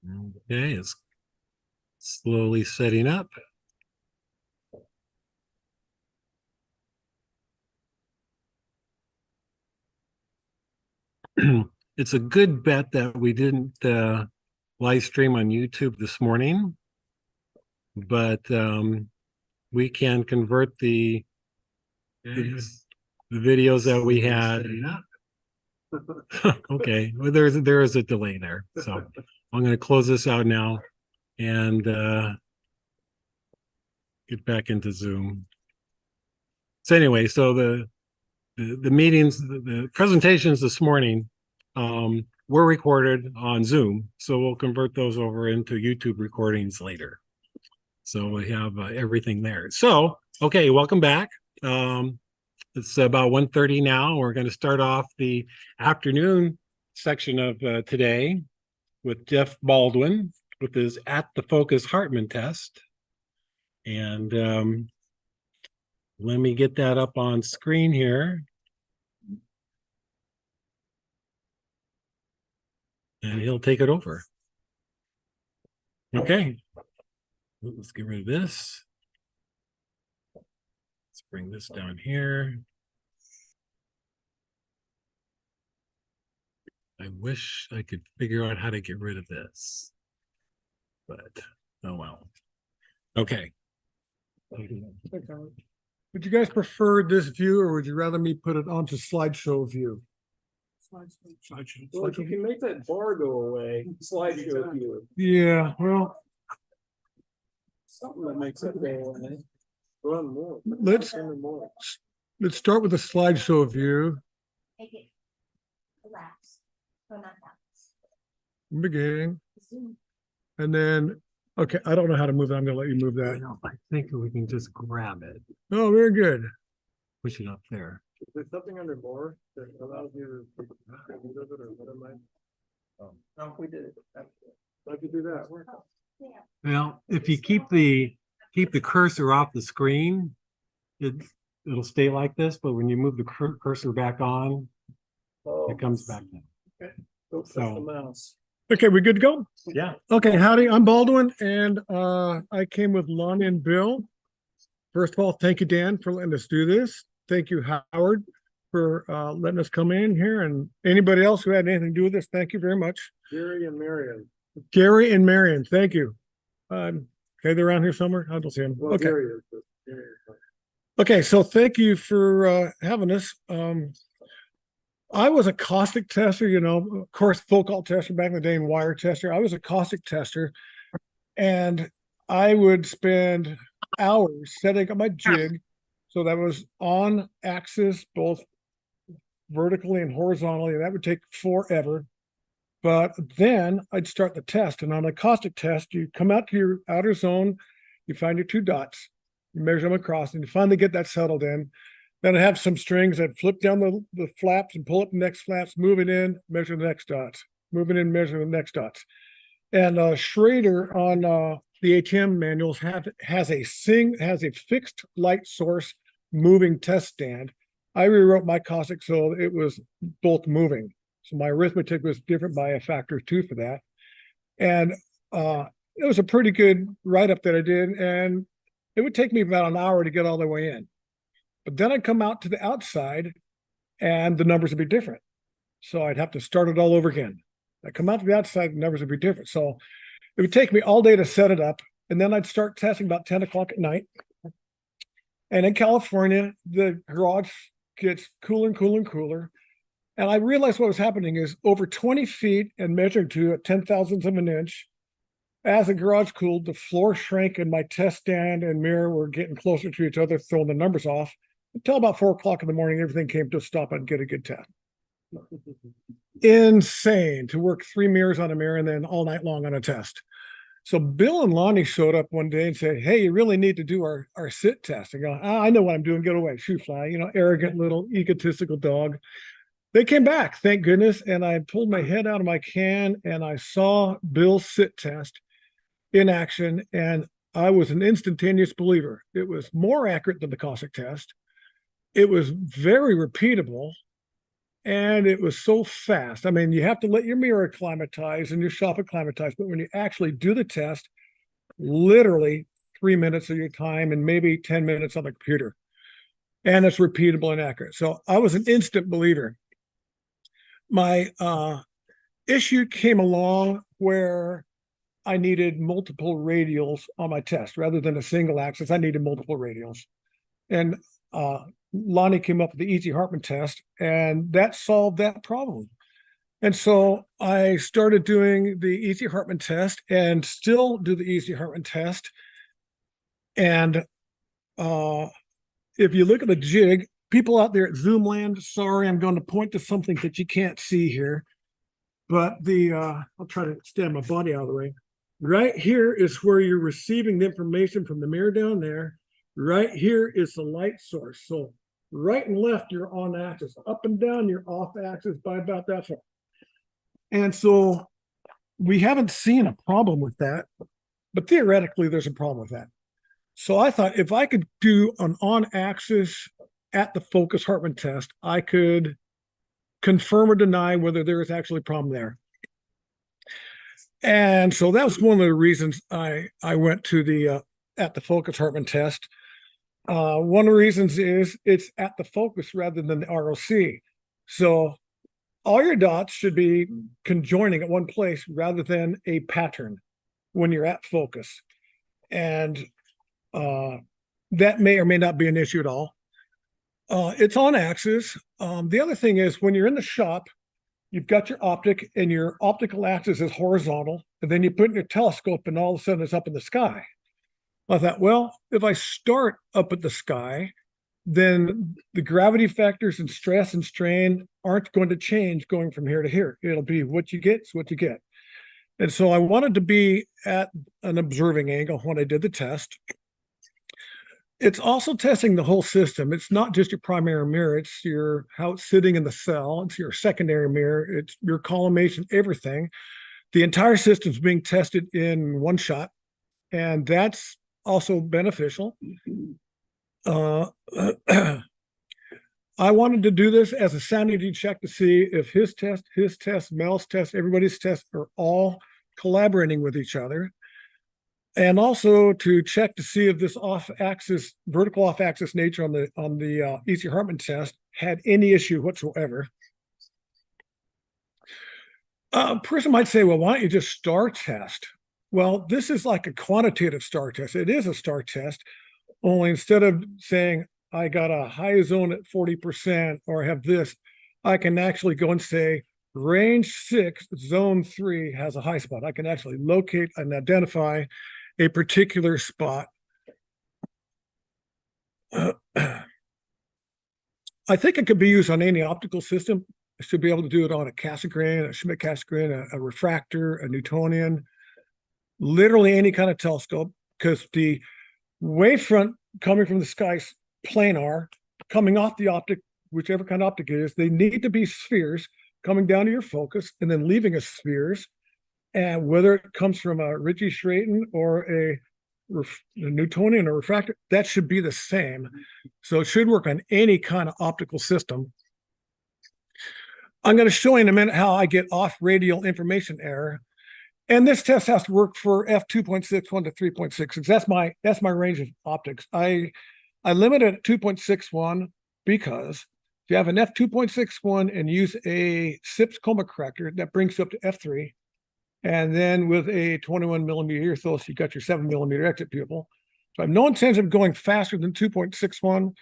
Okay, it's slowly setting up. It's a good bet that we didn't live stream on YouTube this morning, but we can convert the videos that we had. Okay, well, there is a delay there, so I'm going to close this out now and get back into Zoom. So anyway, so the meetings, the presentations this morning were recorded on Zoom, so we'll convert those over into YouTube recordings later. So we have everything there. So, okay, welcome back. It's about 1:30 now. We're going to start off the afternoon section of today with Jeff Baldwin with his At the Focus Hartman test. And let me get that up on screen here. And he'll take it over. Okay. Let's get rid of this. Let's bring this down here. I wish I could figure out how to get rid of this, but oh well. Okay. Would you guys prefer this view, or would you rather me put it onto slideshow view? Slideshow. Well, if you can make that bar go away, slideshow view. Yeah, well, Something that makes it go away. Run more. Let's- Run more. let's start with the slideshow view. Make it elapse, so not that. Beginning, Zoom. and then, okay, I don't know how to move that. I'm gonna let you move that. I think we can just grab it, Oh, very good. push it up there. Is there something under more that allows you to get rid of it, or what am I? No, we did it. How'd you do that? Yeah. Well, if you keep the cursor off the screen, it'll stay like this, but when you move the cursor back on, Oh, it comes back down. Don't touch So- the mouse. Okay, we good to go? Yeah. Okay, howdy, I'm Baldwin, and I came with Lonnie and Bill. First of all, thank you, Dan, for letting us do this. Thank you, Howard, for letting us come in here, and anybody else who had anything to do with this, thank you very much. Jerry and Marion. Gary and Marion, thank you. Okay, they're around here somewhere? I don't see them. Well, Okay. Jerry is, but Jerry is. Okay, so thank you for having us. I was a caustic tester, of course, Foucault tester back in the day, and wire tester. I was a caustic tester, and I would spend hours setting up my jig so that was on axis, both vertically and horizontally. And that would take forever. But then I'd start the test, and on a caustic test, you come out to your outer zone, you find your two dots, you measure them across, and you finally get that settled in. Then I have some strings that flip down the flaps and pull up the next flaps, move it in, measure the next dots, move it in, measure the next dots. And Schrader on the ATM manuals has a fixed light source moving test stand. I rewrote my caustic so it was both moving. So my arithmetic was different by a factor of 2 for that. And it was a pretty good write-up that I did. And it would take me about an hour to get all the way in. But then I'd come out to the outside and the numbers would be different. So I'd have to start it all over again. I'd come out to the outside, the numbers would be different. So it would take me all day to set it up. And then I'd start testing about 10 o'clock at night. And in California, the garage gets cooler and cooler and cooler. And I realized what was happening is over 20 feet and measuring to a 10,000th of an inch. As the garage cooled, the floor shrank and my test stand and mirror were getting closer to each other, throwing the numbers off. Until about 4 o'clock in the morning, everything came to a stop. I'd get a good test. Insane to work 3 mirrors on a mirror and then all night long on a test. So Bill and Lonnie showed up one day and said, "Hey, you really need to do our sit test." I go, "I know what I'm doing. Get away, shoe fly, arrogant little egotistical dog." They came back, thank goodness. And I pulled my head out of my can and I saw Bill's sit test in action. And I was an instantaneous believer. It was more accurate than the caustic test. It was very repeatable. and it was so fast. I mean, you have to let your mirror acclimatize and your shop acclimatize, but when you actually do the test, literally 3 minutes of your time and maybe 10 minutes on the computer. And it's repeatable and accurate. So I was an instant believer. My issue came along where I needed multiple radials on my test rather than a single axis. I needed multiple radials. And Lonnie came up with the Easy Hartman test, and that solved that problem. And so I started doing the Easy Hartman test and still do the Easy Hartman test. And if you look at the jig, people out there at Zoom land, sorry, I'm going to point to something that you can't see here. But I'll try to stand my body out of the way. Right here is where you're receiving the information from the mirror down there. Right here is the light source. So right and left, you're on axis. Up and down, you're off axis by about that far. And so we haven't seen a problem with that, but theoretically, there's a problem with that. So I thought if I could do an on-axis at the focus Hartman test, I could confirm or deny whether there is actually a problem there. And so that was one of the reasons I went to the at the focus Hartman test. One of the reasons is it's at the focus rather than the ROC. So all your dots should be conjoining at one place rather than a pattern when you're at focus. And that may or may not be an issue at all. It's on axis. The other thing is when you're in the shop, you've got your optic and your optical axis is horizontal, and then you put in your telescope and all of a sudden it's up in the sky. I thought, well, if I start up at the sky, then the gravity factors and stress and strain aren't going to change going from here to here. It'll be what you get is what you get. And so I wanted to be at an observing angle when I did the test. It's also testing the whole system. It's not just your primary mirror. It's your how it's sitting in the cell. It's your secondary mirror. It's your collimation, everything. The entire system's being tested in one shot, and that's also beneficial. I wanted to do this as a sanity check to see if his test, Mel's test, everybody's tests are all collaborating with each other. And also to check to see if this off-axis, vertical off-axis nature on the Easy Hartman test had any issue whatsoever. A person might say, well, why don't you just star test? Well, this is like a quantitative star test. It is a star test, only instead of saying, I got a high zone at 40% or have this, I can actually go and say, range 6, zone 3 has a high spot. I can actually locate and identify a particular spot. I think it could be used on any optical system. I should be able to do it on a Cassegrain, a Schmidt-Cassegrain, a refractor, a Newtonian, literally any kind of telescope, because the wavefront coming from the sky is planar, coming off the optic, whichever kind of optic it is, they need to be spheres coming down to your focus and then leaving as spheres. And whether it comes from a Ritchie-Straighten or a Newtonian or refractor, that should be the same. So it should work on any kind of optical system. I'm going to show you in a minute how I get off radial information error. And this test has to work for f2.61 to 3.6. That's my range of optics. I limit it at 2.61 because if you have an f2.61 and use a SIPS coma corrector, that brings you up to f3. And then with a 21 millimeter ethos, you've got your 7 millimeter exit pupil. So I have no intention of going faster than 2.61.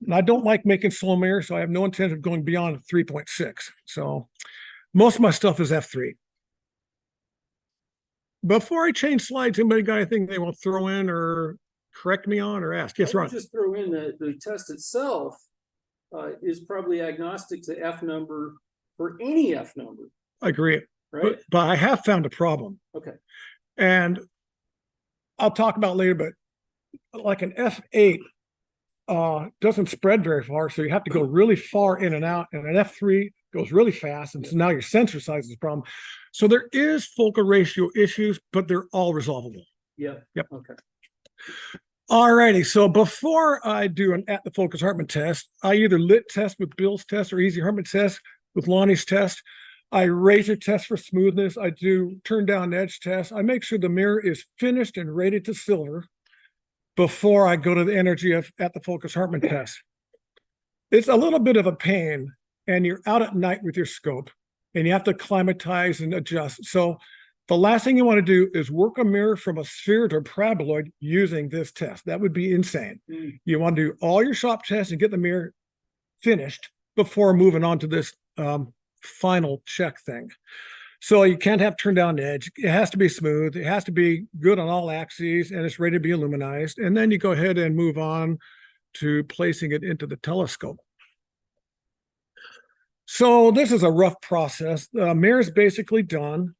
And I don't like making slow mirrors, so I have no intention of going beyond 3.6. So most of my stuff is f3. Before I change slides, anybody got anything they want to throw in or correct me on or ask? Yes, I would Ron. just throw in that the test itself is probably agnostic to F number for any F number, I agree. right? But I have found a problem. Okay. And I'll talk about later, but like an F8 doesn't spread very far. So you have to go really far in and out. And an F3 goes really fast. And so now your sensor size is a problem. So there is focal ratio issues, but they're all resolvable. Yep. Okay. All righty. So before I do an at the focus Hartman test, I either lit test with Bill's test or Easy Hartman test with Lonnie's test. I razor test for smoothness. I do turn down edge test. I make sure the mirror is finished and rated to silver before I go to the energy at the Focus Hartman test. It's a little bit of a pain, and you're out at night with your scope, and you have to acclimatize and adjust. So the last thing you want to do is work a mirror from a sphere to a paraboloid using this test. That would be insane. You want to do all your shop tests and get the mirror finished before moving on to this final check thing. So you can't have turn down edge. It has to be smooth. It has to be good on all axes, and it's ready to be illuminized. And then you go ahead and move on to placing it into the telescope. So this is a rough process. The mirror is basically done.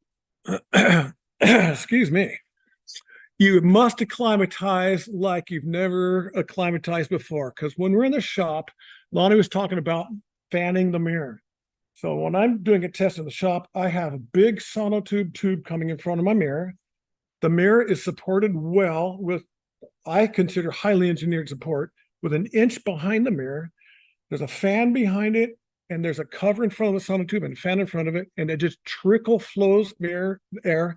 Excuse me. You must acclimatize like you've never acclimatized before, because when we're in the shop, Lonnie was talking about fanning the mirror. So when I'm doing a test in the shop, I have a big sonotube tube coming in front of my mirror. The mirror is supported well with, I consider, highly engineered support, with an inch behind the mirror. There's a fan behind it, and there's a cover in front of the sonotube and a fan in front of it, and it just trickle flows mirror air,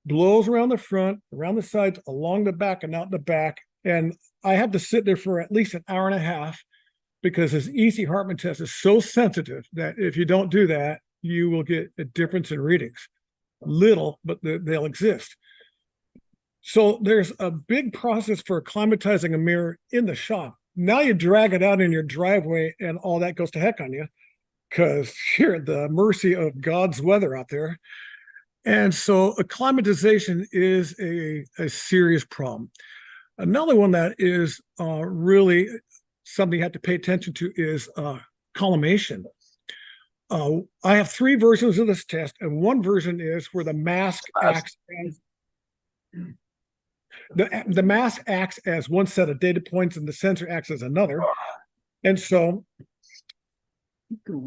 blows around the front, around the sides, along the back, and out the back. And I have to sit there for at least an hour and a half, because this EC Hartman test is so sensitive that if you don't do that, you will get a difference in readings. Little, but they'll exist. So there's a big process for acclimatizing a mirror in the shop. Now you drag it out in your driveway and all that goes to heck on you, because you're at the mercy of God's weather out there. And so acclimatization is a serious problem. Another one that is really something you have to pay attention to is collimation. I have 3 versions of this test, and one version is where the mask acts as the mask acts as one set of data points and the sensor acts as another. And so,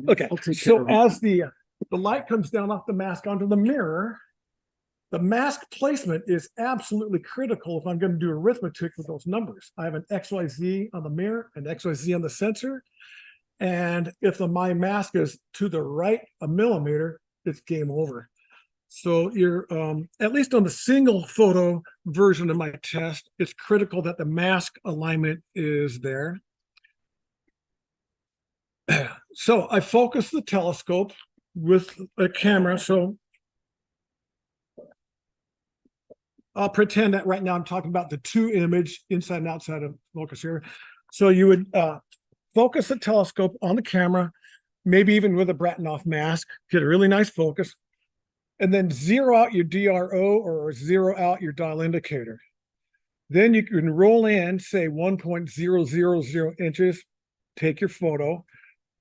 okay, so as the light comes down off the mask onto the mirror, the mask placement is absolutely critical if I'm going to do arithmetic with those numbers. I have an XYZ on the mirror, an XYZ on the sensor. And if my mask is to the right a millimeter, it's game over. So you're, at least on the single photo version of my test, it's critical that the mask alignment is there. So I focus the telescope with a camera. So I'll pretend that right now I'm talking about the 2 image inside and outside of focus here. So you would focus the telescope on the camera, maybe even with a Bratanoff mask, get a really nice focus, and then zero out your DRO or zero out your dial indicator. Then you can roll in, say 1.000 inches, take your photo,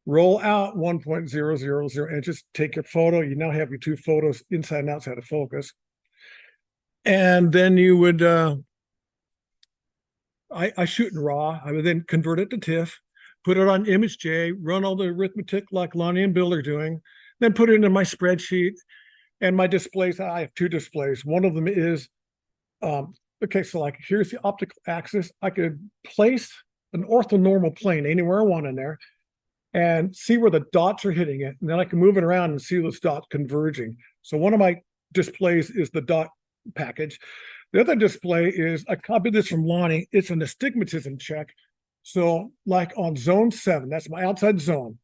roll out 1.000 inches, take your photo. You now have your 2 photos inside and outside of focus. And then you would, I shoot in RAW. I would then convert it to TIFF, put it on ImageJ, run all the arithmetic like Lonnie and Bill are doing, then put it into my spreadsheet. And my displays, I have 2 displays. One of them is, okay, so like here's the optical axis. I could place an orthonormal plane anywhere I want in there and see where the dots are hitting it. And then I can move it around and see those dots converging. So one of my displays is the dot package. The other display is, I copied this from Lonnie. It's an astigmatism check. So like on zone 7, that's my outside zone.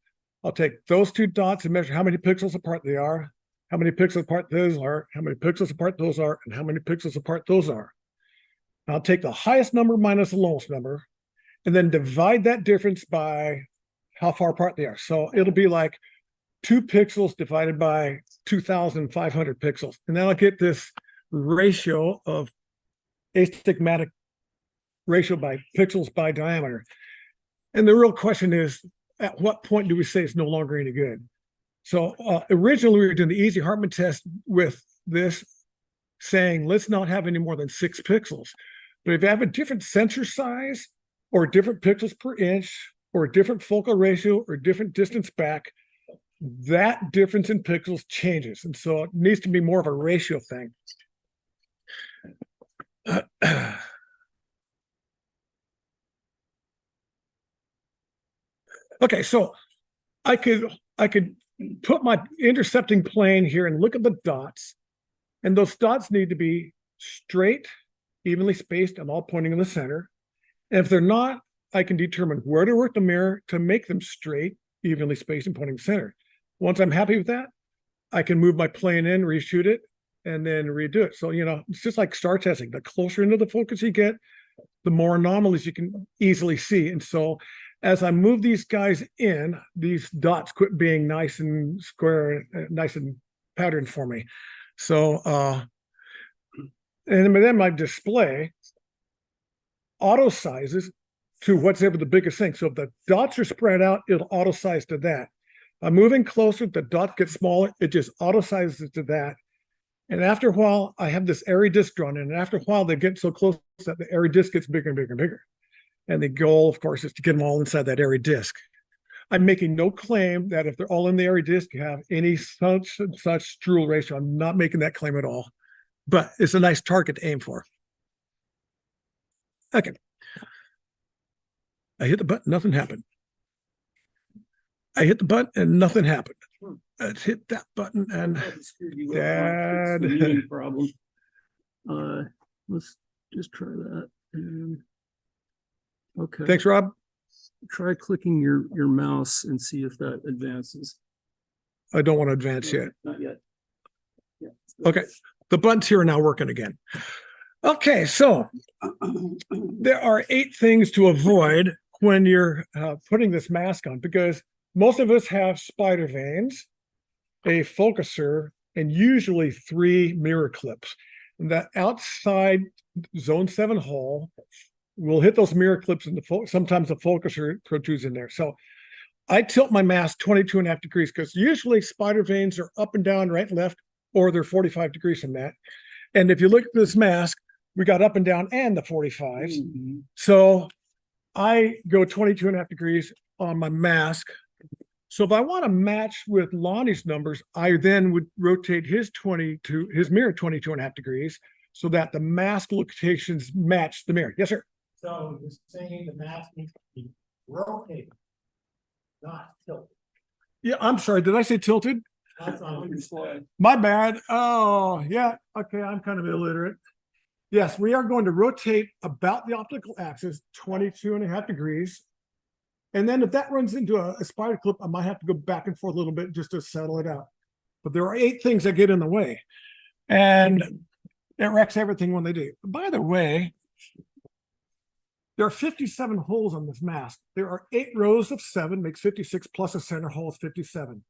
I'll take those 2 dots and measure how many pixels apart they are, how many pixels apart those are, how many pixels apart those are, and how many pixels apart those are. I'll take the highest number minus the lowest number, and then divide that difference by how far apart they are. So it'll be like 2 pixels divided by 2,500 pixels. And then I'll get this ratio of astigmatic ratio by pixels by diameter. And the real question is, at what point do we say it's no longer any good? So originally we were doing the EC Hartman test with this, saying let's not have any more than 6 pixels. But if you have a different sensor size or different pixels per inch or a different focal ratio or different distance back, that difference in pixels changes. And so it needs to be more of a ratio thing. Okay, so I could put my intercepting plane here and look at the dots. And those dots need to be straight, evenly spaced, and all pointing in the center. And if they're not, I can determine where to work the mirror to make them straight, evenly spaced, and pointing center. Once I'm happy with that, I can move my plane in, reshoot it, and then redo it. So, it's just like star testing. The closer into the focus you get, the more anomalies you can easily see. And so as I move these guys in, these dots quit being nice and square, nice and patterned for me. So, and then my display auto sizes to whatever the biggest thing. So if the dots are spread out, it'll auto size to that. I'm moving closer, the dots get smaller, it just auto sizes to that. And after a while, I have this airy disc drawn in, and after a while, they get so close that the airy disc gets bigger and bigger and bigger. And the goal, of course, is to get them all inside that airy disc. I'm making no claim that if they're all in the airy disc, you have any such Struhl ratio. I'm not making that claim at all, but it's a nice target to aim for. Okay. I hit the button, nothing happened. I hit the button and nothing happened. Let's hit that button and Dad. Problem. Let's just try that. Okay. Thanks, Rob. Try clicking your mouse and see if that advances. I don't want to advance yet. Not yet. Yeah. Okay. The buttons here are now working again. Okay, so there are 8 things to avoid when you're putting this mask on, because most of us have spider veins, a focuser, and usually 3 mirror clips. And that outside zone 7 hole will hit those mirror clips, and sometimes the focuser protrudes in there. So I tilt my mask 22.5 degrees, because usually spider veins are up and down, right and left, or they're 45 degrees from that. And if you look at this mask, we got up and down and the 45s. Mm-hmm. So I go 22.5 degrees on my mask. So if I want to match with Lonnie's numbers, I then would rotate his mirror 22.5 degrees so that the mask locations match the mirror. Yes, sir. So you're saying the mask needs to be rotated, not tilted. Yeah, I'm sorry. Did I say tilted? That's on your slide. My bad. Oh, yeah. Okay, I'm kind of illiterate. Yes, we are going to rotate about the optical axis 22.5 degrees. And then if that runs into a spider clip, I might have to go back and forth a little bit just to settle it out. But there are 8 things that get in the way. And it wrecks everything when they do. By the way, there are 57 holes on this mask. There are 8 rows of 7, makes 56, plus a center hole is 57.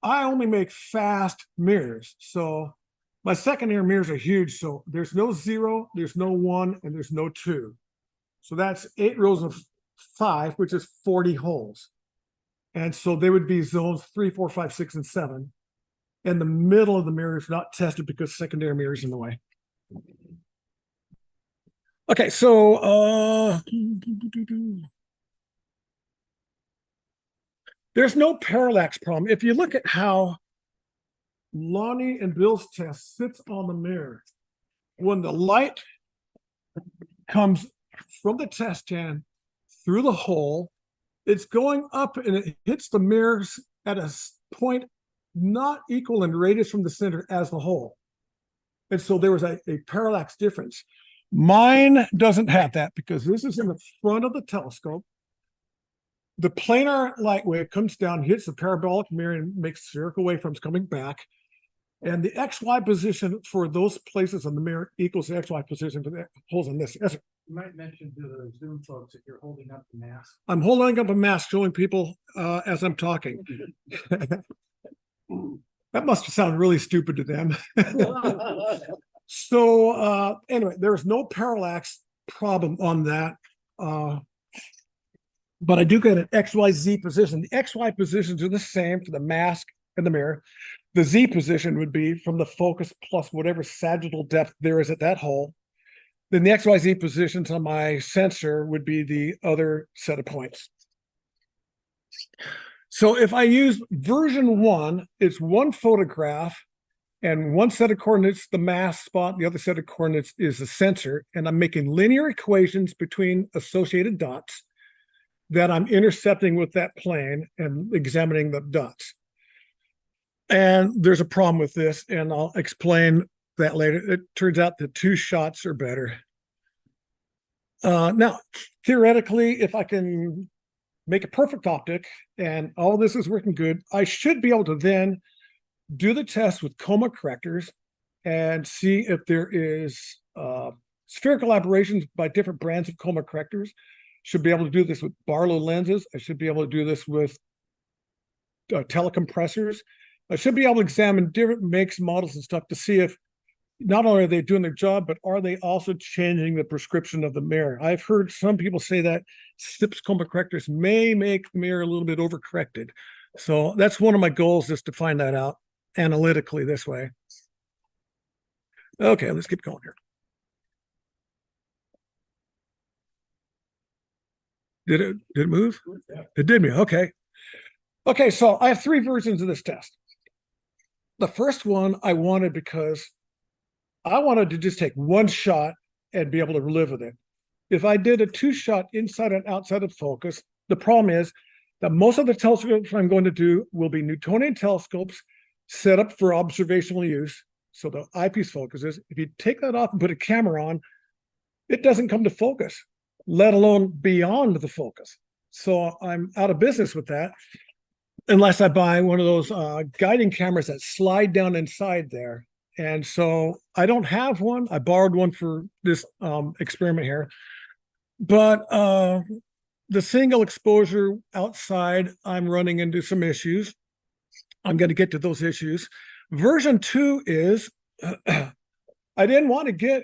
I only make fast mirrors. So my secondary mirrors are huge. So there's no 0, there's no 1, and there's no 2. So that's 8 rows of 5, which is 40 holes. And so they would be zones 3, 4, 5, 6, and 7. And the middle of the mirror is not tested because secondary mirror is in the way. Okay, so there's no parallax problem. If you look at how Lonnie and Bill's test sits on the mirror, when the light comes from the test stand through the hole, it's going up and it hits the mirrors at a point not equal in radius from the center as the hole. And so there was a parallax difference. Mine doesn't have that because this is in the front of the telescope. The planar light wave comes down, hits the parabolic mirror, and makes spherical waveforms coming back. And the XY position for those places on the mirror equals the XY position for the holes on this. Yes, sir. You might mention to the Zoom folks that you're holding up the mask. I'm holding up a mask showing people as I'm talking. That must sound really stupid to them. So anyway, there's no parallax problem on that. But I do get an XYZ position. The XY positions are the same for the mask and the mirror. The Z position would be from the focus plus whatever sagittal depth there is at that hole. Then the XYZ positions on my sensor would be the other set of points. So if I use version 1, it's one photograph and one set of coordinates, the mask spot, the other set of coordinates is the sensor, and I'm making linear equations between associated dots that I'm intercepting with that plane and examining the dots. And there's a problem with this, and I'll explain that later. It turns out the 2 shots are better. Now, theoretically, if I can make a perfect optic and all this is working good, I should be able to then do the test with coma correctors and see if there is spherical aberrations by different brands of coma correctors. Should be able to do this with Barlow lenses. I should be able to do this with telecompressors. I should be able to examine different makes, models, and stuff to see if not only are they doing their job, but are they also changing the prescription of the mirror? I've heard some people say that SIPS coma correctors may make the mirror a little bit overcorrected. So that's one of my goals, is to find that out analytically this way. Okay, let's keep going here. Did it move? It did move. Okay. Okay, so I have 3 versions of this test. The first one I wanted because I wanted to just take 1 shot and be able to live with it. If I did a 2-shot inside and outside of focus, the problem is that most of the telescopes I'm going to do will be Newtonian telescopes set up for observational use. So the eyepiece focuses. If you take that off and put a camera on, it doesn't come to focus, let alone beyond the focus. So I'm out of business with that, unless I buy one of those guiding cameras that slide down inside there. And so I don't have one. I borrowed one for this experiment here. But the single exposure outside, I'm running into some issues. I'm going to get to those issues. Version 2 is, I didn't want to get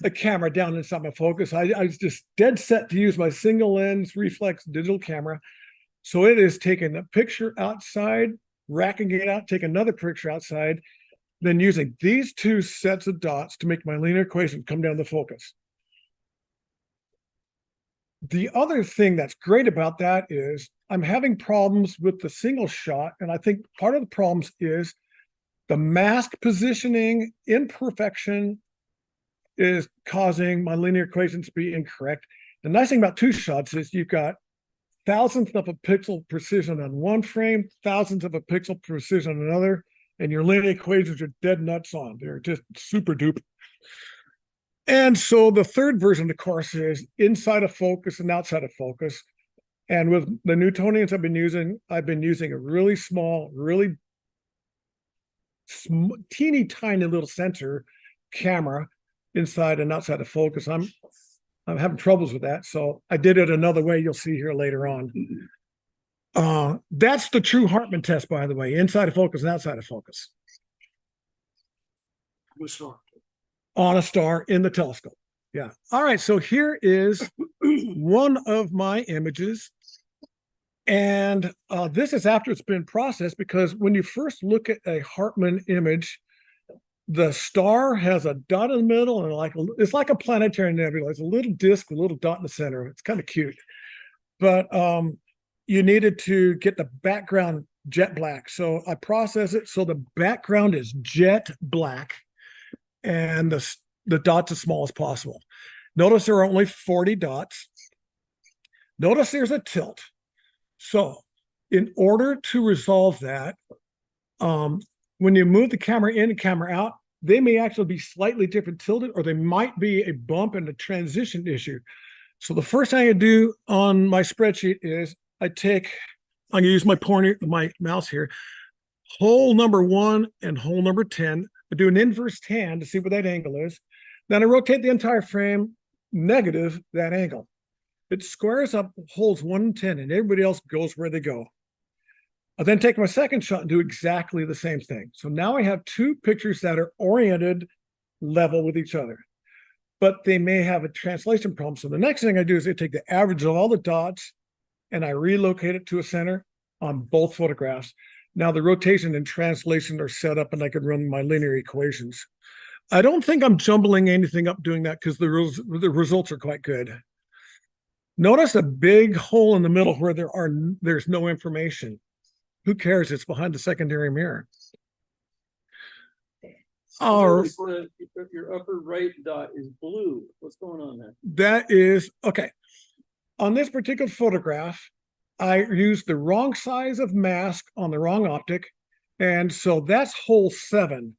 a camera down inside my focus. I was just dead set to use my single lens reflex digital camera. So it is taking a picture outside, racking it out, take another picture outside, then using these 2 sets of dots to make my linear equation come down the focus. The other thing that's great about that is I'm having problems with the single shot. And I think part of the problems is the mask positioning imperfection is causing my linear equations to be incorrect. The nice thing about 2 shots is you've got thousandths of a pixel precision on one frame, thousandths of a pixel precision on another, and your linear equations are dead nuts on. They're just super duper. And so the third version, of course, is inside of focus and outside of focus. And with the Newtonians I've been using a really small, really teeny tiny little sensor camera inside and outside of focus. I'm having troubles with that. So I did it another way. You'll see here later on. That's the true Hartman test, by the way, inside of focus and outside of focus. On a star in the telescope. Yeah. All right. So here is one of my images. And this is after it's been processed, because when you first look at a Hartman image, the star has a dot in the middle, and it's like a planetary nebula. It's a little disk with a little dot in the center. It's kind of cute. But you needed to get the background jet black. So I process it so the background is jet black and the dots as small as possible. Notice there are only 40 dots. Notice there's a tilt. So in order to resolve that, when you move the camera in and camera out, they may actually be slightly different tilted, or they might be a bump and a transition issue. So the first thing I do on my spreadsheet is I'm going to use my mouse here, hole number 1 and hole number 10. I do an inverse tan to see what that angle is. Then I rotate the entire frame negative that angle. It squares up holes 1 and 10, and everybody else goes where they go. I then take my second shot and do exactly the same thing. So now I have 2 pictures that are oriented level with each other, but they may have a translation problem. So the next thing I do is I take the average of all the dots and I relocate it to a center on both photographs. Now the rotation and translation are set up and I can run my linear equations. I don't think I'm jumbling anything up doing that, because the results are quite good. Notice a big hole in the middle where there's no information. Who cares? It's behind the secondary mirror. Your upper right dot is blue. What's going on there? That is, okay. On this particular photograph, I used the wrong size of mask on the wrong optic, And so that's hole 7.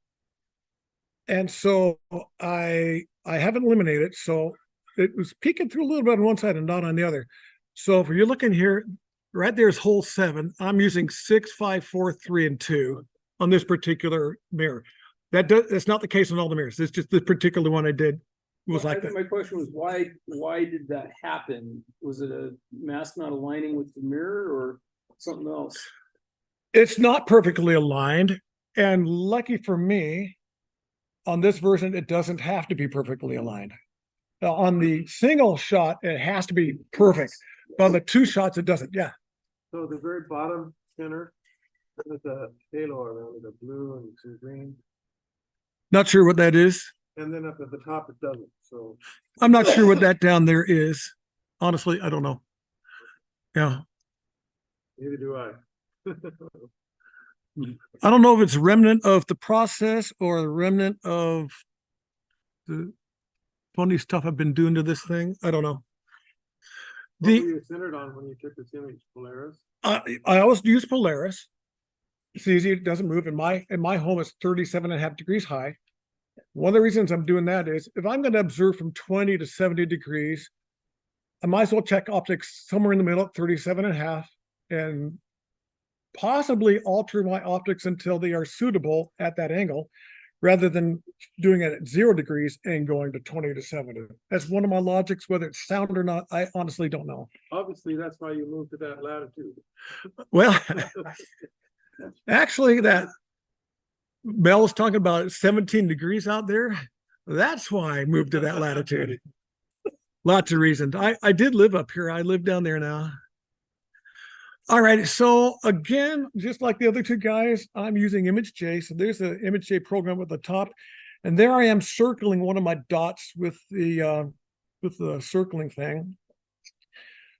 And so I haven't eliminated, so it was peeking through a little bit on one side and not on the other. So if you're looking here, right there's hole 7. I'm using 6, 5, 4, 3, and 2 on this particular mirror. That's not the case on all the mirrors. It's just the particular one I did was Well, like I think that. my question was why did that happen? Was it a mask not aligning with the mirror or something else? It's not perfectly aligned, and lucky for me, on this version, it doesn't have to be perfectly aligned. On the single shot, it has to be perfect. But on the 2 shots, it doesn't. Yeah. So the very bottom center, with a halo around it, a blue and some green, Not sure what that is. and then up at the top it doesn't, so. I'm not sure what that down there is. Honestly, I don't know. Yeah. Neither do I. I don't know if it's remnant of the process or a remnant of the funny stuff I've been doing to this thing. I don't know. What were The you centered on when you took this image, Polaris? I always use Polaris. It's easy, it doesn't move. In my home, it's 37.5 degrees high. One of the reasons I'm doing that is if I'm going to observe from 20 to 70 degrees, I might as well check optics somewhere in the middle at 37.5 and possibly alter my optics until they are suitable at that angle, rather than doing it at 0 degrees and going to 20 to 70. That's one of my logics. Whether it's sound or not, I honestly don't know. Obviously, that's why you moved to that latitude. Well, actually, that Mel was talking about 17 degrees out there. That's why I moved to that latitude. Lots of reasons. I did live up here. I live down there now. All right. So again, just like the other 2 guys, I'm using ImageJ. So there's the ImageJ program at the top. And there I am circling one of my dots with the circling thing.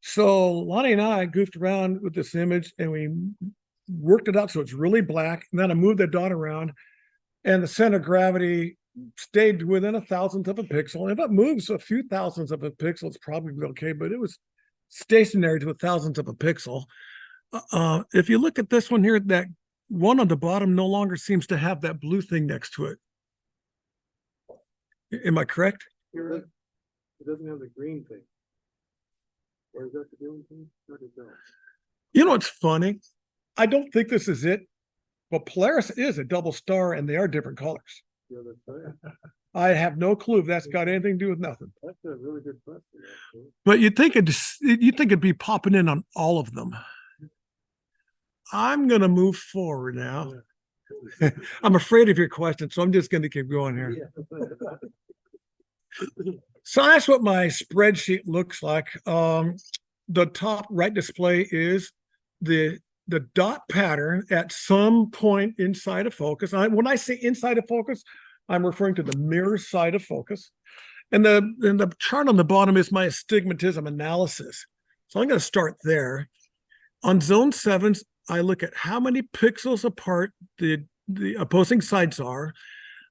So Lonnie and I goofed around with this image and we worked it out so it's really black. And then I moved the dot around and the center of gravity stayed within 1,000th of a pixel. If it moves a few thousandths of a pixel, it's probably okay, but it was stationary to 1,000th of a pixel. If you look at this one here, that one on the bottom no longer seems to have that blue thing next to it. Am I correct? You're right. It doesn't have the green thing. Or is that the green thing? Hard to tell. You know, what's funny. I don't think this is it, but Polaris is a double star and they are different colors. Yeah, that's right. I have no clue if that's got anything to do with nothing. That's a really good question, actually. But you'd think it'd be popping in on all of them. I'm gonna move forward now. I'm afraid of your question, so I'm just gonna keep going here. So that's what my spreadsheet looks like. The top right display is the dot pattern at some point inside of focus. When I say inside of focus, I'm referring to the mirror side of focus. And the chart on the bottom is my astigmatism analysis. So I'm going to start there. On zone 7s, I look at how many pixels apart the opposing sides are.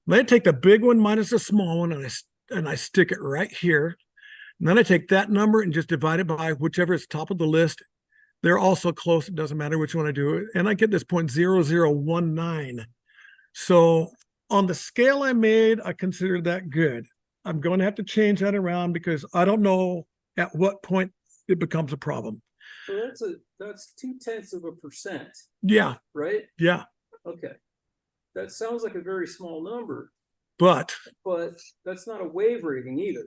Then I take the big one minus the small one and I stick it right here. And then I take that number and just divide it by whichever is top of the list. They're also close. It doesn't matter which one I do. And I get this 0.0019. So on the scale I made, I consider that good. I'm going to have to change that around because I don't know at what point it becomes a problem. So that's 0.2%, Yeah. right? Yeah. Okay. That sounds like a very small number, But but that's not a wave rating either.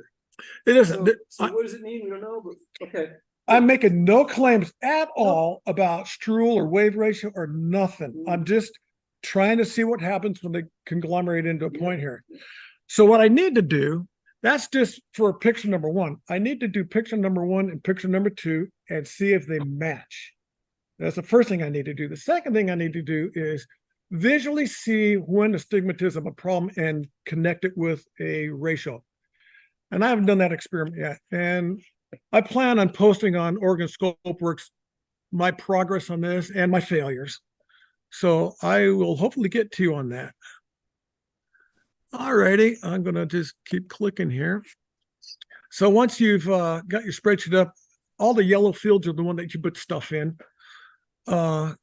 it isn't. So what does it mean? We don't know, but okay. I'm making no claims at all about Struhl or wave ratio or nothing. I'm just trying to see what happens when they conglomerate into a point here. So what I need to do, that's just for picture number 1. I need to do picture number 1 and picture number 2 and see if they match. That's the first thing I need to do. The second thing I need to do is visually see when astigmatism a problem and connect it with a ratio. And I haven't done that experiment yet. And I plan on posting on Oregon Scopeworks my progress on this and my failures. So I will hopefully get to you on that. All righty, I'm going to just keep clicking here. So once you've got your spreadsheet up, all the yellow fields are the one that you put stuff in. The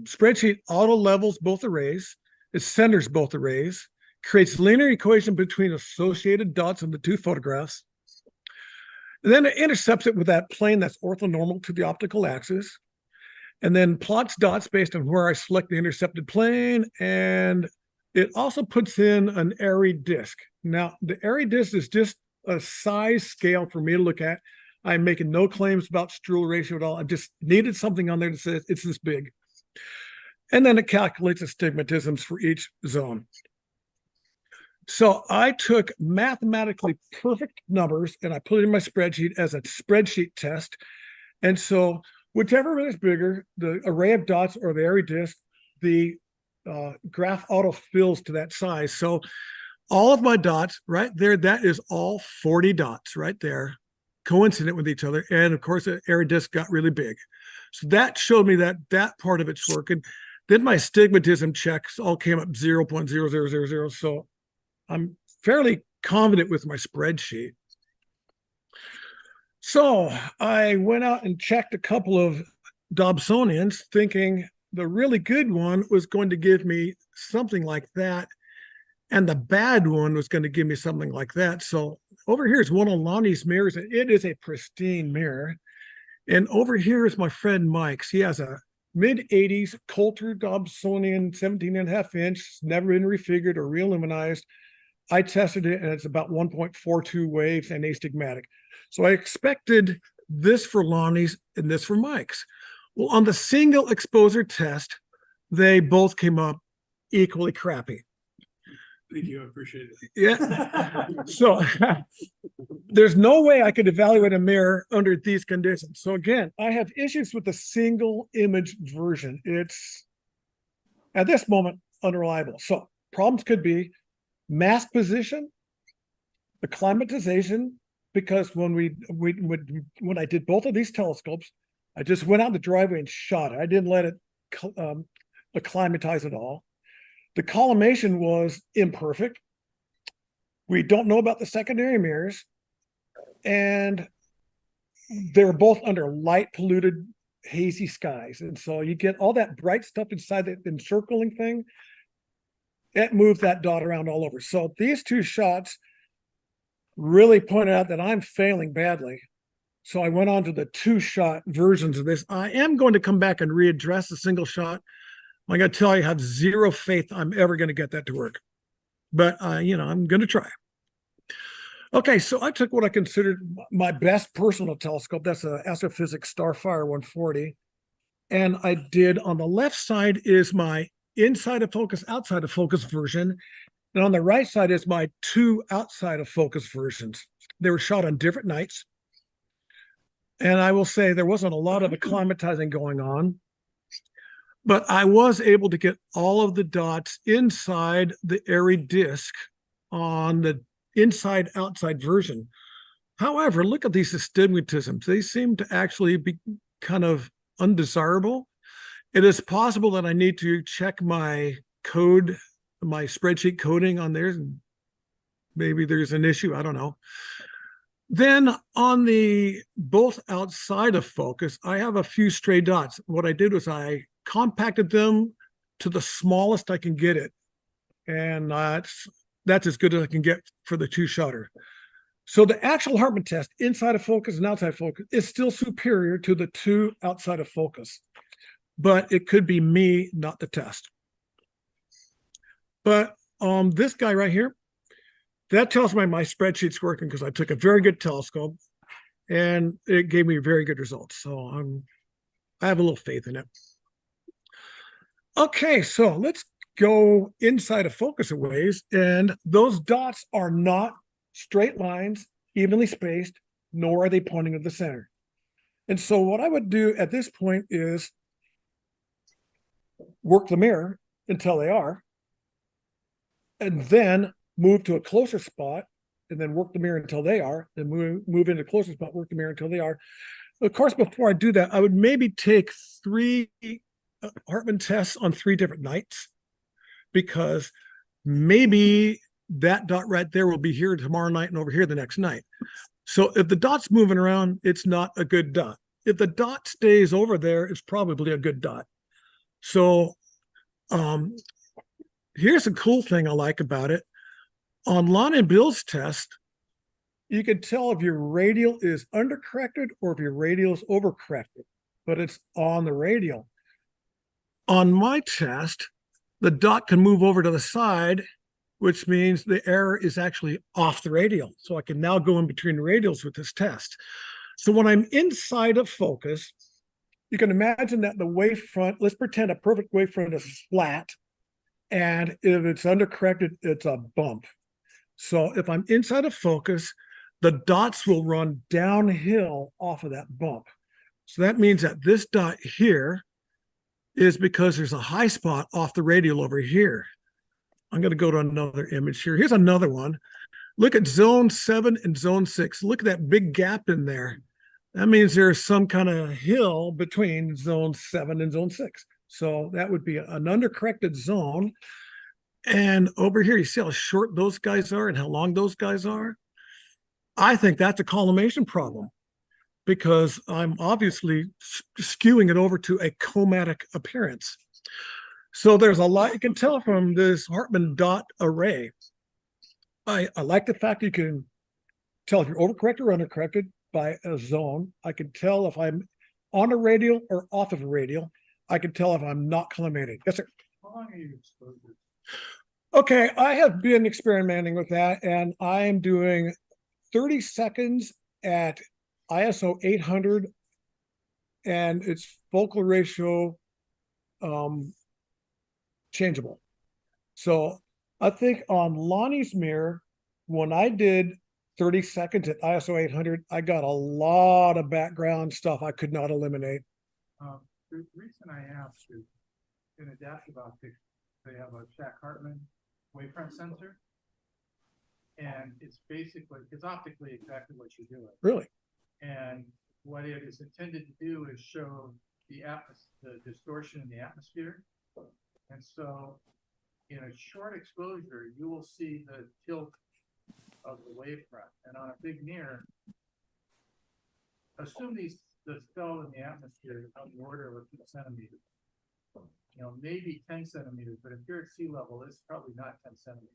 spreadsheet auto levels both arrays, it centers both arrays, creates linear equation between associated dots in the two photographs. And then it intercepts it with that plane that's orthonormal to the optical axis, and then plots dots based on where I select the intercepted plane. And it also puts in an Airy disk. Now, the Airy disk is just a size scale for me to look at. I'm making no claims about Struhl ratio at all. I just needed something on there that says it's this big. And then it calculates the astigmatisms for each zone. So I took mathematically perfect numbers and I put it in my spreadsheet as a spreadsheet test. And so whichever is bigger, the array of dots or the Airy disk, the graph auto fills to that size. So all of my dots right there, that is all 40 dots right there, coincident with each other. And of course, the Airy disk got really big. So that showed me that that part of it's working. Then my astigmatism checks all came up 0.0000. So I'm fairly confident with my spreadsheet. So I went out and checked a couple of Dobsonians, thinking the really good one was going to give me something like that, and the bad one was going to give me something like that. So over here is one of Lonnie's mirrors. It is a pristine mirror. And over here is my friend Mike's. He has a mid-80s Coulter Dobsonian 17.5 inch, never been refigured or reluminized. I tested it and it's about 1.42 waves and astigmatic. So I expected this for Lonnie's and this for Mike's. Well, on the single exposure test, they both came up equally crappy. Thank you, I appreciate it. Yeah. So there's no way I could evaluate a mirror under these conditions. So again, I have issues with the single image version. It's at this moment unreliable. So problems could be mask position, acclimatization, because when I did both of these telescopes, I just went out in the driveway and shot it. I didn't let it acclimatize at all. The collimation was imperfect. We don't know about the secondary mirrors, and they're both under light polluted, hazy skies. And so you get all that bright stuff inside that encircling thing. It moved that dot around all over. So these two shots really pointed out that I'm failing badly. So I went on to the 2-shot versions of this. I am going to come back and readdress the single shot. I'm going to tell you, I have zero faith I'm ever going to get that to work. But, I'm going to try. Okay, so I took what I considered my best personal telescope. That's an Astrophysics Starfire 140. And I did, on the left side is my inside of focus, outside of focus version. And on the right side is my 2 outside of focus versions. They were shot on different nights. And I will say there wasn't a lot of acclimatizing going on, but I was able to get all of the dots inside the Airy disk on the inside outside version. However, look at these astigmatisms. They seem to actually be kind of undesirable. It is possible that I need to check my code, my spreadsheet coding on there, and maybe there's an issue. I don't know. Then on the both outside of focus, I have a few stray dots. What I did was I compacted them to the smallest I can get it. And that's as good as I can get for the 2-shotter. So the actual Hartman test inside of focus and outside focus is still superior to the 2 outside of focus. But it could be me, not the test. But this guy right here, that tells me my spreadsheet's working because I took a very good telescope and it gave me very good results. So I have a little faith in it. Okay, so let's go inside of focus a ways. And those dots are not straight lines, evenly spaced, nor are they pointing to the center. And so what I would do at this point is work the mirror until they are, and then move to a closer spot, and then work the mirror until they are, then move into a closer spot, work the mirror until they are. Of course, before I do that, I would maybe take 3 Hartman tests on 3 different nights, because maybe that dot right there will be here tomorrow night and over here the next night. So if the dot's moving around, it's not a good dot. If the dot stays over there, it's probably a good dot. So here's a cool thing I like about it. On Lon and Bill's test, you can tell if your radial is undercorrected or if your radial is overcorrected, but it's on the radial. On my test, the dot can move over to the side, which means the error is actually off the radial. So I can now go in between the radials with this test. So when I'm inside of focus, you can imagine that the wavefront, let's pretend a perfect wavefront is flat. And if it's undercorrected, it's a bump. So if I'm inside of focus, the dots will run downhill off of that bump. So that means that this dot here is because there's a high spot off the radial over here. I'm going to go to another image here. Here's another one. Look at zone 7 and zone 6. Look at that big gap in there. That means there's some kind of hill between zone 7 and zone 6. So that would be an undercorrected zone. And over here, you see how short those guys are and how long those guys are? I think that's a collimation problem because I'm obviously skewing it over to a chromatic appearance. So there's a lot you can tell from this Hartman dot array. I like the fact you can tell if you're overcorrected or undercorrected by a zone. I can tell if I'm on a radial or off of a radial. I can tell if I'm not collimated. Yes, sir. How long are you exposed to? Okay, I have been experimenting with that, and I am doing 30 seconds at ISO 800, and it's focal ratio changeable. So I think on Lonnie's mirror, when I did 30 seconds at ISO 800, I got a lot of background stuff I could not eliminate. The reason I asked is in adaptive optics, they have a Jack Hartman wavefront sensor. And it's optically exactly what you're doing. Really? And what it is intended to do is show the distortion in the atmosphere. And so in a short exposure, you will see the tilt of the wavefront. And on a big mirror, assume the cell in the atmosphere is on the order of a few centimeters. You know, maybe 10 centimeters, but if you're at sea level, it's probably not 10 centimeters.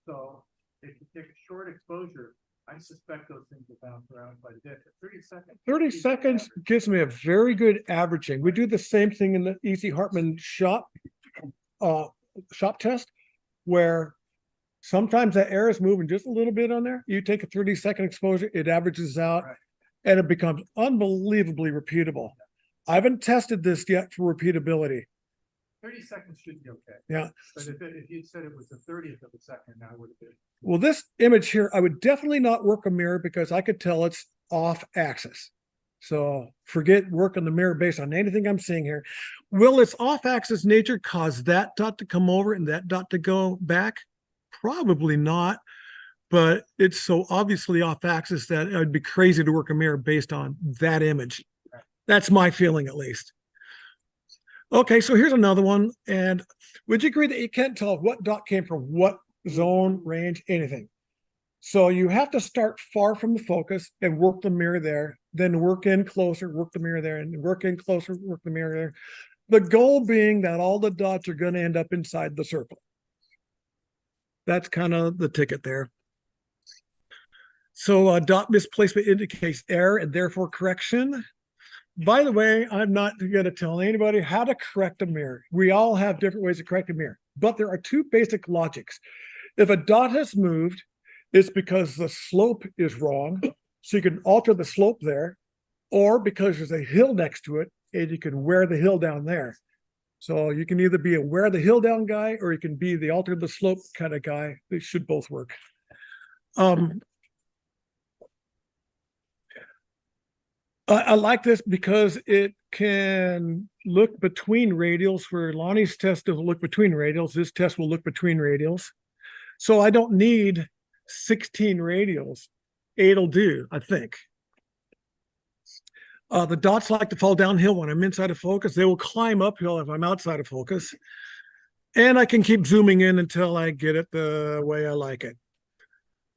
So if you take a short exposure, I suspect those things will bounce around quite a bit. 30 seconds. 30 seconds gives me a very good averaging. We do the same thing in the EC Hartman shop test, where sometimes that air is moving just a little bit on there. You take a 30-second exposure, it averages out, Right. and it becomes unbelievably repeatable. I haven't tested this yet for repeatability. 30 seconds should be okay. Yeah. But if you said it was the 30th of a second, I would have been. Well, this image here, I would definitely not work a mirror because I could tell it's off axis. So forget working the mirror based on anything I'm seeing here. Will its off axis nature cause that dot to come over and that dot to go back? Probably not, but it's so obviously off axis that it'd be crazy to work a mirror based on that image. That's my feeling, at least. Okay, so here's another one. And would you agree that you can't tell what dot came from what zone, range, anything? So you have to start far from the focus and work the mirror there, then work in closer, work the mirror there, and work in closer, work the mirror there. The goal being that all the dots are going to end up inside the circle. That's kind of the ticket there. So dot misplacement indicates error and therefore correction. By the way, I'm not going to tell anybody how to correct a mirror. We all have different ways to correct a mirror, but there are two basic logics. If a dot has moved, it's because the slope is wrong. So you can alter the slope there, or because there's a hill next to it and you can wear the hill down there. So you can either be a wear the hill down guy, or you can be the alter the slope kind of guy. They should both work. I like this because it can look between radials, where Lonnie's test doesn't look between radials. This test will look between radials. So I don't need 16 radials. 8 will do, I think. The dots like to fall downhill when I'm inside of focus. They will climb uphill if I'm outside of focus. And I can keep zooming in until I get it the way I like it.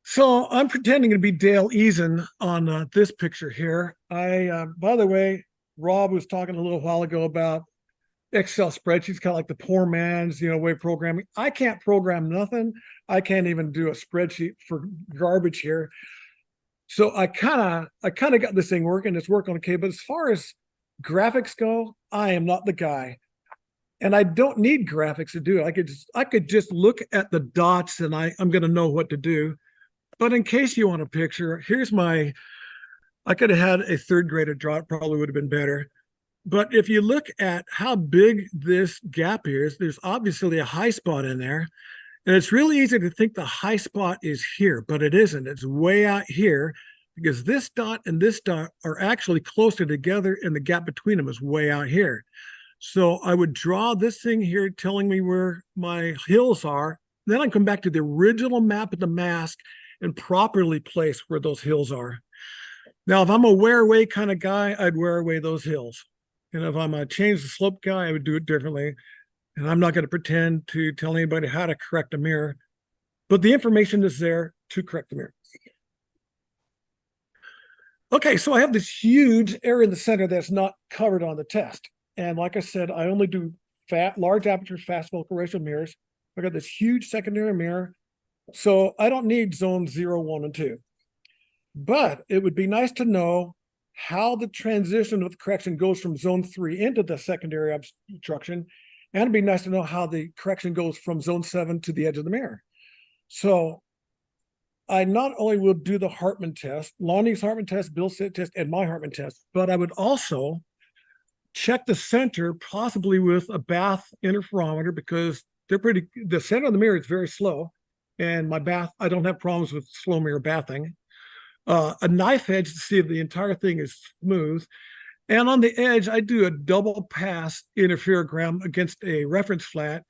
So I'm pretending to be Dale Eason on this picture here. By the way, Rob was talking a little while ago about Excel spreadsheets, kind of like the poor man's, way of programming. I can't program nothing. I can't even do a spreadsheet for garbage here. So I kind of got this thing working. It's working okay. But as far as graphics go, I am not the guy. And I don't need graphics to do it. I could just look at the dots and I'm going to know what to do. But in case you want a picture, I could have had a third grader draw it, probably would have been better. But if you look at how big this gap is, there's obviously a high spot in there. And it's really easy to think the high spot is here, but it isn't. It's way out here because this dot and this dot are actually closer together and the gap between them is way out here. So I would draw this thing here telling me where my hills are. Then I come back to the original map of the mask and properly place where those hills are. Now, if I'm a wear away kind of guy, I'd wear away those hills. And if I'm a change the slope guy, I would do it differently. And I'm not going to pretend to tell anybody how to correct a mirror, but the information is there to correct the mirror. Okay, so I have this huge area in the center that's not covered on the test. And like I said, I only do large aperture fast focal ratio mirrors. I got this huge secondary mirror. So I don't need zone 0, 1, and 2. But it would be nice to know how the transition of correction goes from zone 3 into the secondary obstruction. And it'd be nice to know how the correction goes from zone 7 to the edge of the mirror. So I not only will do the Hartman test, Lonnie's Hartman test, Bill's test, and my Hartman test, but I would also check the center, possibly with a bath interferometer, because the center of the mirror is very slow. And my bath, I don't have problems with slow mirror bathing. A knife edge to see if the entire thing is smooth. And on the edge, I do a double pass interferogram against a reference flat.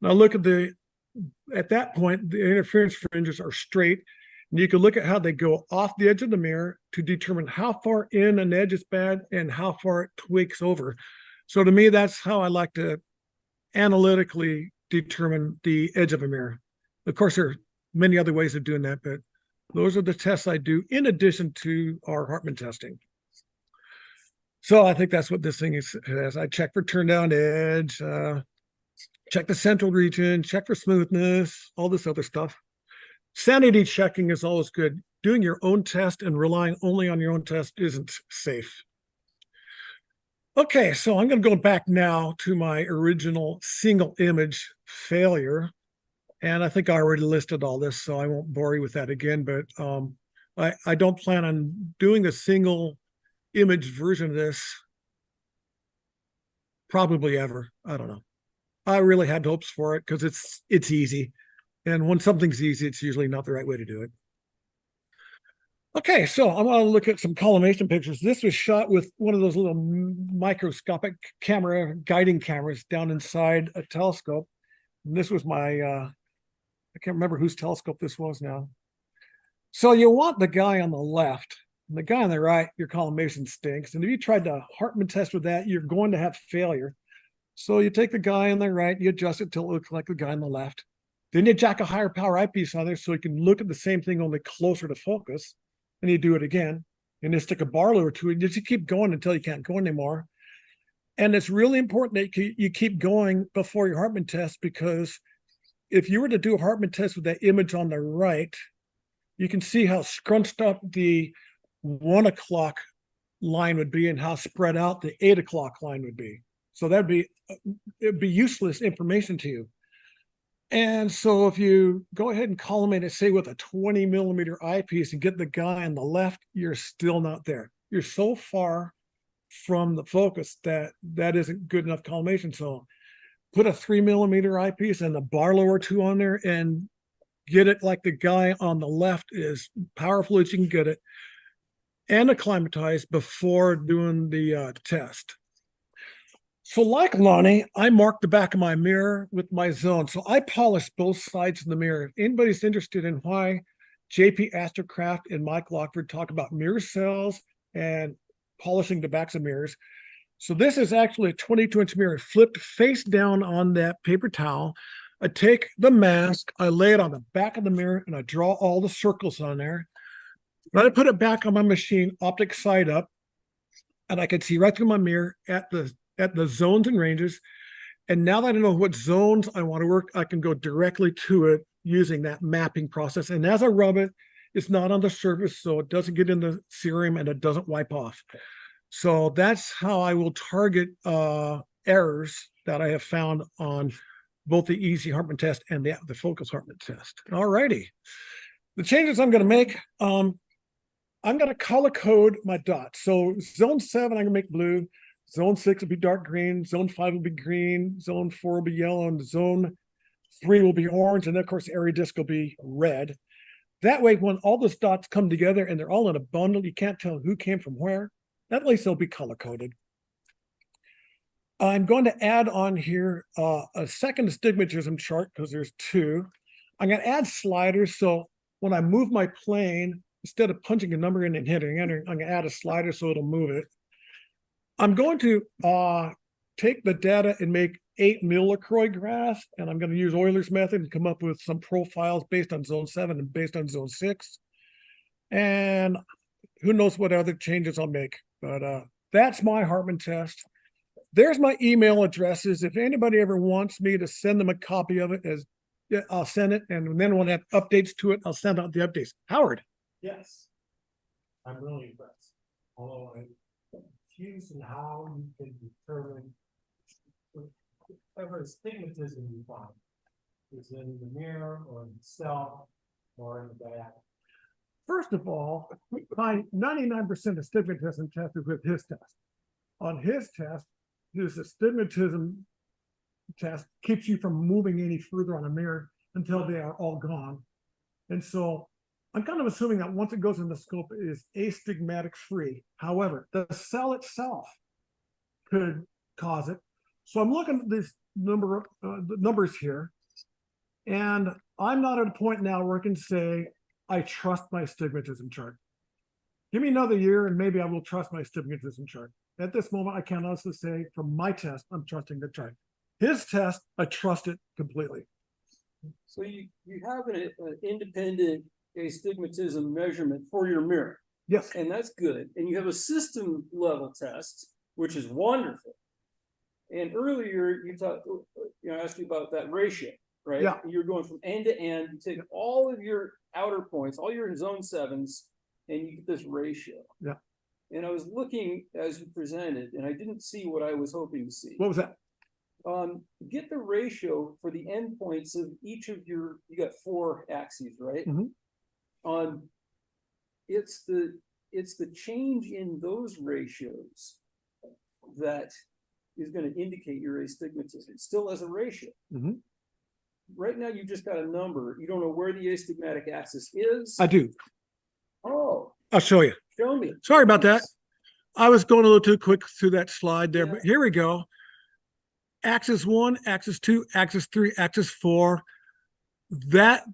And I look at that point, the interference fringes are straight. And you can look at how they go off the edge of the mirror to determine how far in an edge is bad and how far it tweaks over. So to me, that's how I like to analytically determine the edge of a mirror. Of course, there are many other ways of doing that, but those are the tests I do in addition to our Hartman testing. So I think that's what this thing is. I check for turn down edge, check the central region, check for smoothness, all this other stuff. Sanity checking is always good. Doing your own test and relying only on your own test isn't safe. Okay, so I'm going to go back now to my original single image failure. And I think I already listed all this, so I won't bore you with that again. But I don't plan on doing a single image version of this probably ever. I don't know. I really had hopes for it because it's easy. And when something's easy, it's usually not the right way to do it. Okay, so I want to look at some collimation pictures. This was shot with one of those little microscopic guiding cameras down inside a telescope. And this was my, I can't remember whose telescope this was now. So you want the guy on the left, and the guy on the right, your collimation stinks. And if you tried to Hartman test with that, you're going to have failure. So you take the guy on the right, you adjust it till it looks like the guy on the left. Then you jack a higher power eyepiece on there so you can look at the same thing only closer to focus. And you do it again. And you stick a Barlow or two, and just keep going until you can't go anymore. And it's really important that you keep going before your Hartman test, because if you were to do a Hartman test with that image on the right, you can see how scrunched up the 1 o'clock line would be and how spread out the 8 o'clock line would be. So it'd be useless information to you. And so if you go ahead and collimate it, say with a 20 millimeter eyepiece and get the guy on the left, you're still not there. You're so far from the focus that isn't good enough collimation. So put a 3 millimeter eyepiece and a Barlow or two on there and get it like the guy on the left is powerful as you can get it, and acclimatize before doing the test. So like Lonnie, I marked the back of my mirror with my zone. So I polished both sides of the mirror. If anybody's interested in why JP Astrocraft and Mike Lockford talk about mirror cells and polishing the backs of mirrors. So this is actually a 22-inch mirror flipped face down on that paper towel. I take the mask, I lay it on the back of the mirror, and I draw all the circles on there. Then I put it back on my machine, optic side up, and I can see right through my mirror at the zones and ranges. And now that I know what zones I want to work, I can go directly to it using that mapping process. And as I rub it, it's not on the surface, so it doesn't get in the serum and it doesn't wipe off. So that's how I will target errors that I have found on both the easy Hartman test and the focus Hartman test. All righty. The changes I'm going to make, I'm going to color code my dots. So zone 7, I'm going to make blue. Zone 6 will be dark green. Zone 5 will be green. Zone 4 will be yellow. And zone 3 will be orange. And of course, area disc will be red. That way, when all those dots come together and they're all in a bundle, you can't tell who came from where. At least they'll be color coded. I'm going to add on here a second astigmatism chart because there's 2. I'm going to add sliders. So when I move my plane, instead of punching a number in and hitting enter, I'm going to add a slider so it'll move it. I'm going to take the data and make 8 Miller-Croix graphs, and I'm going to use Euler's method and come up with some profiles based on zone 7 and based on zone 6. And who knows what other changes I'll make. But that's my Hartman test. There's my email addresses. If anybody ever wants me to send them a copy of it, I'll send it. And then when I have updates to it, I'll send out the updates. Howard. Yes. I'm really impressed. Although I'm confused in how you can determine whatever astigmatism you find is in the mirror or in the cell or in the back. First of all, we find 99% astigmatism tested with his test. On his test, his astigmatism test keeps you from moving any further on a mirror until they are all gone. And so I'm kind of assuming that once it goes in the scope, it is astigmatic free. However, the cell itself could cause it. So I'm looking at this the numbers here, and I'm not at a point now where I can say, I trust my astigmatism chart. Give me another year and maybe I will trust my astigmatism chart. At this moment, I can honestly say from my test, I'm trusting the chart. His test, I trust it completely. So you have an independent astigmatism measurement for your mirror, Yes, and that's good. And you have a system level test, which is wonderful. And earlier you talked, I asked you about that ratio, right? Yeah. You're going from end to end. You take all of your outer points, all your zone 7s, and you get this ratio. Yeah. And I was looking as you presented, and I didn't see what I was hoping to see. what was that? Get the ratio for the endpoints of each of you got 4 axes, right? Mhm. It's the change in those ratios that is going to indicate your astigmatism, still as a ratio. Mhm. Right now, you just got a number. You don't know where the astigmatic axis is. I do. Oh, I'll show you. show me. Sorry about that. I was going a little too quick through that slide there, Yeah. but here we go. Axis 1, axis 2, axis 3, axis 4. That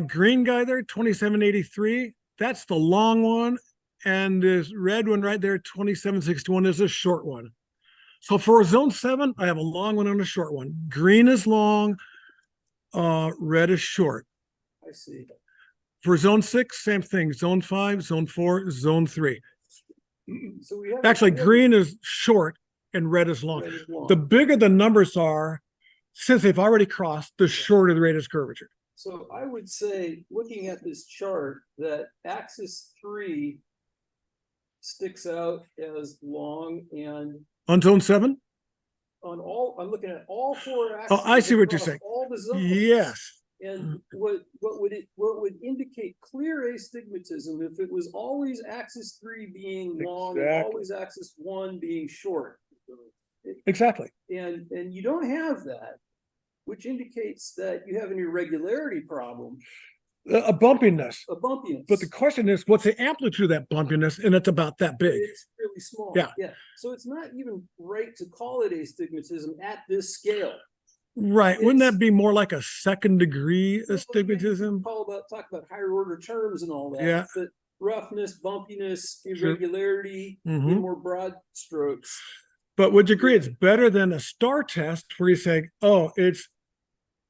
green guy there, 2783, that's the long one. And this red one right there, 2761, is a short one. So for zone 7, I have a long one and a short one. Green is long, red is short. I see. For zone 6, same thing. Zone 5, zone 4, zone 3. So we have Actually, we have- green is short and red is long. red is long. The bigger the numbers are, since they've already crossed, the shorter the radius curvature. So I would say, looking at this chart, that axis 3 sticks out as long, and On zone 7? I'm looking at all 4 axes. Oh, I see what you're across saying. All the zones. Yes. And what would indicate clear astigmatism if it was always axis 3 being long and Exactly. always axis 1 being short? Exactly. And you don't have that, which indicates that you have an irregularity problem, A bumpiness. a bumpiness. But the question is, what's the amplitude of that bumpiness? And it's about that big. It's really small. Yeah. Yeah. So it's not even right to call it astigmatism at this scale. Right. Wouldn't It's- that be more like a second degree astigmatism? Talk about higher order terms and all that. Yeah. But roughness, bumpiness, Sure. irregularity, Mhm. in more broad strokes. But would you agree it's better than a star test where you say, oh, it's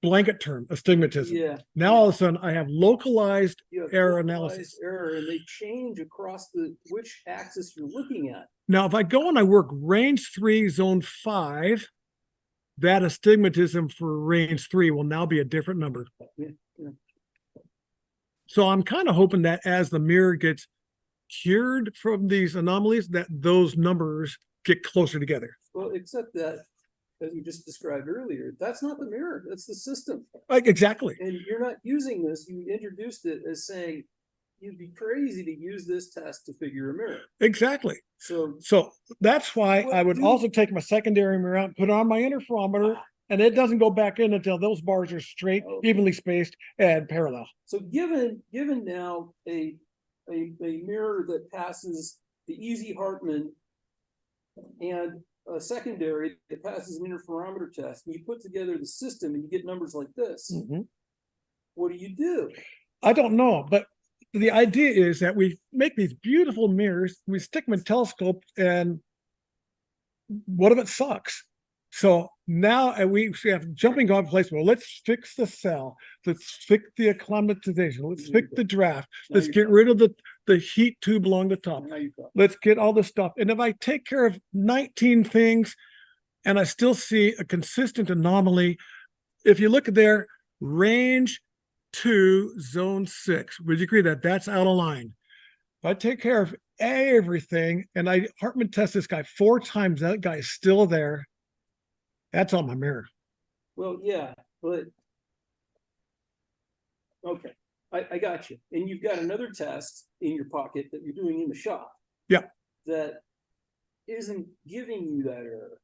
blanket term, astigmatism. Yeah. Now all of a sudden I have localized You have error localized analysis. Error, and they change across which axis you're looking at. Now, if I go and I work range 3, zone 5, that astigmatism for range 3 will now be a different number. Yeah, yeah. So I'm kind of hoping that as the mirror gets cured from these anomalies, that those numbers get closer together. Well, except that, as we just described earlier, that's not the mirror, that's the system. Like, exactly. And you're not using this, you introduced it as saying, you'd be crazy to use this test to figure a mirror. Exactly. So, So that's why I would What do- also take my secondary mirror out, put it on my interferometer, and it doesn't go back in until those bars are straight, Okay. evenly spaced, and parallel. so given now a mirror that passes the easy Hartman and a secondary that passes an interferometer test, and you put together the system and you get numbers like this, what do? I don't know, but the idea is that we make these beautiful mirrors, we stick them in telescope, and what if it sucks? So now we have jumping off place. Well, let's fix the cell. Let's fix the acclimatization. Let's fix the draft. Now Let's you're get rid of the heat tube along the top. Now you got. Let's get all this stuff. And if I take care of 19 things and I still see a consistent anomaly, if you look at there, range 2, zone 6, would you agree that that's out of line? If I take care of everything and I Hartman test this guy 4 times, that guy is still there. That's on my mirror. Well, yeah, but. Okay, I got you. And you've got another test in your pocket that you're doing in the shop. Yeah. That isn't giving you that error.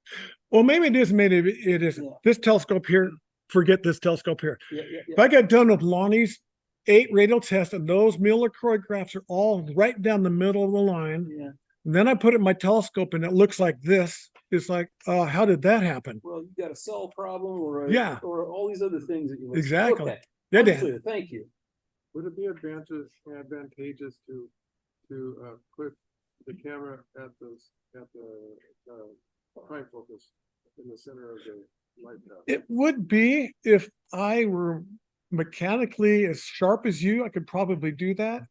Well, maybe it is, maybe it isn't. Yeah. This telescope here, forget this telescope here. Yeah, If I get done with Lonnie's 8 radial tests and those Mueller-Croyd graphs are all right down the middle of the line, yeah. and then I put it in my telescope and it looks like this, it's like, how did that happen? Well, you got a cell problem or Yeah. or all these other things that you. listed. Exactly. Okay, Yeah, I'm Dan. clear. Thank you. Would it be advantageous to put the camera at the prime focus in the center of the light path? It would be if I were mechanically as sharp as you, I could probably do that.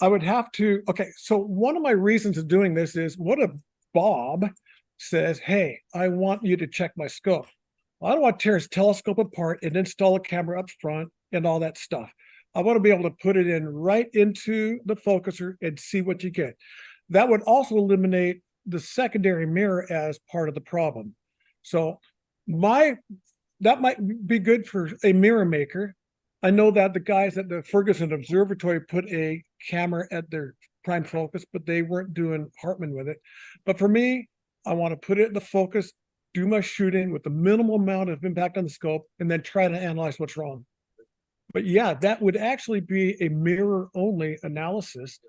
I would have to, okay, so one of my reasons of doing this is what if Bob says, hey, I want you to check my scope. I don't want to tear his telescope apart and install a camera up front and all that stuff. I want to be able to put it in right into the focuser and see what you get. That would also eliminate the secondary mirror as part of the problem. So that might be good for a mirror maker. I know that the guys at the Ferguson Observatory put a camera at their prime focus, but they weren't doing Hartman with it. But for me, I want to put it in the focus, do my shooting with the minimal amount of impact on the scope, and then try to analyze what's wrong. But yeah, that would actually be a mirror only analysis.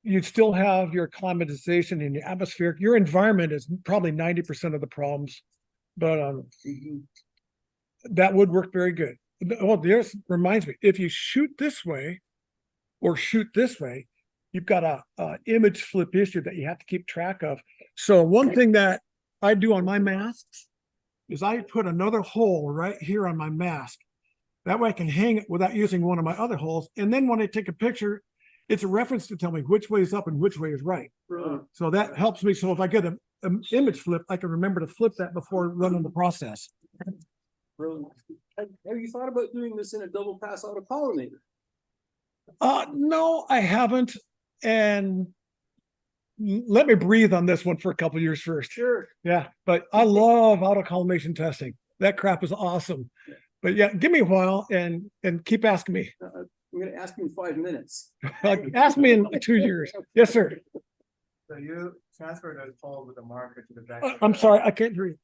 You'd still have your climatization and your atmospheric. Your environment is probably 90% of the problems, but that would work very good. Oh, this reminds me, if you shoot this way or shoot this way, you've got a image flip issue that you have to keep track of. So one thing that I do on my masks is I put another hole right here on my mask. That way I can hang it without using one of my other holes. And then when I take a picture, it's a reference to tell me which way is up and which way is right. Brilliant. So that helps me. So if I get an image flip, I can remember to flip that before running the process. Brilliant. Have you thought about doing this in a double pass autopollinator? No, I haven't. And let me breathe on this one for a couple of years first. Sure. Yeah, but I love autocollimation testing. That crap is awesome. But yeah, give me a while and keep asking me. I'm gonna ask you in 5 minutes. Ask me in 2 years. Yes, sir. So you transfer those poles with the marker to the back. I'm sorry, I can't hear you.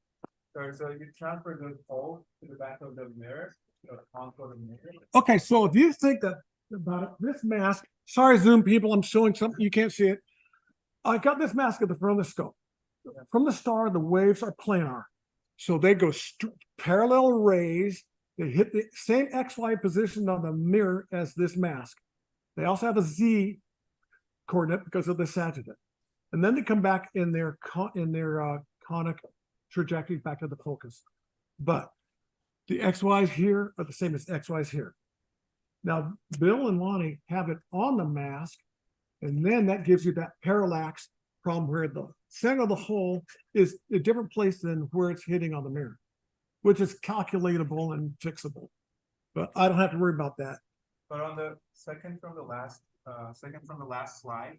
So you transfer those poles to the back of the mirror, the console of the mirror. Okay, so if you think that about it, this mask, sorry, Zoom people, I'm showing something, you can't see it. I got this mask at the front of the scope. From the star, the waves are planar. So they go parallel rays. They hit the same XY position on the mirror as this mask. They also have a Z coordinate because of this adjuvant. And then they come back in their conic trajectory back to the focus. But the XYs here are the same as XYs here. Now, Bill and Lonnie have it on the mask, and then that gives you that parallax problem where the center of the hole is a different place than where it's hitting on the mirror, which is calculatable and fixable. But I don't have to worry about that. But on the second from the last slide,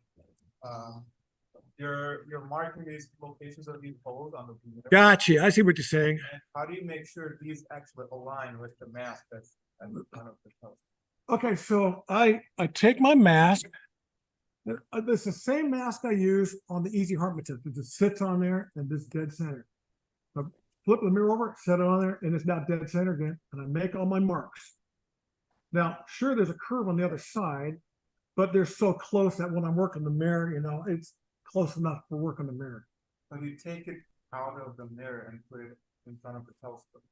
you're marking these locations of these holes on the meter. Gotcha. I see what you're saying. And how do you make sure these actually align with the mask that's at the front of the post? Okay, so I take my mask. This is the same mask I use on the Easy Hartman test. It just sits on there and it's dead center. I flip the mirror over, set it on there, and it's now dead center again. And I make all my marks. Now, sure, there's a curve on the other side, but they're so close that when I'm working the mirror, you know, it's close enough for work on the mirror. So you take it out of the mirror and put it in front of the telescope.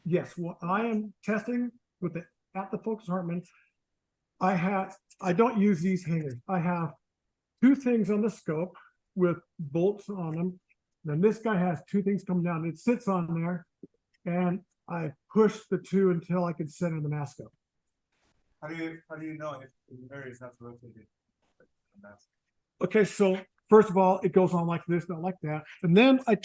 Yes, what I am testing with the at the Focus Hartman, I don't use these hangers. I have two things on the scope with bolts on them. Then this guy has two things coming down. It sits on there, and I push the two until I can center the mask up. How do you know if the mirror is not rotated? Okay, so first of all, it goes on like this, not like that. And then I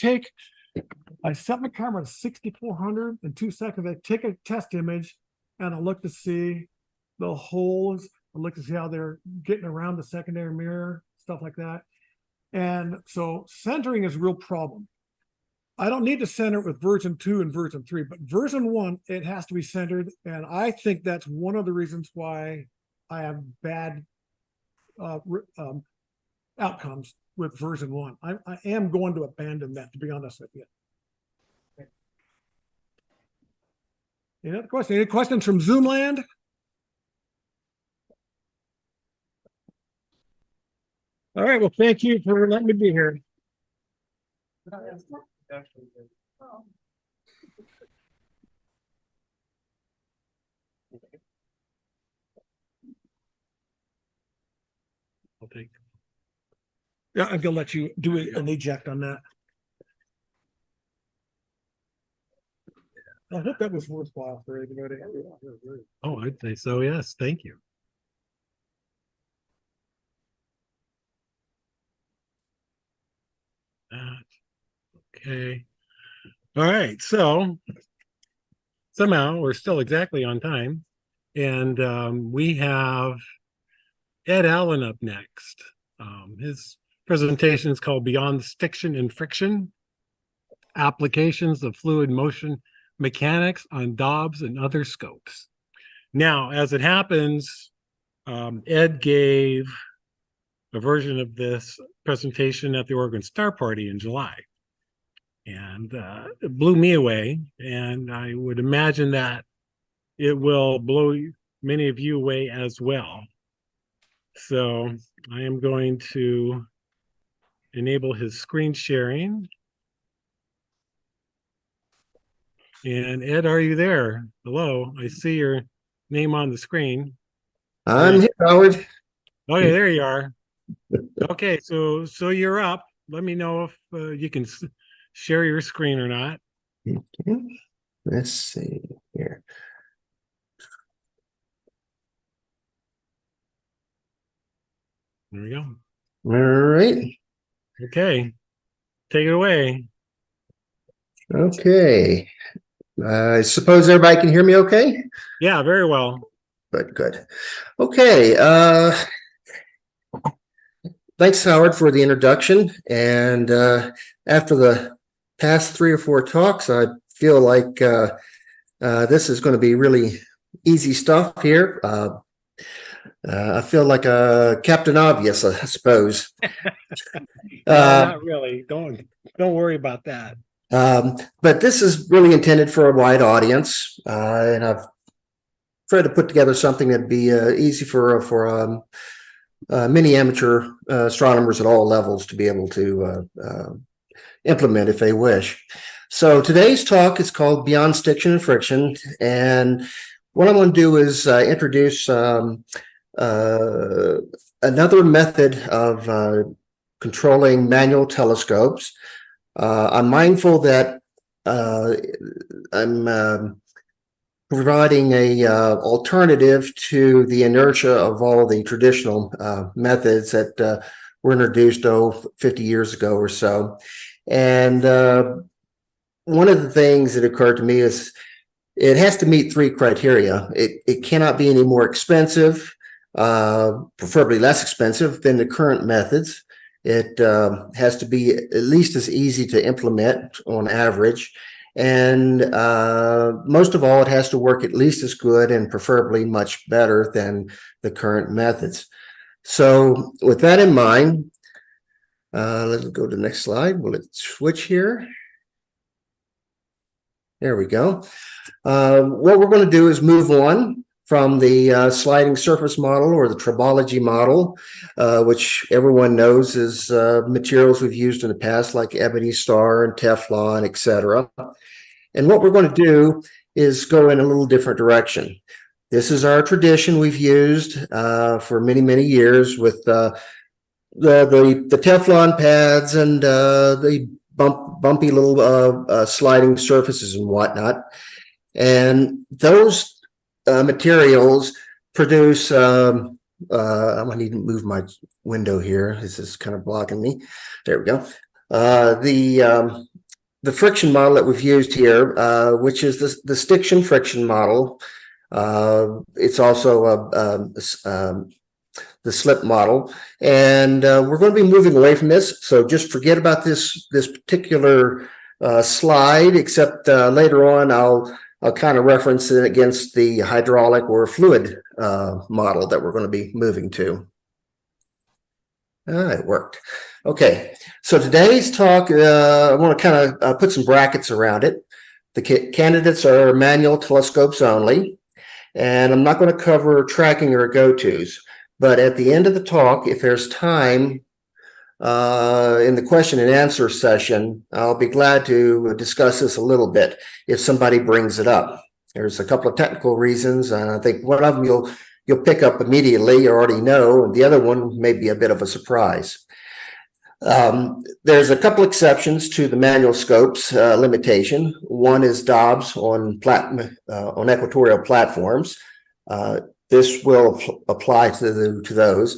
set my camera to 6,400 in 2 seconds. I take a test image and I look to see the holes. I look to see how they're getting around the secondary mirror, stuff like that. And so centering is a real problem. I don't need to center it with version 2 and version 3, but version 1, it has to be centered. And I think that's one of the reasons why I have bad outcomes with version 1. I am going to abandon that, to be honest with you. Any other questions? Any questions from Zoom land? All right, well, thank you for letting me be here. Oh. I'll take. Yeah, I'm gonna let you do an eject on that. I hope that was worthwhile for everybody. Oh, I'd say so. Yes, thank you. Okay. All right. So somehow we're still exactly on time, and we have Ed Allen up next. His presentation is called Beyond Stiction and Friction: Applications of Fluid Motion Mechanics on Dobbs and Other Scopes. Now, as it happens, Ed gave a version of this presentation at the Oregon Star Party in July. And it blew me away. And I would imagine that it will blow many of you away as well. So I am going to enable his screen sharing. And Ed, are you there? Hello, I see your name on the screen. I'm here, Howard. Okay, there you are. Okay, so you're up. Let me know if you can share your screen or not. Okay. Let's see here. There we go. All right. Okay, take it away. Okay. I suppose everybody can hear me okay? Yeah, very well. Good. Okay. Thanks, Howard, for the introduction. And after the past 3 or 4 talks, I feel like this is going to be really easy stuff here. I feel like a Captain Obvious, I suppose. Not really. Don't worry about that. But this is really intended for a wide audience, and I've tried to put together something that'd be easy for many amateur astronomers at all levels to be able to implement if they wish. So today's talk is called Beyond Stiction and Friction, and what I'm going to do is introduce another method of controlling manual telescopes. I'm mindful that I'm providing a alternative to the inertia of all the traditional methods that were introduced 50 years ago or so. And one of the things that occurred to me is it has to meet 3 criteria. It cannot be any more expensive, preferably less expensive than the current methods. It has to be at least as easy to implement on average. And most of all, it has to work at least as good and preferably much better than the current methods. So with that in mind, let's go to the next slide. Will it switch here? There we go. What we're going to do is move on from the sliding surface model or the tribology model, which everyone knows is materials we've used in the past like ebony star and Teflon, etc. And what we're going to do is go in a little different direction. This is our tradition we've used for many, many years with the Teflon pads and the bumpy little sliding surfaces and whatnot. And those materials produce, I need to move my window here. This is kind of blocking me. There we go. The friction model that we've used here, which is the stiction friction model. It's also the slip model, and we're going to be moving away from this. So just forget about this particular slide, except later on I'll kind of reference it against the hydraulic or fluid model that we're going to be moving to. It worked. Okay, so today's talk, I want to kind of put some brackets around it. The candidates are manual telescopes only, and I'm not going to cover tracking or go-tos. But at the end of the talk, if there's time in the question and answer session, I'll be glad to discuss this a little bit if somebody brings it up. There's a couple of technical reasons, and I think one of them you'll pick up immediately, you already know, and the other one may be a bit of a surprise. There's a couple exceptions to the manual scopes limitation. One is Dobbs on equatorial platforms. This will apply to those.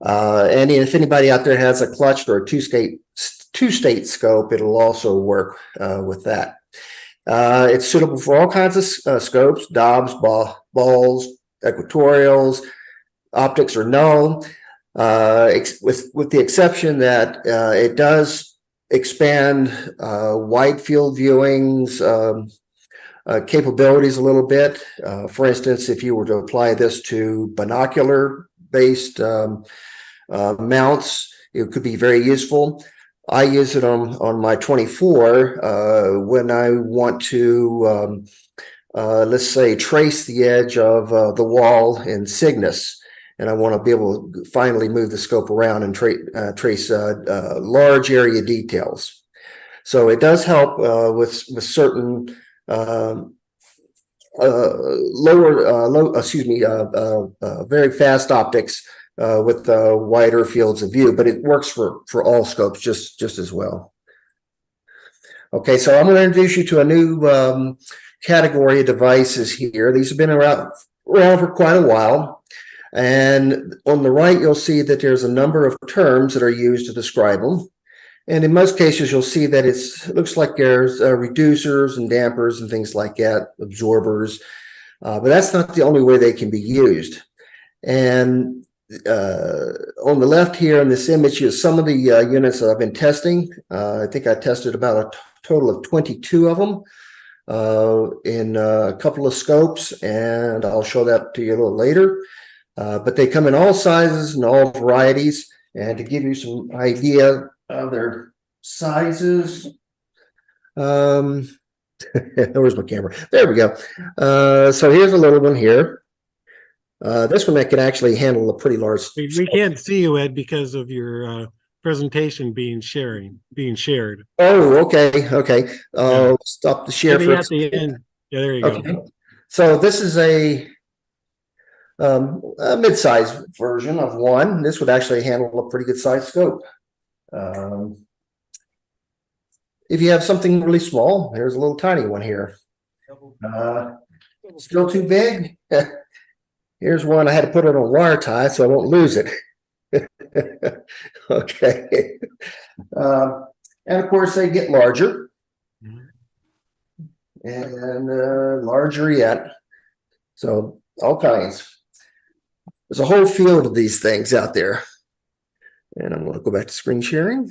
And if anybody out there has a clutched or a two-state scope, it'll also work with that. It's suitable for all kinds of scopes, Dobbs, balls, equatorials, optics or null, with the exception that it does expand wide field viewings capabilities a little bit. For instance, if you were to apply this to binocular-based mounts, it could be very useful. I use it on my 24 when I want to, let's say, trace the edge of the wall in Cygnus, and I want to be able to finally move the scope around and trace large area details. So it does help with certain very fast optics with wider fields of view, but it works for all scopes just as well. Okay, so I'm going to introduce you to a new category of devices here. These have been around for quite a while, and on the right you'll see that there's a number of terms that are used to describe them. And in most cases, you'll see that it looks like there's reducers and dampers and things like that, absorbers, but that's not the only way they can be used. And on the left here in this image is some of the units that I've been testing. I think I tested about a total of 22 of them in a couple of scopes, and I'll show that to you a little later. But they come in all sizes and all varieties. And to give you some idea of their sizes, where's my camera? There we go. So here's a little one here. This one that can actually handle a pretty large. We can't see you, Ed, because of your presentation being shared. Oh, okay. Stop the share Maybe for at the end. Yeah, there you okay. go. So this is a mid-size version of one. This would actually handle a pretty good size scope. If you have something really small, here's a little tiny one here. Still too big. Here's one I had to put on a wire tie so I won't lose it. Okay. And of course, they get larger and larger yet. So all kinds. There's a whole field of these things out there. And I'm going to go back to screen sharing.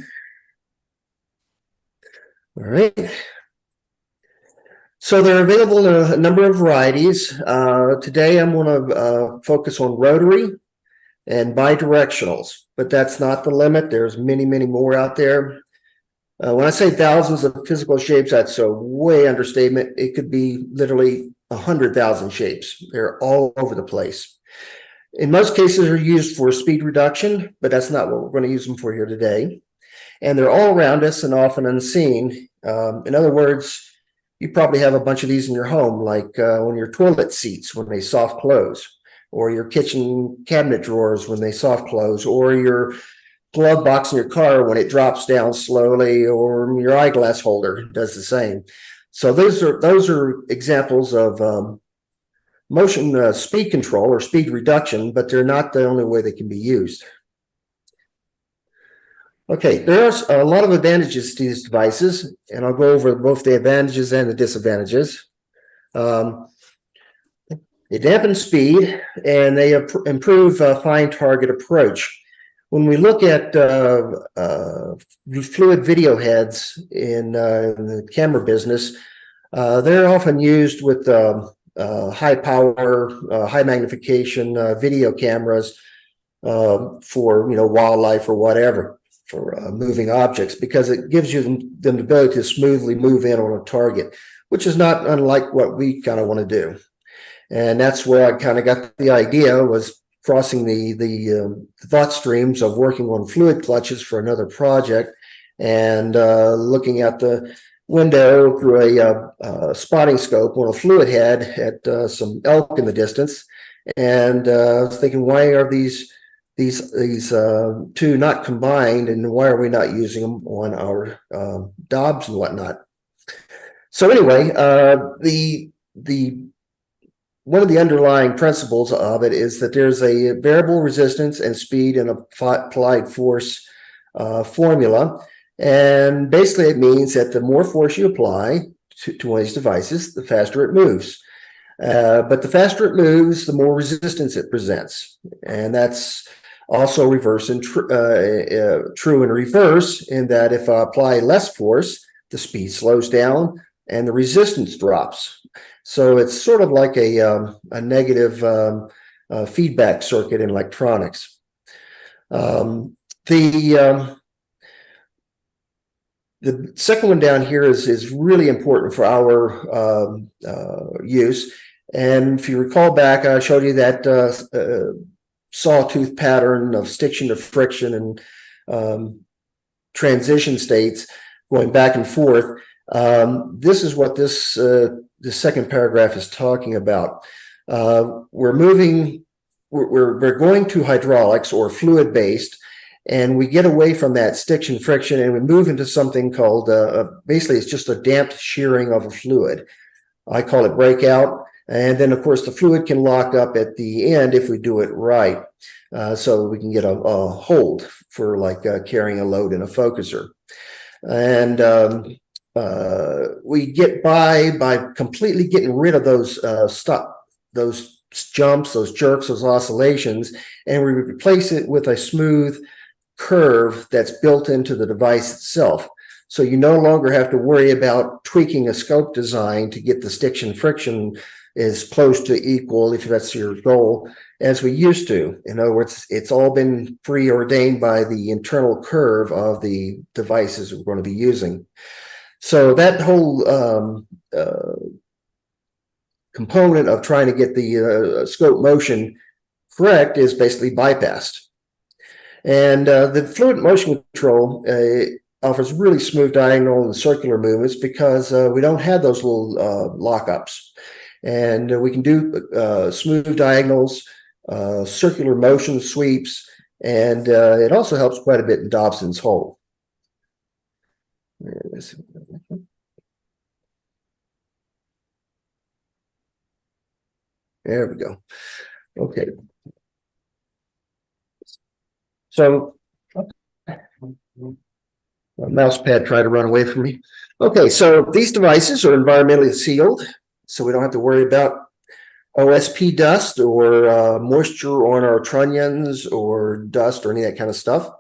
All right. So they're available in a number of varieties. Today, I'm going to focus on rotary and bidirectionals, but that's not the limit. There's many, many more out there. When I say thousands of physical shapes, that's a way understatement. It could be literally 100,000 shapes. They're all over the place. In most cases, they're used for speed reduction, but that's not what we're going to use them for here today. And they're all around us and often unseen. In other words, you probably have a bunch of these in your home, like on your toilet seats when they soft close, or your kitchen cabinet drawers when they soft close, or your glove box in your car when it drops down slowly, or your eyeglass holder does the same. So those are examples of motion speed control or speed reduction, but they're not the only way they can be used. Okay, there's a lot of advantages to these devices, and I'll go over both the advantages and the disadvantages. They dampen speed and they improve fine target approach. When we look at fluid video heads in the camera business, they're often used with high power, high magnification video cameras for wildlife or whatever, for moving objects, because it gives you them the ability to smoothly move in on a target, which is not unlike what we kind of want to do. And that's where I kind of got the idea, was crossing the thought streams of working on fluid clutches for another project, and looking at the window through a spotting scope on a fluid head at some elk in the distance, and thinking, why are these two not combined, and why are we not using them on our Dobbs and whatnot? So anyway, the one of the underlying principles of it is that there's a variable resistance and speed and applied force formula. And basically it means that the more force you apply to one of these devices, the faster it moves. But the faster it moves, the more resistance it presents. And that's also true in reverse, in that if I apply less force, the speed slows down and the resistance drops. So it's sort of like a negative feedback circuit in electronics. The second one down here is really important for our use. And if you recall back, I showed you that sawtooth pattern of stiction to friction and transition states going back and forth. This is what this the second paragraph is talking about. We're going to hydraulics or fluid based, and we get away from that stiction friction and we move into something called basically it's just a damped shearing of a fluid. I call it breakout. And then of course the fluid can lock up at the end if we do it right. So we can get a hold for like carrying a load in a focuser. And we get by completely getting rid of those those jumps, those jerks, those oscillations, and we replace it with a smooth curve that's built into the device itself. So you no longer have to worry about tweaking a scope design to get the stiction friction as close to equal, if that's your goal, as we used to. In other words, it's all been preordained by the internal curve of the devices we're going to be using. So that whole component of trying to get the scope motion correct is basically bypassed. And the fluid motion control offers really smooth diagonal and circular movements because we don't have those little lockups. And we can do smooth diagonals, circular motion sweeps, and it also helps quite a bit in Dobson's hole. There we go. Okay. So my mouse pad tried to run away from me. Okay, so these devices are environmentally sealed, so we don't have to worry about OSP dust or moisture on our trunnions or dust or any of that kind of stuff.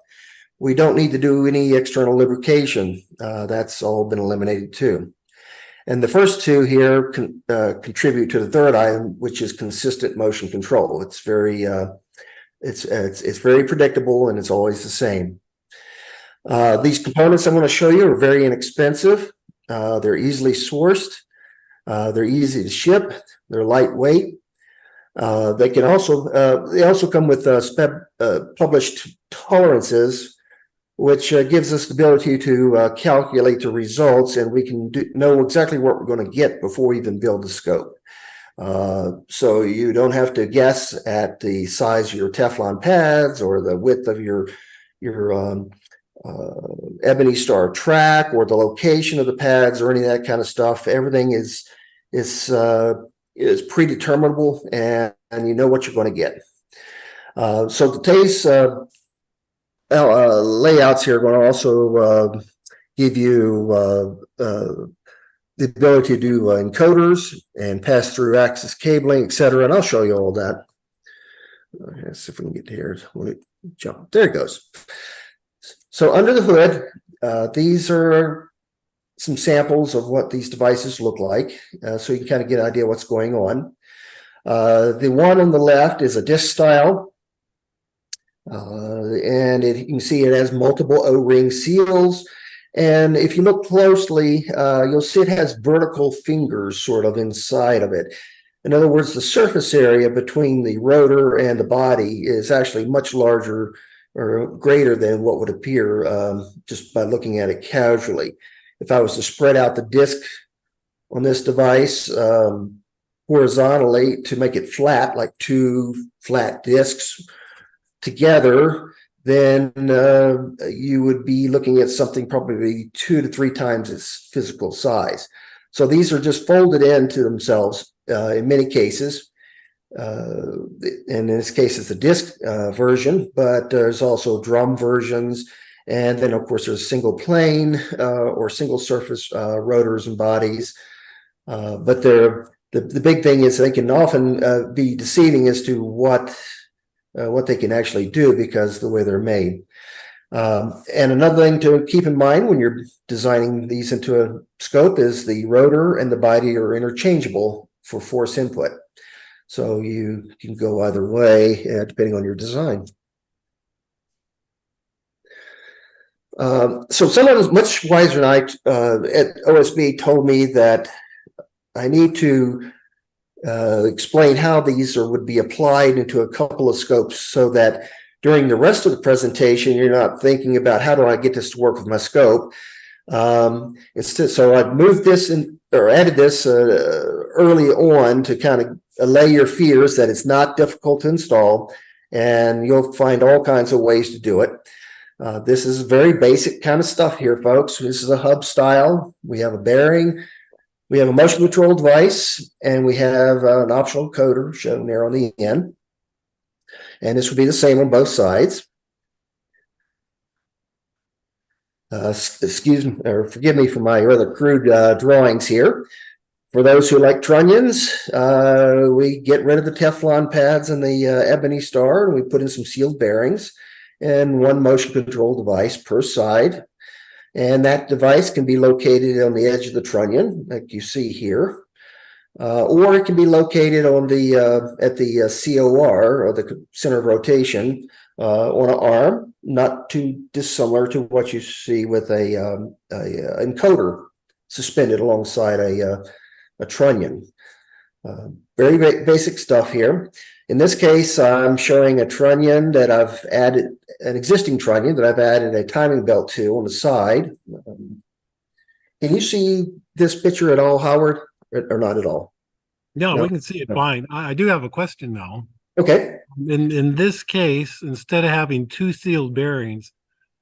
We don't need to do any external lubrication. That's all been eliminated too. And the first two here contribute to the third item, which is consistent motion control. It's very it's very predictable and it's always the same. These components I'm going to show you are very inexpensive. They're easily sourced. They're easy to ship. They're lightweight. They also come with published tolerances, which gives us the ability to calculate the results, and we can know exactly what we're going to get before we even build the scope. So you don't have to guess at the size of your Teflon pads or the width of your Ebony Star track or the location of the pads or any of that kind of stuff. Everything is predeterminable, and you know what you're going to get. So today's layouts here are going to also give you the ability to do encoders and pass through access cabling, etc. And I'll show you all that. Let's see if we can get here. Let me jump. There it goes. So under the hood, these are some samples of what these devices look like, so you can kind of get an idea what's going on. The one on the left is a disc style, and you can see it has multiple O-ring seals. And if you look closely, you'll see it has vertical fingers sort of inside of it. In other words, the surface area between the rotor and the body is actually much larger or greater than what would appear just by looking at it casually. If I was to spread out the disc on this device horizontally to make it flat, like two flat discs together, then you would be looking at something probably 2 to 3 times its physical size. So these are just folded into themselves in many cases. And in this case, it's the disc version, but there's also drum versions. And then, of course, there's single plane or single surface rotors and bodies. But the big thing is they can often be deceiving as to what they can actually do because of the way they're made. And another thing to keep in mind when you're designing these into a scope is the rotor and the body are interchangeable for force input. So you can go either way depending on your design. So someone much wiser than I at OSB told me that I need to explain how these would be applied into a couple of scopes so that during the rest of the presentation, you're not thinking about how do I get this to work with my scope. So I've moved this in or added this early on to kind of allay your fears that it's not difficult to install, and you'll find all kinds of ways to do it. This is very basic kind of stuff here, folks. This is a hub style. We have a bearing. We have a motion control device, and we have an optional coder shown there on the end. And this would be the same on both sides. Excuse me, or forgive me for my rather crude drawings here. For those who like trunnions, we get rid of the Teflon pads and the Ebony Star, and we put in some sealed bearings and one motion control device per side. And that device can be located on the edge of the trunnion, like you see here, or it can be located on the at the COR, or the center of rotation, on an arm, not too dissimilar to what you see with a encoder suspended alongside a trunnion. Very basic stuff here. In this case, I'm showing a trunnion that I've added, an existing trunnion that I've added a timing belt to on the side. Can you see this picture at all, Howard, or not at all? No, No? we can see it fine. I do have a question though. Okay. In this case, instead of having 2 sealed bearings,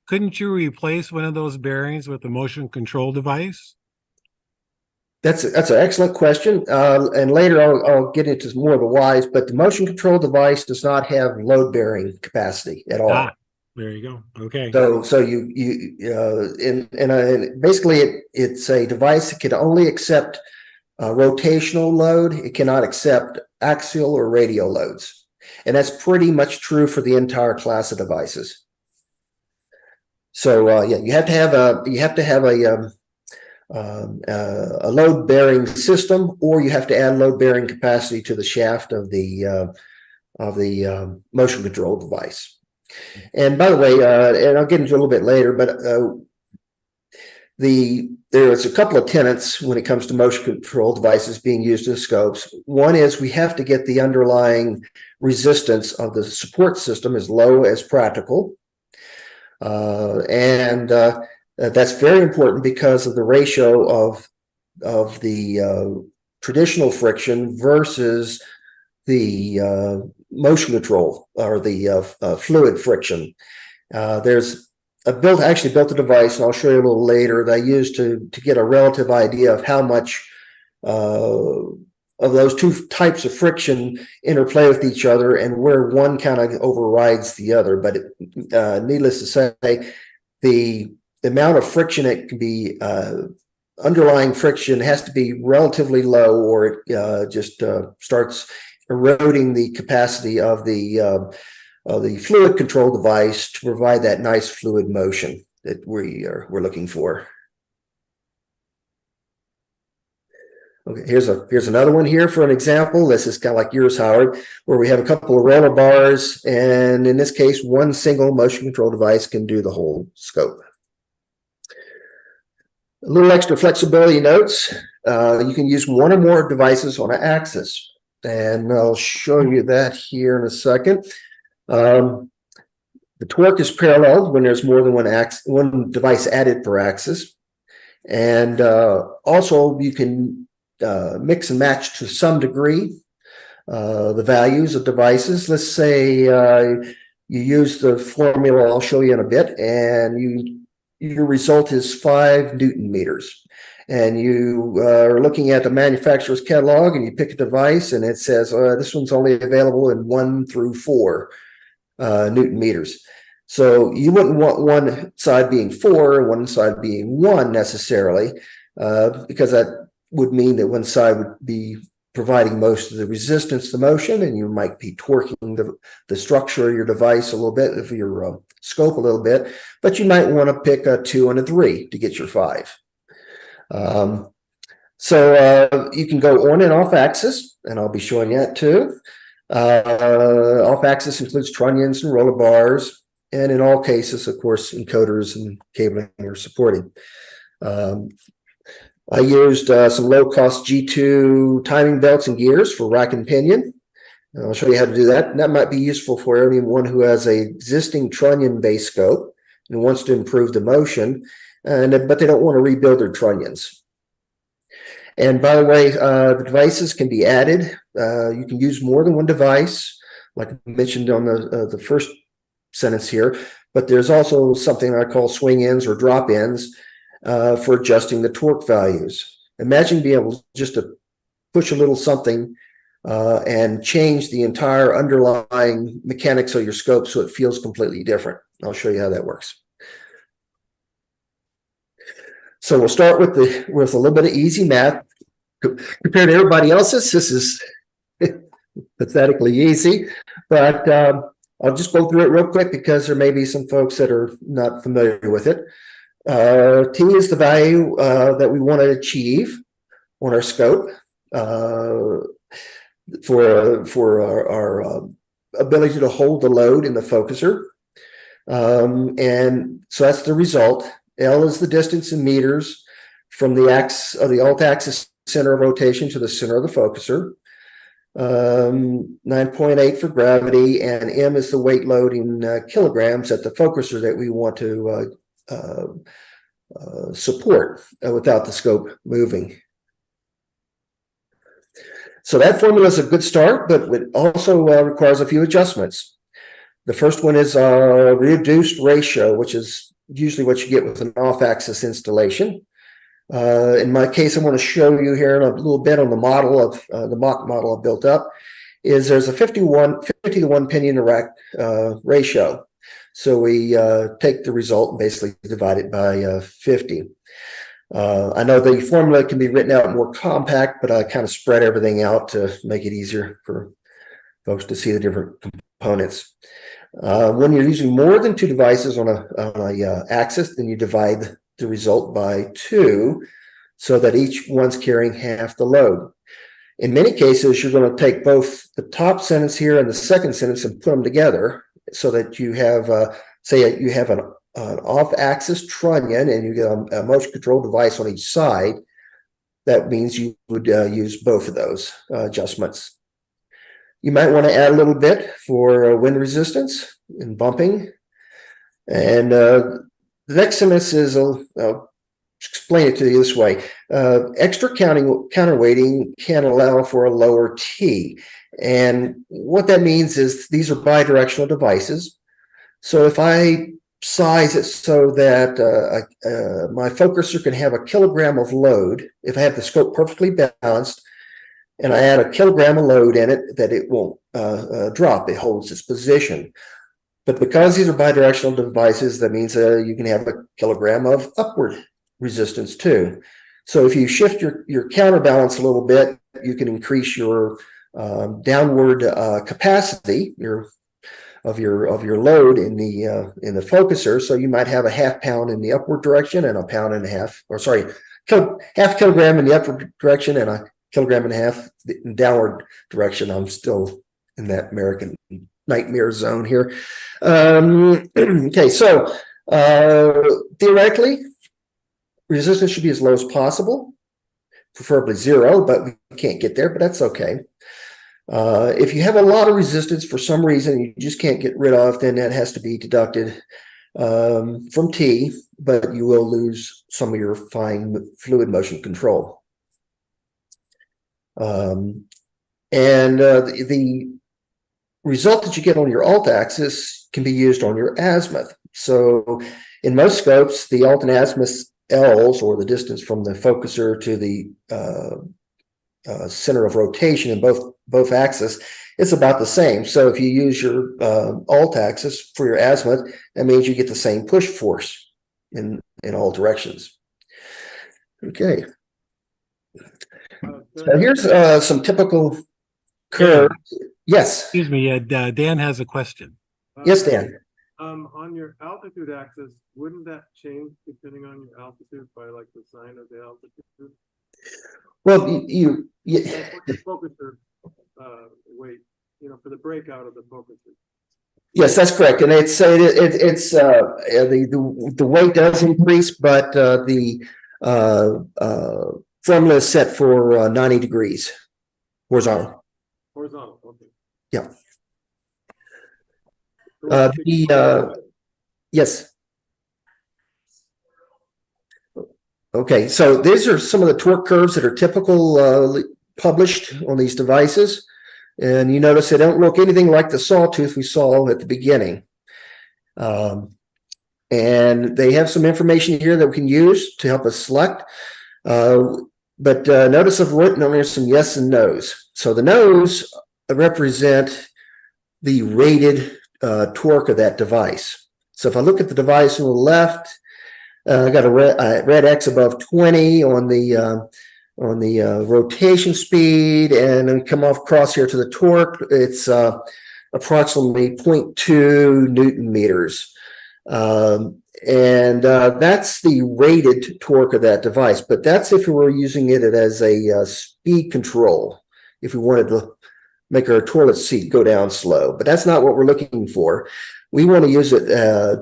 couldn't you replace one of those bearings with a motion control device? That's an excellent question, and later I'll get into more of the whys, but the motion control device does not have load bearing capacity at all. There you go. Okay. So and basically it's a device that can only accept rotational load. It cannot accept axial or radial loads. And that's pretty much true for the entire class of devices. So yeah, you have to have a load bearing system, or you have to add load bearing capacity to the shaft of the motion control device. And by the way, and I'll get into a little bit later, but there's a couple of tenets when it comes to motion control devices being used in scopes. One is we have to get the underlying resistance of the support system as low as practical. And that's very important because of the ratio of the traditional friction versus the motion control or the fluid friction. I actually built a device, and I'll show you a little later, that I used to get a relative idea of how much of those two types of friction interplay with each other and where one kind of overrides the other. But needless to say, the amount of friction that can be underlying friction has to be relatively low, or it just starts eroding the capacity of the fluid control device to provide that nice fluid motion that we're looking for. Okay, here's another one here for an example. This is kind of like yours, Howard, where we have a couple of roller bars, and in this case, one single motion control device can do the whole scope. A little extra flexibility notes. You can use one or more devices on an axis, and I'll show you that here in a second. The torque is paralleled when there's more than one device added per axis. And also you can mix and match to some degree the values of devices. Let's say you use the formula I'll show you in a bit, and your result is 5 Newton meters. And you are looking at the manufacturer's catalog, and you pick a device, and it says this one's only available in 1 through 4 Newton meters. So you wouldn't want one side being 4 and one side being 1 necessarily, because that would mean that one side would be providing most of the resistance to motion, and you might be torquing the structure of your device a little bit, of your scope a little bit, but you might want to pick a 2 and a 3 to get your 5. So you can go on and off axis, and I'll be showing that too. Off axis includes trunnions and roller bars, and in all cases, of course, encoders and cabling are supported. I used some low-cost G2 timing belts and gears for rack and pinion. I'll show you how to do that. And that might be useful for anyone who has an existing trunnion base scope and wants to improve the motion, but they don't want to rebuild their trunnions. And by the way, the devices can be added. You can use more than one device, like I mentioned on the first sentence here, but there's also something I call swing ends or drop ends for adjusting the torque values. Imagine being able just to push a little something and change the entire underlying mechanics of your scope so it feels completely different. I'll show you how that works. So we'll start with a little bit of easy math. Compared to everybody else's, this is pathetically easy, but I'll just go through it real quick because there may be some folks that are not familiar with it. T is the value that we want to achieve on our scope for our ability to hold the load in the focuser. And so that's the result. L is the distance in meters from the alt-axis center of rotation to the center of the focuser. 9.8 for gravity, and M is the weight load in kilograms at the focuser that we want to support without the scope moving. So that formula is a good start, but it also requires a few adjustments. The first one is a reduced ratio, which is usually what you get with an off-axis installation. In my case, I want to show you here a little bit on the model of the mock model I built up. Is there's a 50 to 1 pinion to rack ratio. So we take the result and basically divide it by 50. I know the formula can be written out more compact, but I kind of spread everything out to make it easier for folks to see the different components. When you're using more than 2 devices on a axis, then you divide the result by 2 so that each one's carrying half the load. In many cases, you're going to take both the top sentence here and the second sentence and put them together so that you have, say, you have an off-axis trunnion and you get a motion control device on each side. That means you would use both of those adjustments. You might want to add a little bit for wind resistance and bumping. And the next sentence is, I'll explain it to you this way. Extra counterweighting can allow for a lower T. And what that means is these are bidirectional devices. So if I size it so that my focuser can have a kilogram of load, if I have the scope perfectly balanced, and I add a kilogram of load in it, that it won't drop. It holds its position. But because these are bidirectional devices, that means you can have a kilogram of upward resistance too. So if you shift your counterbalance a little bit, you can increase your downward capacity of your load in the focuser. So you might have a ½ pound in the upward direction and a pound and a half, or sorry, half kilogram in the upward direction and a kilogram and a half in downward direction. I'm still in that American nightmare zone here. Okay, so theoretically, resistance should be as low as possible, preferably 0, but we can't get there, but that's okay. If you have a lot of resistance for some reason you just can't get rid of, then that has to be deducted from T, but you will lose some of your fine fluid motion control. The result that you get on your alt axis can be used on your azimuth. So in most scopes, the alt and azimuth L's, or the distance from the focuser to the center of rotation in both axes, it's about the same. So if you use your alt axis for your azimuth, that means you get the same push force in all directions. Okay. So here's some typical curves. Yes. Excuse me, Dan has a question. Yes, Dan. On your altitude axis, wouldn't that change depending on your altitude by like the sign of the altitude? Well, you That's what the focuser weight, for the breakout of the focuser. yes, that's correct, and it's the weight does increase, but the formula is set for 90 degrees horizontal. Horizontal, okay. Yeah. Yes. Okay, so these are some of the torque curves that are typical published on these devices. And you notice they don't look anything like the sawtooth we saw at the beginning. And they have some information here that we can use to help us select. But notice I've written on here some yes and no's. So the no's represent the rated torque of that device. So if I look at the device on the left, I got a red X above 20 on the rotation speed, and then come off across here to the torque. It's approximately 0.2 Newton meters. That's the rated torque of that device, but that's if we were using it as a speed control, if we wanted to make our toilet seat go down slow, but that's not what we're looking for. We want to use it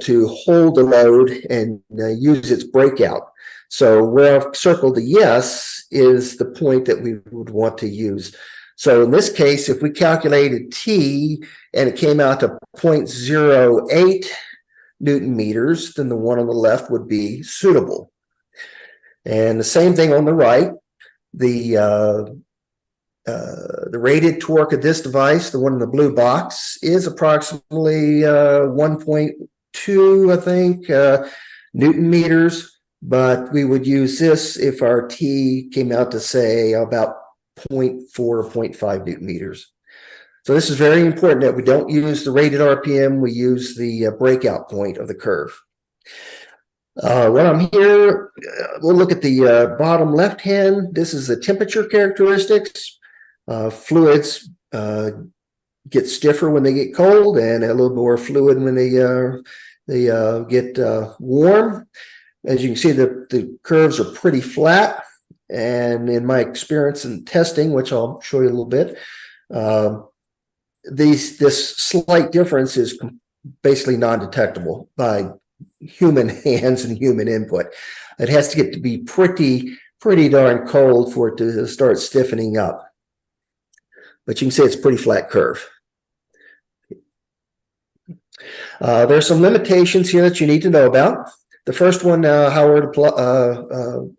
to hold the load and use its breakout. So where I've circled the yes is the point that we would want to use. So in this case, if we calculated T and it came out to 0.08 Newton meters, then the one on the left would be suitable. And the same thing on the right. The rated torque of this device, the one in the blue box, is approximately 1.2, I think, Newton meters. But we would use this if our T came out to say about 0.4 or 0.5 Newton meters. So this is very important that we don't use the rated RPM, we use the breakout point of the curve. When I'm here, we'll look at the bottom left hand. This is the temperature characteristics. Fluids get stiffer when they get cold and a little more fluid when they get warm. As you can see, the curves are pretty flat. And in my experience in testing, which I'll show you a little bit, this slight difference is basically non-detectable by human hands and human input. It has to get to be pretty darn cold for it to start stiffening up. But you can see it's a pretty flat curve. There's some limitations here that you need to know about. The first one Howard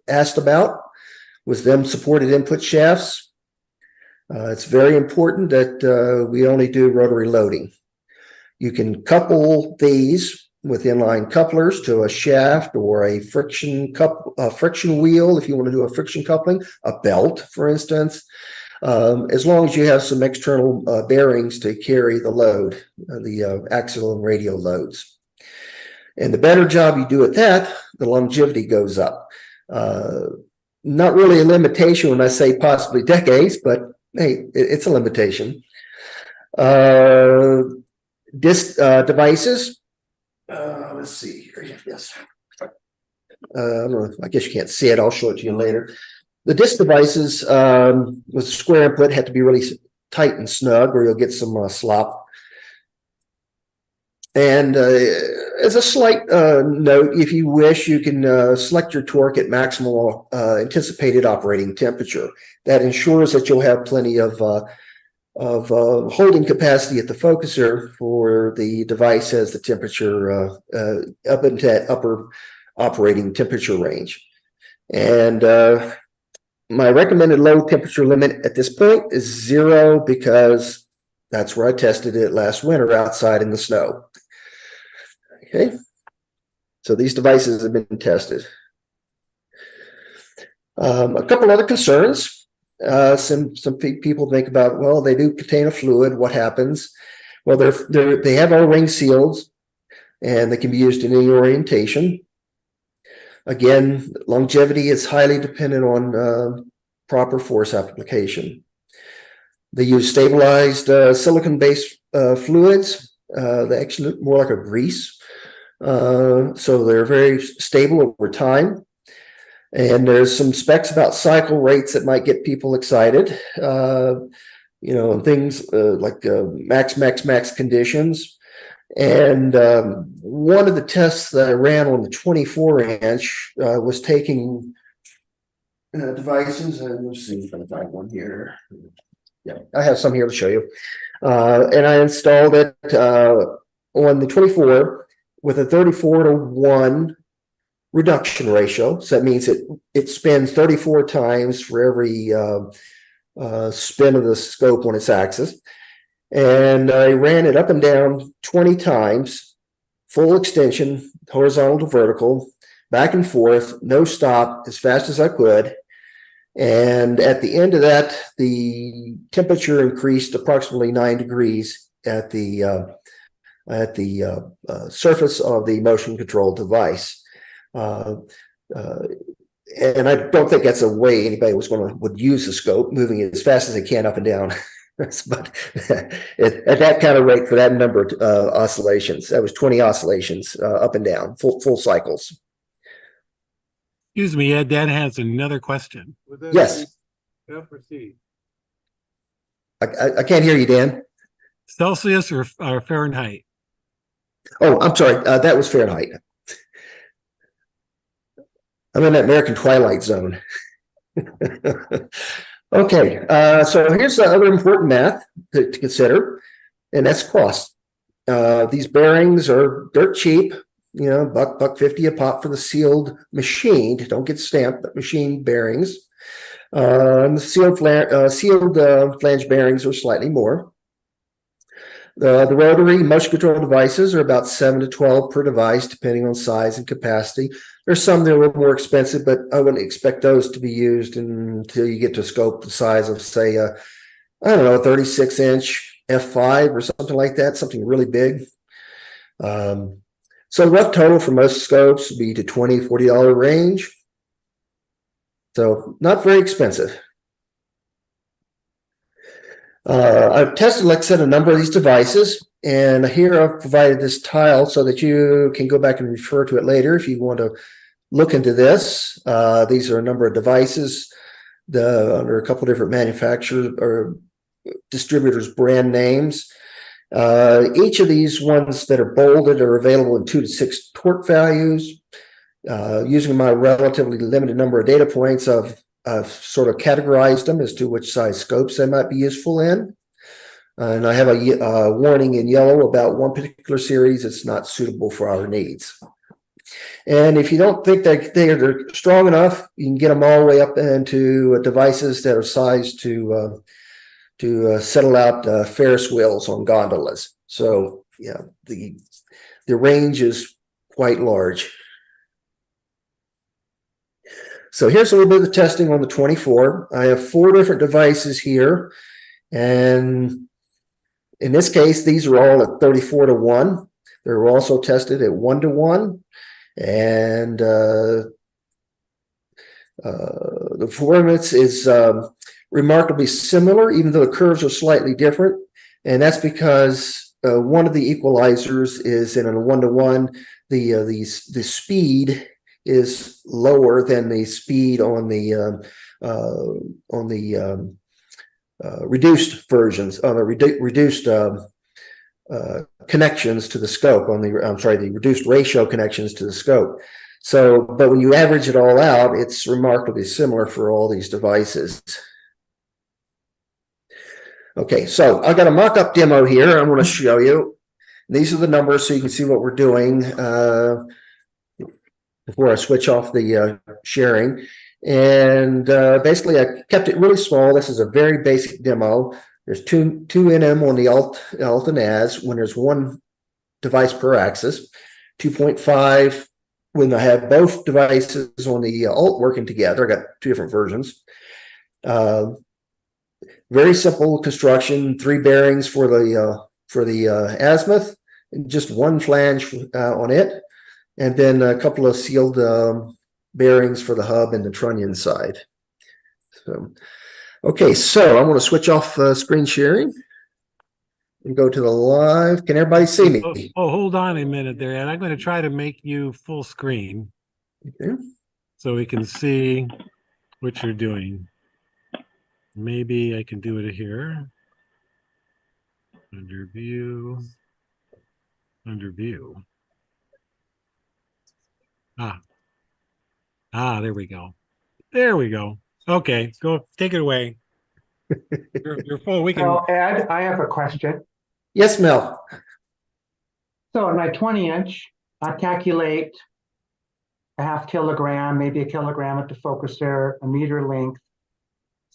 asked about was them supported input shafts. It's very important that we only do rotary loading. You can couple these with inline couplers to a shaft or a friction wheel if you want to do a friction coupling, a belt, for instance, as long as you have some external bearings to carry the load, the axial and radial loads. And the better job you do at that, the longevity goes up. Not really a limitation when I say possibly decades, but hey, it's a limitation. Disc devices. Let's see here. Yes. I don't know. I guess you can't see it. I'll show it to you later. The disc devices with square input had to be really tight and snug, or you'll get some slop. And as a slight note, if you wish, you can select your torque at maximal anticipated operating temperature. That ensures that you'll have plenty of holding capacity at the focuser for the device as the temperature up into upper operating temperature range. And my recommended low temperature limit at this point is 0 because that's where I tested it last winter outside in the snow. Okay, so these devices have been tested. A couple other concerns. Some people think about, well, they do contain a fluid. What happens? Well, they have O-ring seals, and they can be used in any orientation. Again, longevity is highly dependent on proper force application. They use stabilized silicon-based fluids. They actually look more like a grease. So they're very stable over time. And there's some specs about cycle rates that might get people excited. You know, things like max conditions. And one of the tests that I ran on the 24-inch was taking devices, and let's see if I can find one here. Yeah, I have some here to show you. And I installed it on the 24 with a 34:1 reduction ratio. So that means it spins 34 times for every spin of the scope on its axis. And I ran it up and down 20 times, full extension, horizontal to vertical, back and forth, no stop, as fast as I could. And at the end of that, the temperature increased approximately 9 degrees at the surface of the motion control device. And I don't think that's a way anybody would use the scope, moving it as fast as they can up and down. But at that kind of rate for that number of oscillations, that was 20 oscillations up and down, full cycles. Excuse me, Ed, Dan has another question. Yes. F or C? I can't hear you, Dan. Celsius or Fahrenheit? Oh, I'm sorry. That was Fahrenheit. I'm in that American Twilight Zone. Okay, so here's the other important math to consider, and that's cost. These bearings are dirt cheap, you know, $1.50 a pop for the sealed machined, don't get stamped, but machined bearings. The sealed flange bearings are slightly more. The rotary motion control devices are about 7 to 12 per device, depending on size and capacity. There's some that are a little more expensive, but I wouldn't expect those to be used until you get to scope the size of, say, I don't know, a 36-inch F5 or something like that, something really big. So the rough total for most scopes would be to $20, $40 range. So not very expensive. I've tested, like I said, a number of these devices, and here I've provided this tile so that you can go back and refer to it later if you want to look into this. These are a number of devices under a couple different manufacturers or distributors' brand names. Each of these ones that are bolded are available in 2 to 6 torque values. Using my relatively limited number of data points, I've sort of categorized them as to which size scopes they might be useful in. And I have a warning in yellow about one particular series that's not suitable for our needs. And if you don't think that they're strong enough, you can get them all the way up into devices that are sized to settle out Ferris wheels on gondolas. So yeah, the range is quite large. So here's a little bit of the testing on the 24. I have 4 different devices here, and in this case, these are all at 34 to 1. They're also tested at 1 to 1, and the performance is remarkably similar, even though the curves are slightly different. And that's because one of the equalizers is in a 1 to 1. The speed is lower than the speed on the reduced versions, on the reduced connections to the scope, on the the reduced ratio connections to the scope. So, but when you average it all out, it's remarkably similar for all these devices. Okay, so I've got a mock-up demo here I'm going to show you. These are the numbers so you can see what we're doing before I switch off the sharing. And basically, I kept it really small. This is a very basic demo. There's two NM on the alt and as when there's 1 device per axis, 2.5 when I have both devices on the alt working together. I got 2 different versions. Very simple construction, 3 bearings for the azimuth, and just 1 flange on it, and then a couple of sealed bearings for the hub and the trunnion side. So, okay, so I'm going to switch off screen sharing and go to the live. Can everybody see me? Oh, hold on a minute there, Ed. I'm going to try to make you full screen Okay. so we can see what you're doing. Maybe I can do it here. Under view. Under view. There we go. There we go. Okay, go take it away. You're full. We can. So Ed, I have a question. Yes, Mel. So in my 20-inch, I calculate a half kilogram, maybe a kilogram at the focuser, a meter length.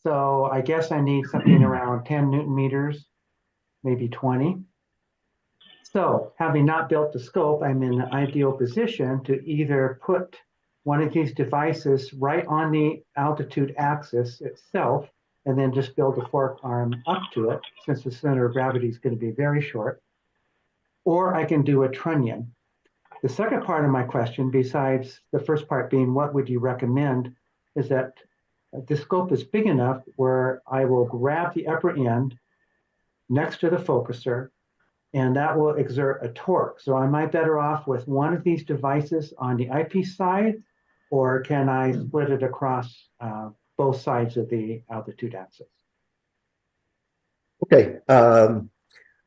So I guess I need something around 10 Newton meters, maybe 20. So having not built the scope, I'm in the ideal position to either put one of these devices right on the altitude axis itself, and then just build a fork arm up to it, since the center of gravity is going to be very short. Or I can do a trunnion. The second part of my question, besides the first part being what would you recommend, is that the scope is big enough where I will grab the upper end next to the focuser, and that will exert a torque. So am I better off with one of these devices on the eyepiece side, or can I split it across both sides of the altitude axis? Okay.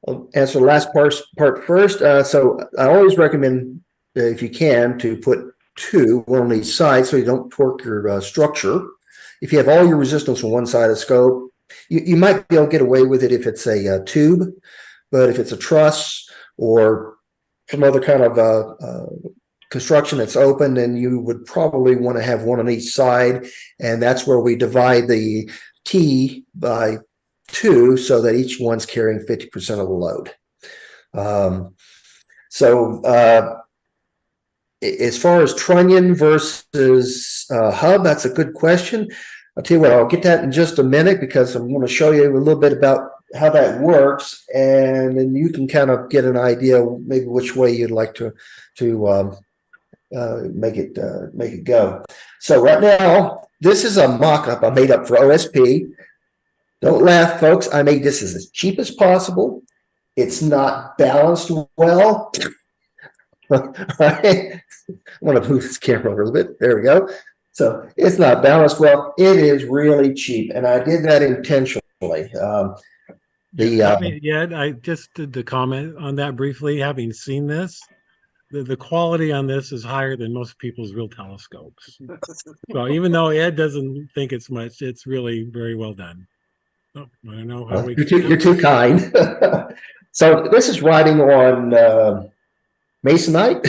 I'll answer the last part first. So I always recommend, if you can, to put 2, 1 on each side so you don't torque your structure. If you have all your resistance on one side of the scope, you might be able to get away with it if it's a tube, but if it's a truss or some other kind of construction that's open, then you would probably want to have 1 on each side, and that's where we divide the T by 2 so that each one's carrying 50% of the load. As far as trunnion versus hub, that's a good question. I'll tell you what, I'll get that in just a minute because I'm going to show you a little bit about how that works, and then you can kind of get an idea maybe which way you'd like to make it go. So right now, this is a mock-up I made up for OSP. Don't laugh, folks. I made this as cheap as possible. It's not balanced well. Right? I want to move this camera a little bit. There we go. So it's not balanced well. It is really cheap, and I did that intentionally. I just did the comment on that briefly. Having seen this, the quality on this is higher than most people's real telescopes. So even though Ed doesn't think it's much, it's really very well done. Oh, I don't know how we. You're too kind. So this is riding on masonite.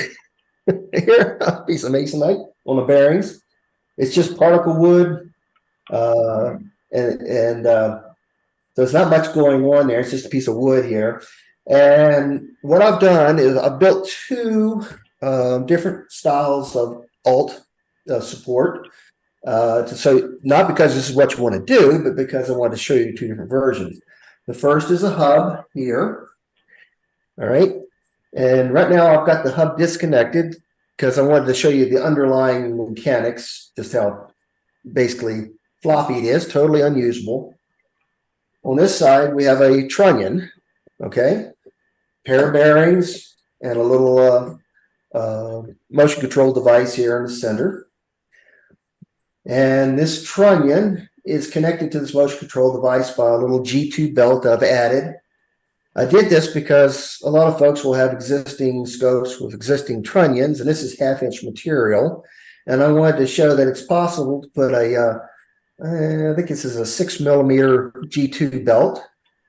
Here, a piece of masonite on the bearings. It's just particle wood, so there's not much going on there. It's just a piece of wood here. And what I've done is I've built two different styles of alt support. So not because this is what you want to do, but because I want to show you two different versions. The first is a hub here. All right. And right now I've got the hub disconnected because I wanted to show you the underlying mechanics, just how basically floppy it is, totally unusable. On this side, we have a trunnion, okay, pair of bearings, and a little motion control device here in the center. And this trunnion is connected to this motion control device by a little G2 belt I've added. I did this because a lot of folks will have existing scopes with existing trunnions, and this is 1/2-inch material. And I wanted to show that it's possible to put a, I think this is a 6mm G2 belt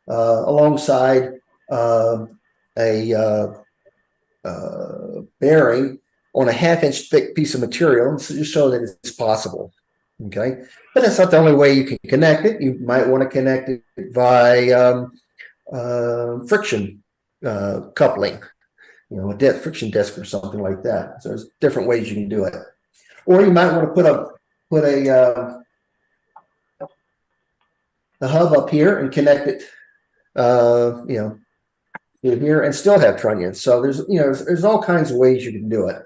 alongside a bearing on a 1/2-inch thick piece of material, and so just show that it's possible. Okay, but that's not the only way you can connect it. You might want to connect it by friction coupling, you know, a friction disc or something like that. So there's different ways you can do it. Or you might want to put a hub up here and connect it, you know, through here and still have trunnions. So there's all kinds of ways you can do it.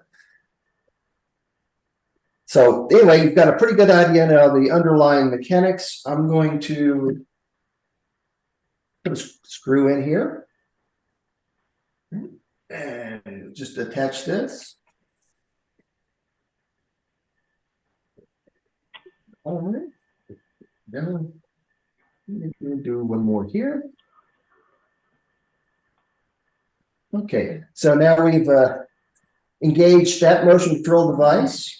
So anyway, you've got a pretty good idea now of the underlying mechanics. I'm going to put a screw in here and just attach this. All right. Then we'll do one more here. Okay, so now we've engaged that motion control device.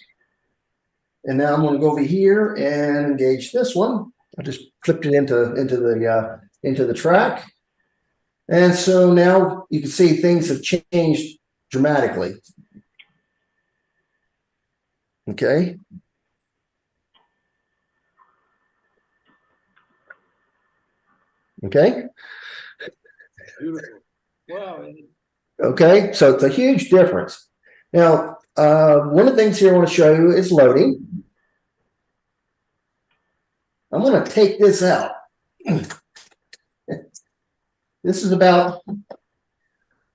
And now I'm going to go over here and engage this one. I just clipped it into the track. And so now you can see things have changed dramatically. Okay. Okay. Beautiful. Wow. Okay, so it's a huge difference. Now, one of the things here I want to show you is loading. I'm going to take this out. This is about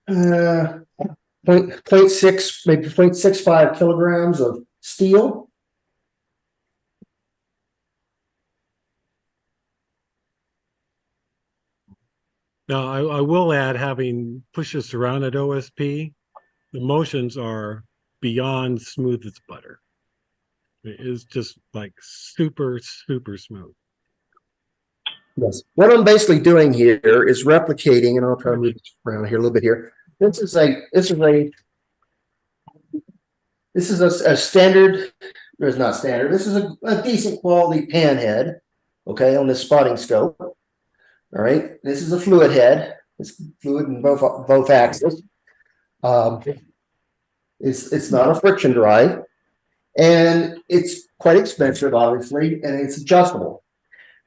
0.6, maybe 0.65 kilograms of steel. Now, I will add, having pushed this around at OSP, the motions are beyond smooth as butter. It is just like super, super smooth. Yes. What I'm basically doing here is replicating, and I'll try to move this around here a little bit here. This is a standard, or it's not standard. This is a decent quality pan head, okay, on this spotting scope. All right. This is a fluid head. It's fluid in both axes. It's not a friction drive, and it's quite expensive, obviously, and it's adjustable.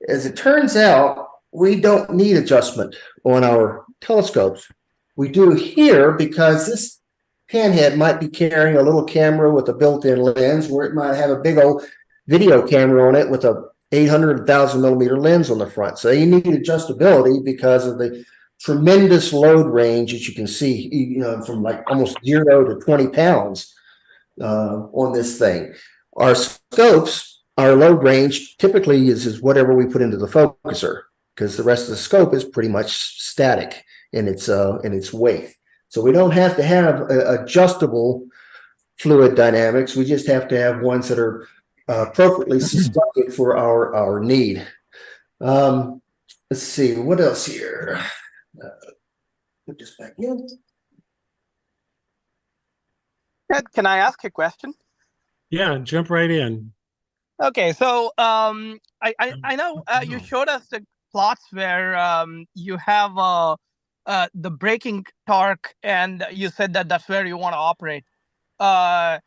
As it turns out, we don't need adjustment on our telescopes. We do here because this pan head might be carrying a little camera with a built-in lens, where it might have a big old video camera on it with a 800, 1,000 millimeter lens on the front. So you need adjustability because of the tremendous load range that you can see, you know, from like almost 0 to 20 pounds on this thing. Our scopes, our load range typically is whatever we put into the focuser, because the rest of the scope is pretty much static in its weight. So we don't have to have adjustable fluid dynamics. We just have to have ones that are appropriately suspended for our need. Let's see what else here. Put this back in. Can I ask a question? Yeah, jump right in. Okay, so I know you showed us the plots where you have the braking torque, and you said that that's where you want to operate. But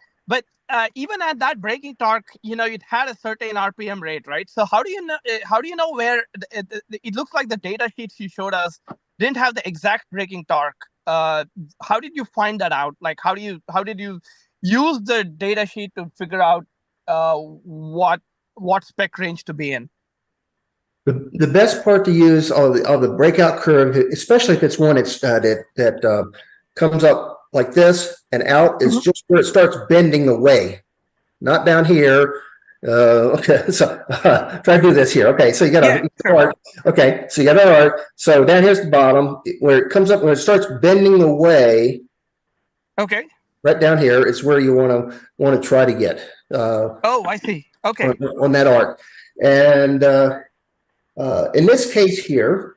even at that braking torque, you know, it had a certain RPM rate, right? So how do you know? How do you know where it looks like the data sheets you showed us didn't have the exact braking torque? How did you find that out? Like, how did you use the data sheet to figure out what spec range to be in? The best part to use on the breakout curve, especially if it's one that comes up like this and out, is just where it starts bending away, not down here. Okay, so try to do this here. Okay, so you got a arc. Okay, so you got an arc. So down here's the bottom where it comes up, when it starts bending away. Okay. Right down here is where you want to try to get. Oh, I see. Okay. On that arc, and in this case here,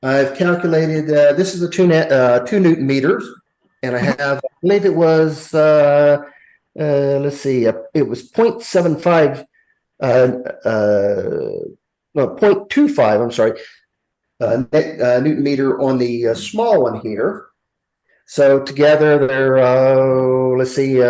I've calculated. This is a 2 Newton meters, and I have. I believe it was. Let's see. It was 0.75. No, 0.25. I'm sorry. Newton meter on the small one here. So together they're let's see.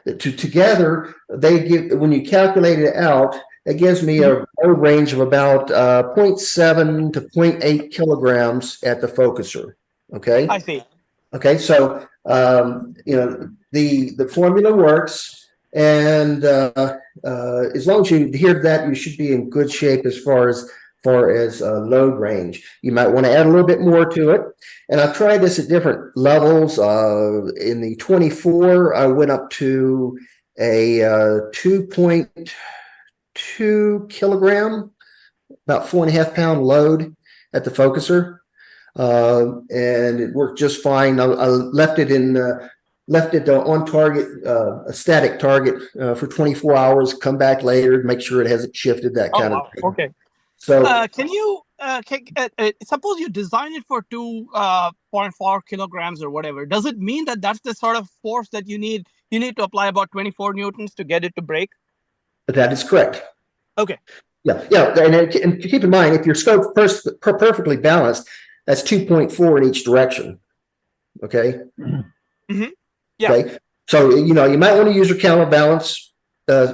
Together they give, when you calculate it out, it gives me a load range of about 0.7 to 0.8 kilograms at the focuser. Okay. I see. Okay, so you know, the formula works, and as long as you adhere to that, you should be in good shape as far as load range. You might want to add a little bit more to it, and I've tried this at different levels. In the 24, I went up to a 2.2 kilogram, about 4.5 pound load at the focuser. And it worked just fine. I left it on target, a static target for 24 hours. Come back later, make sure it hasn't shifted. That kind of thing. Okay. So can you suppose you design it for 2.4 kilograms or whatever? Does it mean that that's the sort of force that you need? You need to apply about 24 newtons to get it to break? That is correct. Okay. Yeah, and keep in mind, if your scope perfectly balanced, that's 2.4 in each direction. Okay. Mm-hmm. Yeah. Okay. So you know, you might want to use your counterbalance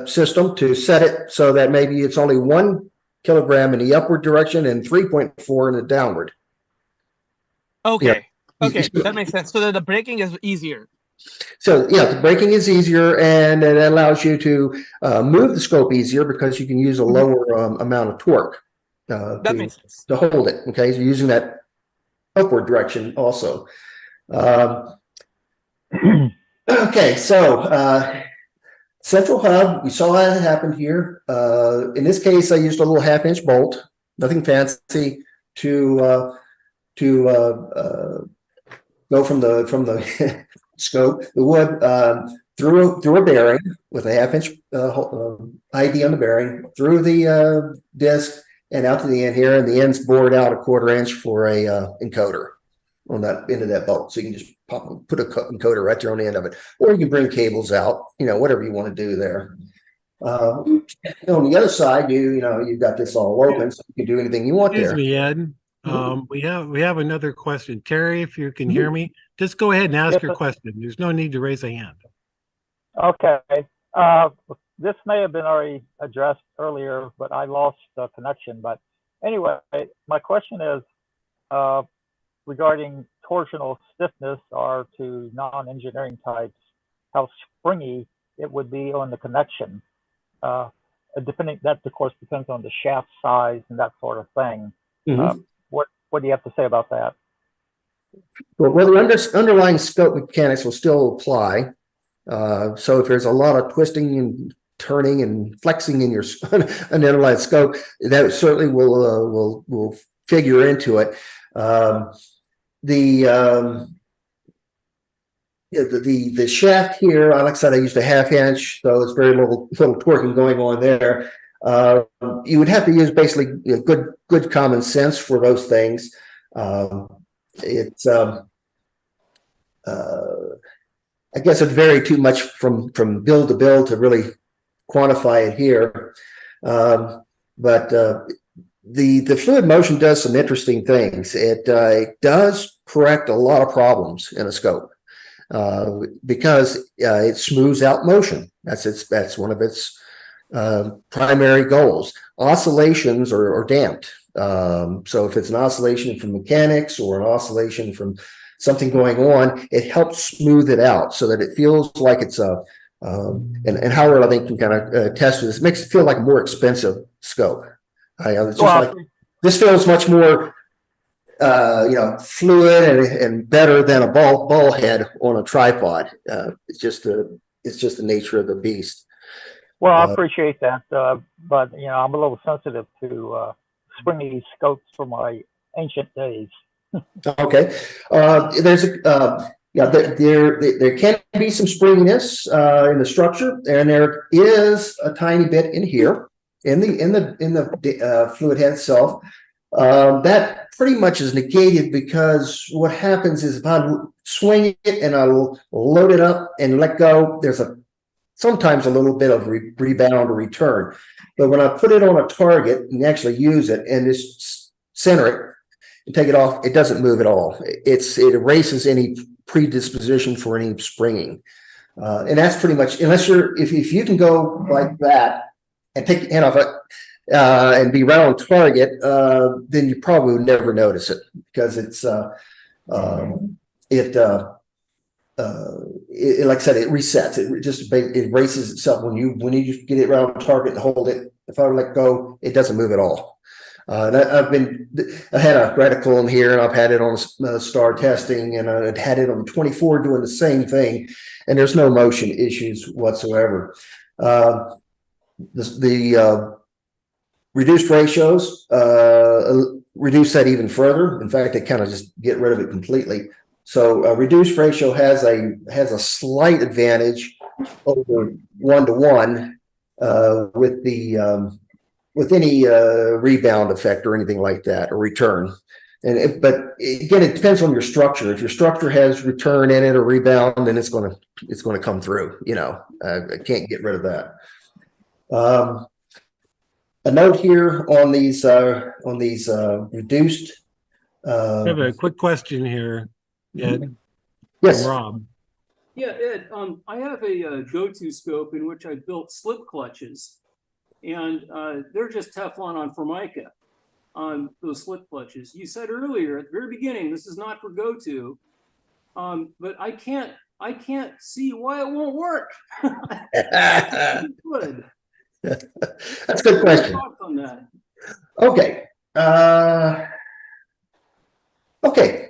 system to set it so that maybe it's only 1 kilogram in the upward direction and 3.4 in the downward. Okay. Yeah. Okay, that makes sense. So that the braking is easier. So yeah, the braking is easier, and it allows you to move the scope easier because you can use a lower amount of torque that makes sense. to hold it. Okay, so using that upward direction also. Okay, so central hub, we saw that happen here. In this case, I used a little 1/2-inch bolt, nothing fancy, to go from the scope, the wood, through a bearing with a 1/2-inch ID on the bearing, through the disc and out to the end here, and the end's bored out a 1/4 inch for a encoder on that end of that bolt. So you can just put a encoder right there on the end of it, or you can bring cables out, you know, whatever you want to do there. On the other side, you've got this all open, so you can do anything you want there. Excuse me, Ed. We have another question. Terry, if you can hear me, just go ahead and ask your question. There's no need to raise a hand. Okay. This may have been already addressed earlier, but I lost the connection. But anyway, my question is regarding torsional stiffness or to non-engineering types, how springy it would be on the connection. Depending, that of course depends on the shaft size and that sort of thing. Mhm. What do you have to say about that? Well, the underlying scope mechanics will still apply. So if there's a lot of twisting and turning and flexing in your an underlying scope, that certainly will figure into it. The shaft here, like I said, I used a 1/2 inch, so it's very little torquing going on there. You would have to use basically good common sense for those things. I guess it'd vary too much from build to build to really quantify it here. But the fluid motion does some interesting things. It does correct a lot of problems in a scope because it smooths out motion. That's one of its primary goals. Oscillations are damped. So if it's an oscillation from mechanics or an oscillation from something going on, it helps smooth it out so that it feels like it's and Howard, I think, can kind of test this. It makes it feel like a more expensive scope. It's just like, this feels much more fluid and better than a ball head on a tripod. It's just the nature of the beast. Well, I appreciate that, but I'm a little sensitive to springy scopes from my ancient days. Okay, there can be some springiness in the structure, and there is a tiny bit in here in the fluid head itself. That pretty much is negated because what happens is if I swing it and I'll load it up and let go, there's sometimes a little bit of rebound or return. But when I put it on a target and actually use it and just center it and take it off, it doesn't move at all. It erases any predisposition for any springing. And that's pretty much, if you can go like that and take your hand off it and be right on target, then you probably would never notice it because like I said, it resets. It erases itself when you just get it right on target and hold it. If I let go, it doesn't move at all. And I had a reticle in here, and I've had it on star testing, and I had it on 24 doing the same thing, and there's no motion issues whatsoever. The reduced ratios reduce that even further. In fact, they kind of just get rid of it completely. So a reduced ratio has a slight advantage over 1-to-1 with any rebound effect or anything like that, or return. But again, it depends on your structure. If your structure has return in it or rebound, then it's going to come through. I can't get rid of that. A note here on these reduced. I have a quick question here, Ed. Yes, Rob. Yeah, Ed, I have a go-to scope in which I built slip clutches, and they're just Teflon on Formica on those slip clutches. You said earlier at the very beginning, this is not for go-to, but I can't see why it won't work. Good. That's a good question. On that. Okay. Okay.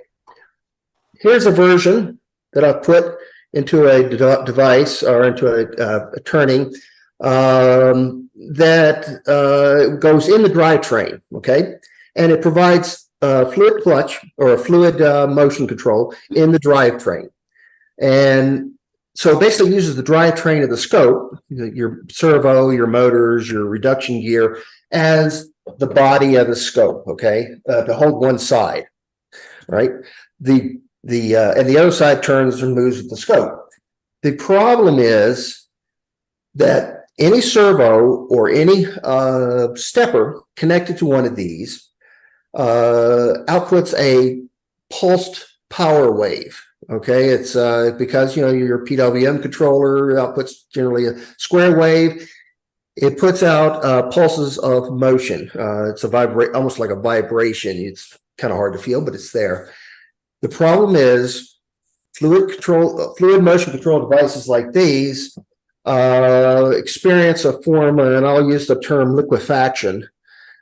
Here's a version that I put into a device or into a turning that goes in the drivetrain. Okay, and it provides fluid clutch or a fluid motion control in the drivetrain, and so it basically uses the drivetrain of the scope, your servo, your motors, your reduction gear, as the body of the scope. Okay, to hold one side, right? And the other side turns and moves with the scope. The problem is that any servo or any stepper connected to one of these outputs a pulsed power wave. Okay, it's because your PWM controller outputs generally a square wave. It puts out pulses of motion. It's almost like a vibration. It's kind of hard to feel, but it's there. The problem is fluid motion control devices like these experience a form, and I'll use the term liquefaction,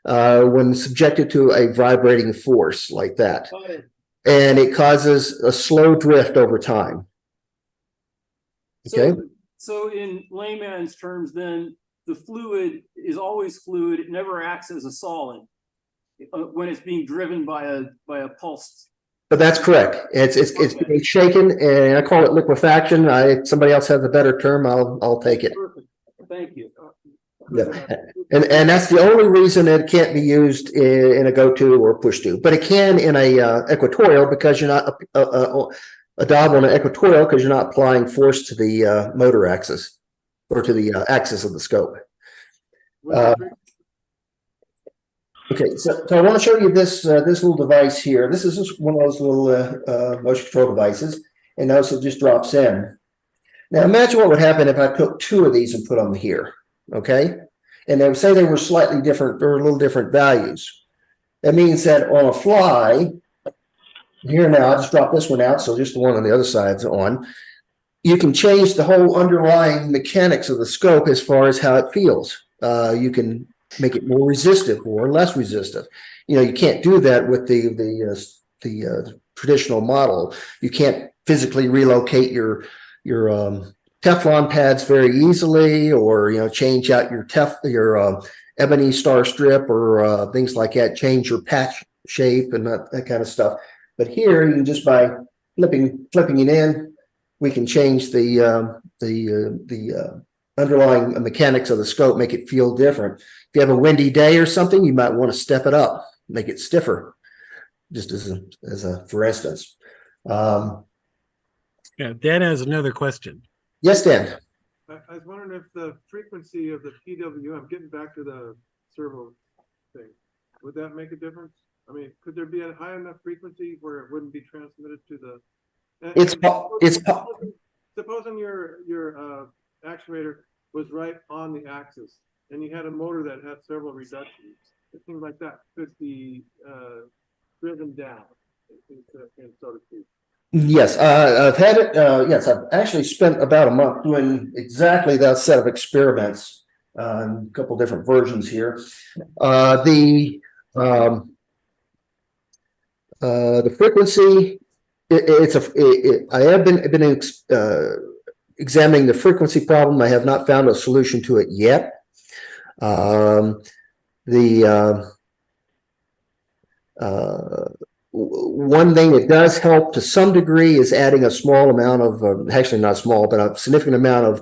when subjected to a vibrating force like that. Got it. And it causes a slow drift over time. Okay. So in layman's terms, then the fluid is always fluid. It never acts as a solid when it's being driven by a pulse. But that's correct. It's being shaken, and I call it liquefaction. Somebody else has a better term, I'll take it. Perfect. Thank you. Yeah. And that's the only reason it can't be used in a go-to or push-to, but it can in a equatorial, because you're not a dive on an equatorial, because you're not applying force to the motor axis or to the axis of the scope. Okay, so I want to show you this this little device here. This is just one of those little motion control devices, and notice it just drops in. Now imagine what would happen if I took two of these and put them here. Okay, and they would say they were slightly different or a little different values. That means that on a fly, here now, I just dropped this one out, so just the one on the other side's on. You can change the whole underlying mechanics of the scope as far as how it feels. You can make it more resistive or less resistive. You know, you can't do that with the traditional model. You can't physically relocate your Teflon pads very easily, or change out your ebony star strip or things like that. Change your patch shape and that kind of stuff. But here, you can just by flipping it in, we can change the underlying mechanics of the scope, make it feel different. If you have a windy day or something, you might want to step it up, make it stiffer, just as a for instance. Yeah, Dan has another question. Yes, Dan. I was wondering if the frequency of the PWM, getting back to the servo thing, would that make a difference? I mean, could there be a high enough frequency where it wouldn't be transmitted to the? Supposing your actuator was right on the axis, and you had a motor that had several reductions. Things like that could be driven down, so to speak. Yes, I've had it. Yes, I've actually spent about a month doing exactly that set of experiments. A couple different versions here. The frequency. I have been examining the frequency problem. I have not found a solution to it yet. One thing that does help to some degree is adding a small amount of, actually not small, but a significant amount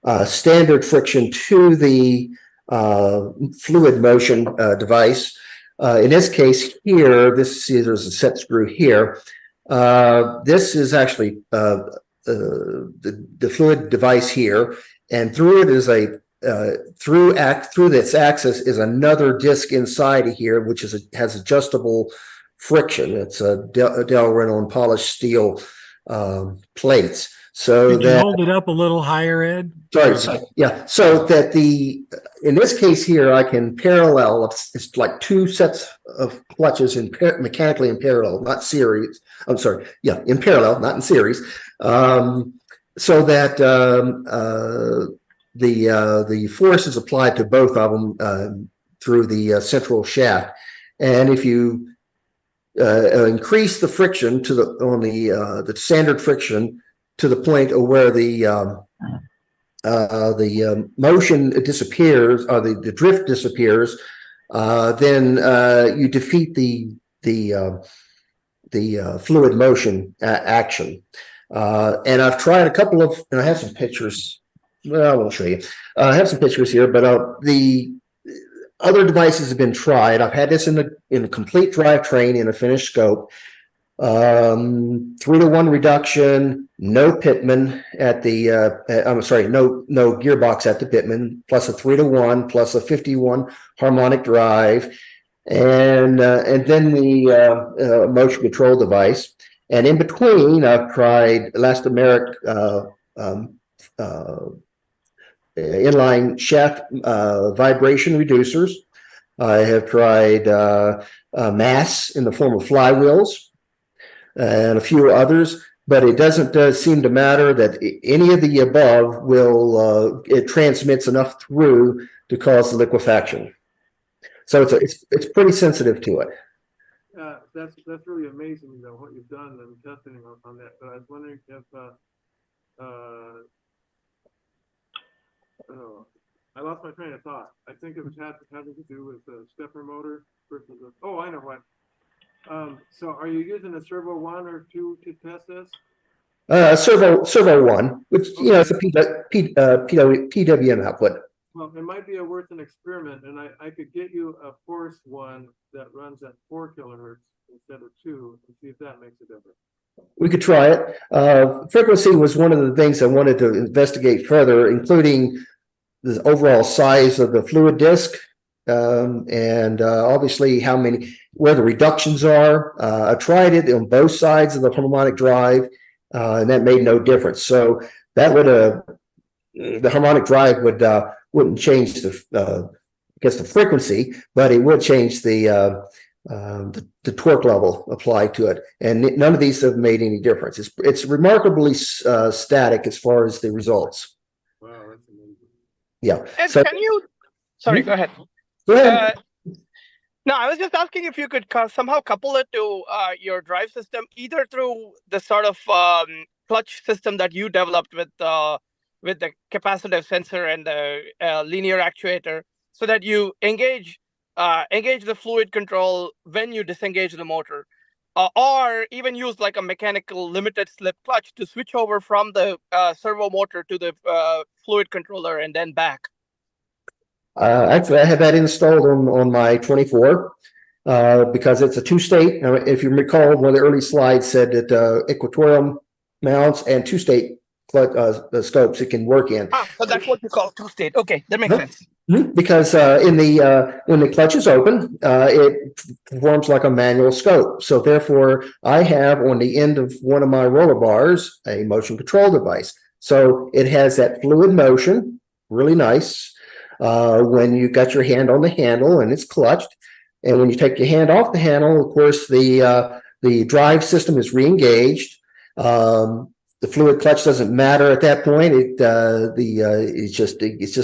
of standard friction to the fluid motion device. In this case here, there's a set screw here. This is actually the fluid device here, and through it is through this axis is another disc inside of here, which has adjustable friction. It's a Delrin on polished steel plates. So Could you hold it up a little higher, Ed? Sorry, yeah. So that in this case here, I can parallel. It's like two sets of clutches mechanically in parallel, not series. I'm sorry, yeah, in parallel, not in series. So that the force is applied to both of them through the central shaft, and if you increase the friction to the standard friction to the point of where the motion disappears, or the drift disappears, then you defeat the fluid motion action. And I've tried a couple of, and I have some pictures. Well, I won't show you. I have some pictures here, but the other devices have been tried. I've had this in a complete drivetrain in a finished scope. 3-to-1 reduction, no pitman at the I'm sorry, no gearbox at the pitman, plus a 3-to-1, plus a 51 harmonic drive, and then the motion control device. And in between, I've tried elastomeric inline shaft vibration reducers. I have tried mass in the form of flywheels and a few others, but it doesn't seem to matter that any of the above will, it transmits enough through to cause the liquefaction. So it's pretty sensitive to it. That's really amazing, though, what you've done and testing on that. But I was wondering if I lost my train of thought. I think it was having to do with the stepper motor versus oh, I know what. So are you using a servo 1 or 2 to test this? Servo 1, which you know, it's a PWM output. Well, it might be worth an experiment, and I could get you a force one that runs at 4 kilohertz instead of 2, and see if that makes a difference. We could try it. Frequency was one of the things I wanted to investigate further, including the overall size of the fluid disk, and obviously where the reductions are. I tried it on both sides of the harmonic drive, and that made no difference. So that would the harmonic drive wouldn't change the frequency, but it would change the torque level applied to it, and none of these have made any difference. It's remarkably static as far as the results. Wow, that's amazing. Yeah. And So, can you? Sorry, go ahead. go ahead. No, I was just asking if you could somehow couple it to your drive system, either through the sort of clutch system that you developed with the capacitive sensor and the linear actuator, so that you engage the fluid control when you disengage the motor, or even use like a mechanical limited slip clutch to switch over from the servo motor to the fluid controller and then back. Actually, I have that installed on my 24 because it's a 2-state. Now, if you recall, one of the early slides said that equatorial mounts and 2-state scopes it can work in. So that's what you call 2-state. Okay, that makes sense. Because when the clutch is open, it performs like a manual scope. So therefore, I have on the end of one of my roller bars a motion control device. So it has that fluid motion, really nice. When you got your hand on the handle and it's clutched, and when you take your hand off the handle, of course, the drive system is re-engaged. The fluid clutch doesn't matter at that point. It's just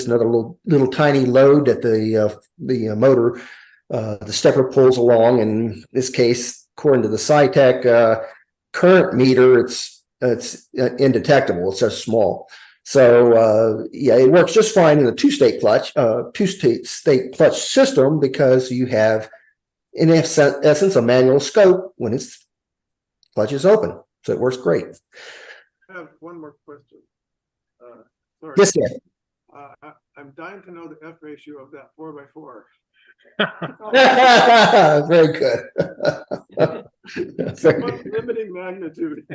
another little tiny load that the motor, the stepper pulls along. In this case, according to the Scitech current meter, it's indetectable. It's just small. So yeah, it works just fine in the 2-state clutch, 2-state clutch system, because you have, in essence, a manual scope when its clutch is open. So it works great. I have one more question. Sorry. Yes, sir. I'm dying to know the F ratio of that 4x4. Very good. Limiting magnitude.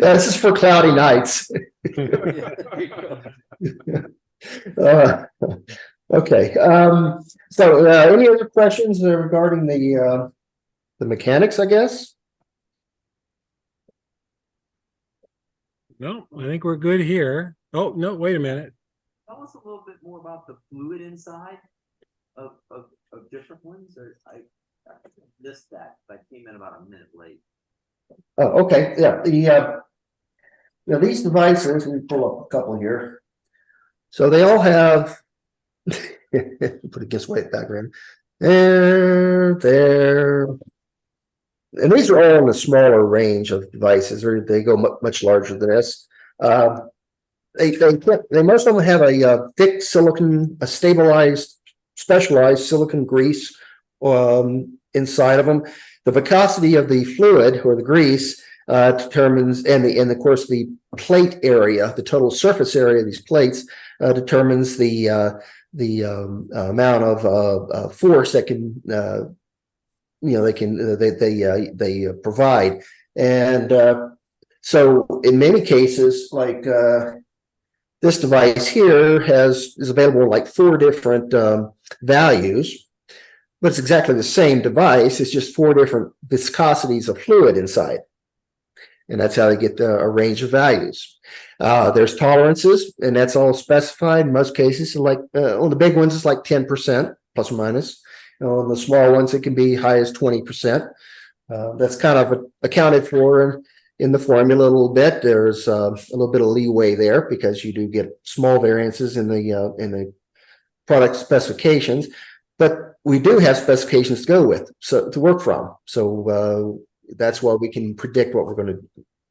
This is for cloudy nights. Okay. So any other questions regarding the mechanics, I guess? No, I think we're good here. Oh, no, wait a minute. Tell us a little bit more about the fluid inside of different ones, or I missed that. I came in about a minute late. Oh, okay. Yeah. These devices, let me pull up a couple here. So they all have put against white background. There. And these are all in a smaller range of devices, or they go much larger than this. They most of them have a thick silicon, a specialized silicon grease inside of them. The viscosity of the fluid or the grease determines, and of course the plate area, the total surface area of these plates determines the amount of force that can they provide. And so in many cases, like this device here is available in like 4 different values, but it's exactly the same device. It's just 4 different viscosities of fluid inside. And that's how they get a range of values. There's tolerances, and that's all specified in most cases. So like on the big ones, it's like 10% plus or minus. On the small ones, it can be high as 20%. That's kind of accounted for in the formula a little bit. There's a little bit of leeway there because you do get small variances in the product specifications, but we do have specifications to go with, so to work from. So that's why we can predict what we're going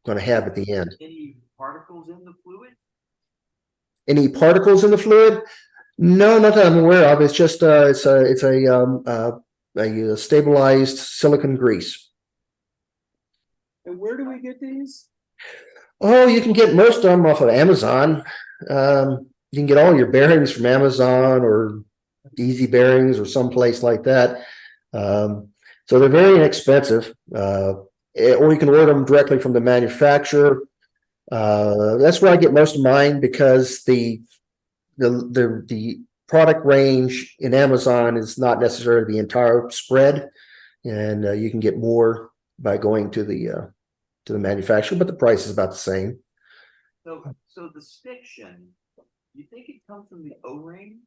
to have at the end. Any particles in the fluid? Any particles in the fluid? No, not that I'm aware of. It's just it's a stabilized silicone grease. And where do we get these? Oh, you can get most of them off of Amazon. You can get all your bearings from Amazon or Easy Bearings or someplace like that. So they're very inexpensive. Or you can order them directly from the manufacturer. That's where I get most of mine because the product range in Amazon is not necessarily the entire spread, and you can get more by going to the manufacturer, but the price is about the same. So the stiction, you think it comes from the O-ring?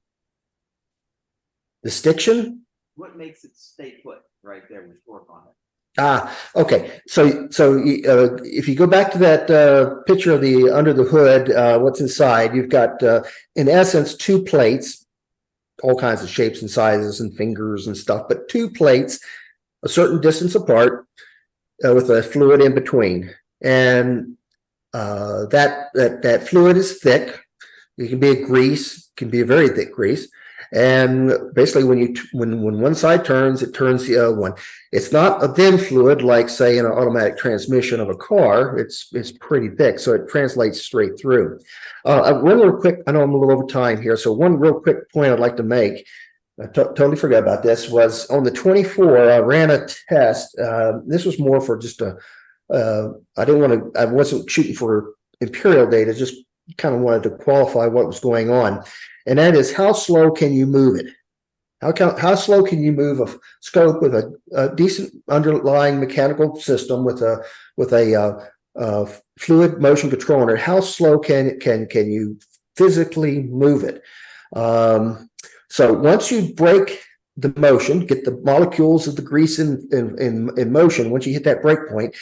The stiction? What makes it stay put right there with torque on it? Ah, okay. So if you go back to that picture of the under the hood, what's inside, you've got in essence 2 plates, all kinds of shapes and sizes and fingers and stuff, but 2 plates a certain distance apart with a fluid in between, and that fluid is thick. It can be a grease, can be a very thick grease. And basically, when one side turns, it turns the other one. It's not a thin fluid like, say, in an automatic transmission of a car. It's pretty thick, so it translates straight through. One real quick, I know I'm a little over time here, so one real quick point I'd like to make. I totally forgot about this. Was on the 24, I ran a test. This was more for just I wasn't shooting for imperial data, just kind of wanted to qualify what was going on. And that is, how slow can you move it? How slow can you move a scope with a decent underlying mechanical system with a fluid motion control in it? How slow can you physically move it? So once you break the motion, get the molecules of the grease in motion, once you hit that break point,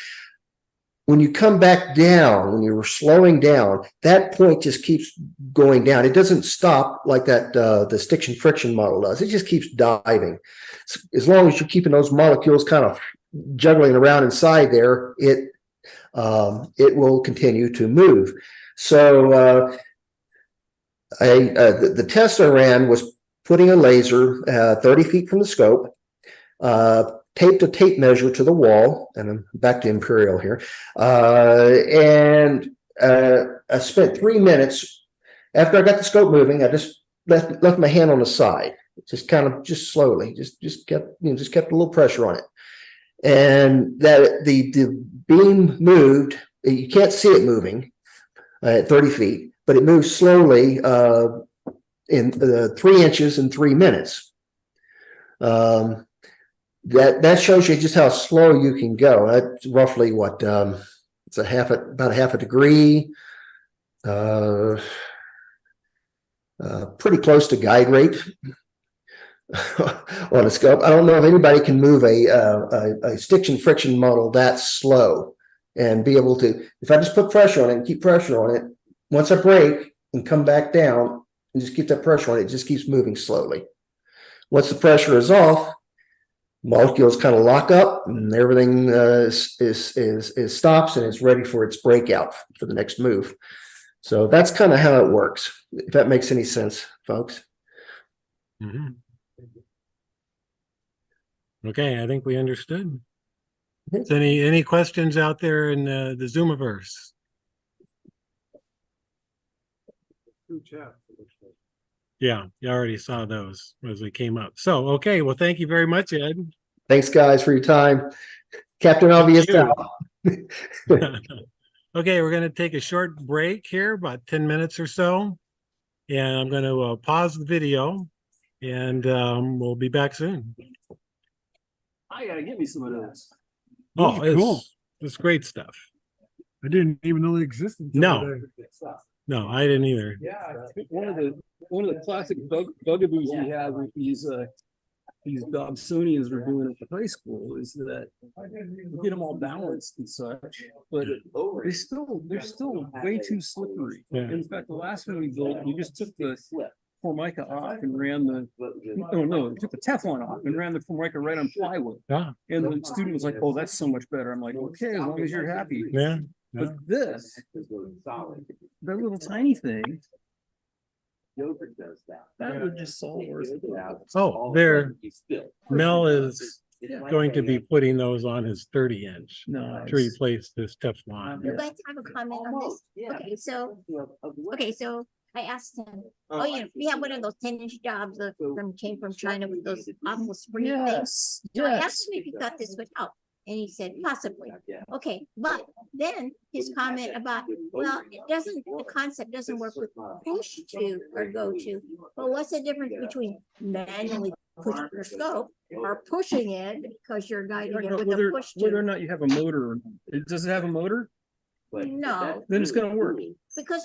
when you come back down, when you're slowing down, that point just keeps going down. It doesn't stop like that the stiction friction model does. It just keeps diving. As long as you're keeping those molecules kind of juggling around inside there, it will continue to move. So the test I ran was putting a laser 30 feet from the scope, taped a tape measure to the wall, and I'm back to Imperial here, and I spent 3 minutes. After I got the scope moving, I just left my hand on the side, just slowly, just kept a little pressure on it, and that the beam moved. You can't see it moving at 30 feet, but it moves slowly in 3 inches in 3 minutes. That shows you just how slow you can go. That's roughly what it's about half a degree, pretty close to guide rate on a scope. I don't know if anybody can move a stiction friction model that slow and be able to. If I just put pressure on it and keep pressure on it, once I break and come back down and just keep that pressure on it, it just keeps moving slowly. Once the pressure is off, molecules kind of lock up and everything is stops and it's ready for its breakout for the next move. So that's kind of how it works, if that makes any sense, folks. Mm-hmm. Okay, I think we understood. So any questions out there in the Zoomiverse? Yeah, you already saw those as we came up. So, okay, well, thank you very much, Ed. Thanks, guys, for your time. Captain Obvious out. Okay, we're going to take a short break here, about 10 minutes or so. And I'm going to pause the video, and we'll be back soon. I gotta get me some of those. Oh, cool. It's great stuff. I didn't even know they existed. No, I didn't either. Yeah, one of the classic bugaboos we have with these these Dobsonians are doing at the high school is that you get them all balanced and such, but they're still way too slippery. Yeah. In fact, the last one we built, we just took the Formica off and ran the, we took the Teflon off and ran the Formica right on plywood. Yeah, And the student was like, oh, that's so much better. I'm like, okay, as long as you're happy. yeah. Yeah. But this, that little tiny thing, Yogurt does that. that would just solve our. Oh, there, Mel is going to be putting those on his 30-inch No. to replace this Teflon. You guys have a comment on this? Okay, so I asked him, oh, yeah, we have one of those 10-inch jobs that came from China with those awful spring things. Yes, So I yes. asked him if he thought this would help, and he said possibly. Okay, but then his comment about, well, the concept doesn't work with push to or go to. Well, what's the difference between manually pushing your scope or pushing it because you're guiding it with a Whether, push whether or to? not you have a motor, does it have a motor? No, Then it's gonna work. because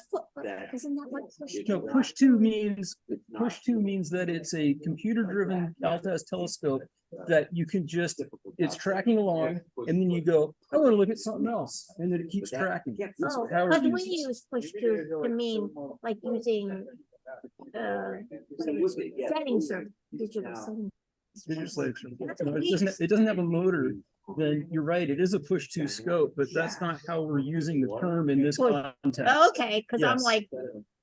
isn't that what push? No, push two means that it's a computer-driven Altaz telescope that you can just, it's tracking along, and then you go, I want to look at something else, and then it keeps tracking. That's Oh, what Howard but we uses. use push to mean like using settings or digital settings. Legislature. That's No, what we it doesn't have a motor, then you're right, it is a push-to scope, but that's not how we're using the term in this Push. context. Okay, because I'm Yes. like,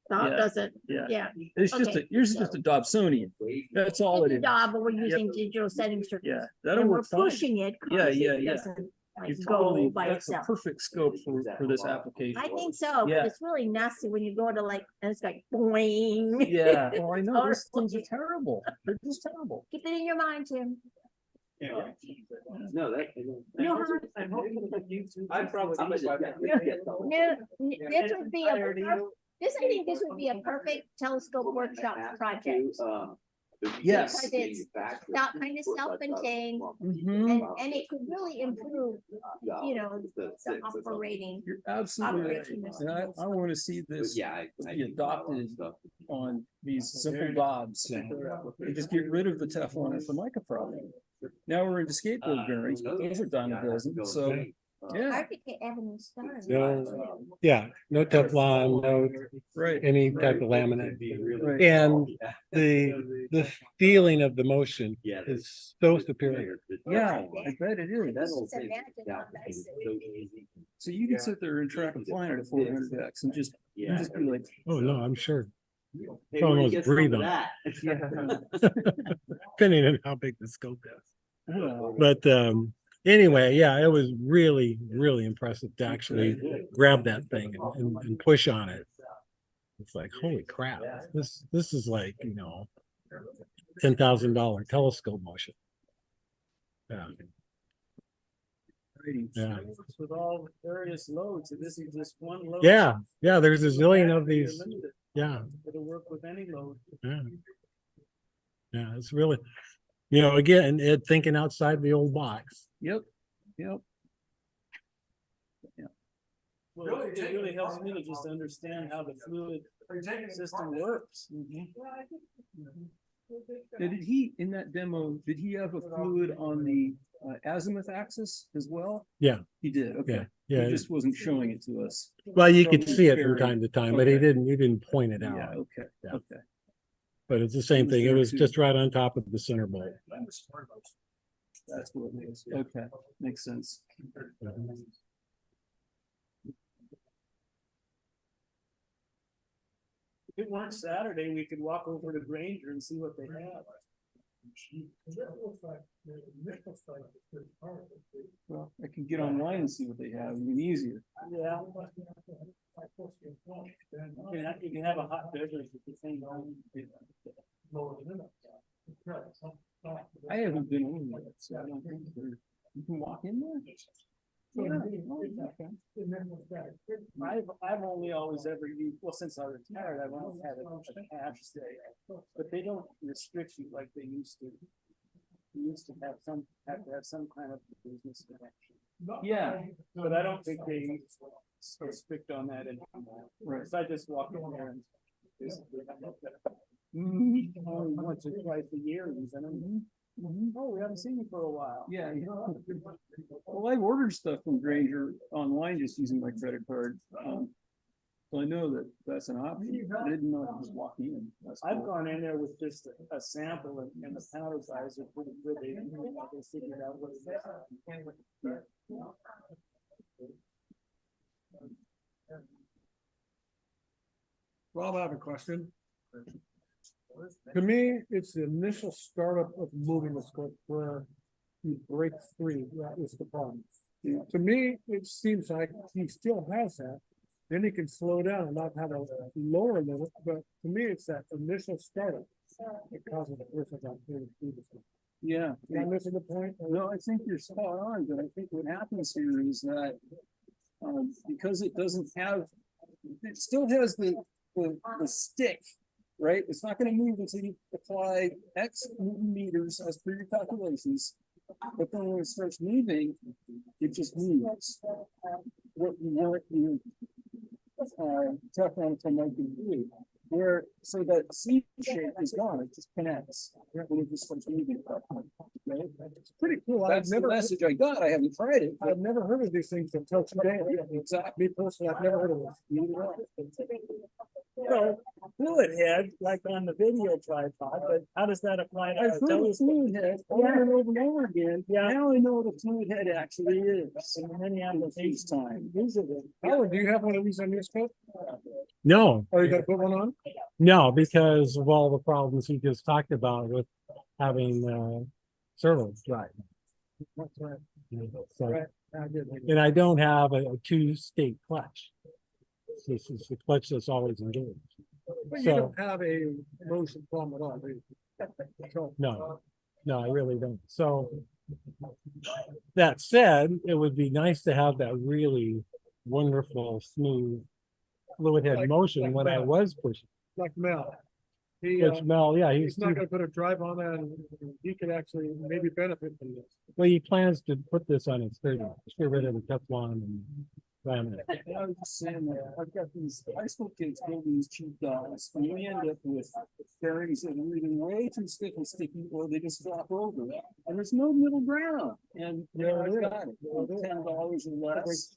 Dob Yeah. doesn't, Yeah, yeah. it's just Okay. yours is just a Dobsonian, that's all it It's a is. Dob, but we're using digital settings. Yeah, that'll And we're work fine. pushing it. 'cause Yeah, yeah, it yeah. doesn't, like, You go totally, by that's a itself. perfect scope for this application. I think so, Yeah. but it's really nasty when you go to like, and it's like boing. Yeah, well, I know, Or- those things are terrible, they're just terrible. Keep it in your mind, Tim. No, that. No, I probably. No, this would be this, I think this would be a perfect telescope workshop project. Yes. Because it's kind of self-contained Mhm. and it could really improve, the operating. You're absolutely right, Operation is- and I wanna see this be adopted on these simple Dobs. And just get rid of the Teflon and Formica problem. Now we're into skateboard bearings, but those are done a dozen, so, yeah, Hard to get Avenue started. No, yeah, no Teflon, no right. any type of laminate. Right. And the feeling of the motion is so superior. Yeah, I bet it is. Just imagine how nice it would be. So you can sit there and track a planet at 400x and just be like, Oh, no, I'm sure. Hey, Almost where'd you get some breathe of on that? Depending on how big the scope is. well, But anyway, yeah, it was really, really impressive to actually grab that thing and push on it. It's like, holy crap, this is like, $10,000 telescope motion. Yeah, Yeah. with all various loads, and this is just one load. yeah, there's a zillion of these. Yeah, It'll work with any load. yeah. Yeah, it's really, again, thinking outside the old box. Yep, yep. Yeah. Well, it really helps me to just understand how the fluid system works. Did he, in that demo, did he have a fluid on the azimuth axis as well? Yeah. He did, okay. Yeah, He just wasn't showing it to us. well, you could see it from time to time, but he Okay. didn't point it Yeah, out. okay, Yeah. okay. But it's the same thing. It was just right on top of the center bolt. That's what it is. Okay, makes sense. If it weren't Saturday, we could walk over to Granger and see what they have. Well, I can get online and see what they have, even easier. Yeah. You can have a hot beverage at the same time. I haven't been in yet, so I don't think you can walk in there. I've only always ever used, well, since I retired, I've only had a half day, but they don't restrict you like they used to. You used to have to have some kind of business connection. Yeah, but I don't think they are strict on that anymore. Right. So I just walk in there and basically only once or twice a year, even. haven't seen you for a while. Yeah. Well, I've ordered stuff from Grainger online just using my credit card. So I know that that's an option. I didn't know I was walking in. I've gone in there with just a sample and the powder guys are pretty good. They figured out what it is. Rob, I have a question. To me, it's the initial startup of moving the scope where you break free. That is the problem. To me, it seems like he still has that. Then he can slow down and not have a lower limit, but to me, it's that initial startup that causes the person not to do this. Yeah. Am I missing the point? No, I think you're spot on, but I think what happens here is that because it doesn't have, it still has the stick, right? It's not going to move until you apply X Newton meters as per your calculations. But then when it starts moving, it just moves. What you want your Teflon to make it do. Where so that C shape is gone, it just connects. When it just starts moving. Right? It's pretty cool. That's the message I got. I haven't tried it. I've never heard of these things until today. Exactly. Me personally, I've never heard of this. So, fluid head, like on the video tripod, but how does that apply to I've a heard of telescope? fluid head over and over and over again. Yeah. Now I know what a fluid head actually is. And many applications time. use it. Howard, do you have one of these on your scope? No, Oh, you gotta put one on? no, because of all the problems he just talked about with having servos drive. That's right. So, Right. I did. and I don't have a two-state clutch. This is the clutch that's always engaged. But you So, don't have a motion problem at all, do you? So, no, I really don't. So that said, it would be nice to have that really wonderful, smooth fluid head Like- motion like when I Mel. was pushing. like Mel. He, Which Mel, yeah, he's not gonna put a drive on that and he could actually maybe benefit from this. well, he plans to put this on his third, get rid of the Teflon and laminate. I was just saying that I've got these high school kids building these cheap dolls, and we end up with bearings that are either way too stiff and sticky, or they just flop over, and there's no middle ground. And Yeah, I've there got it, $10 or less.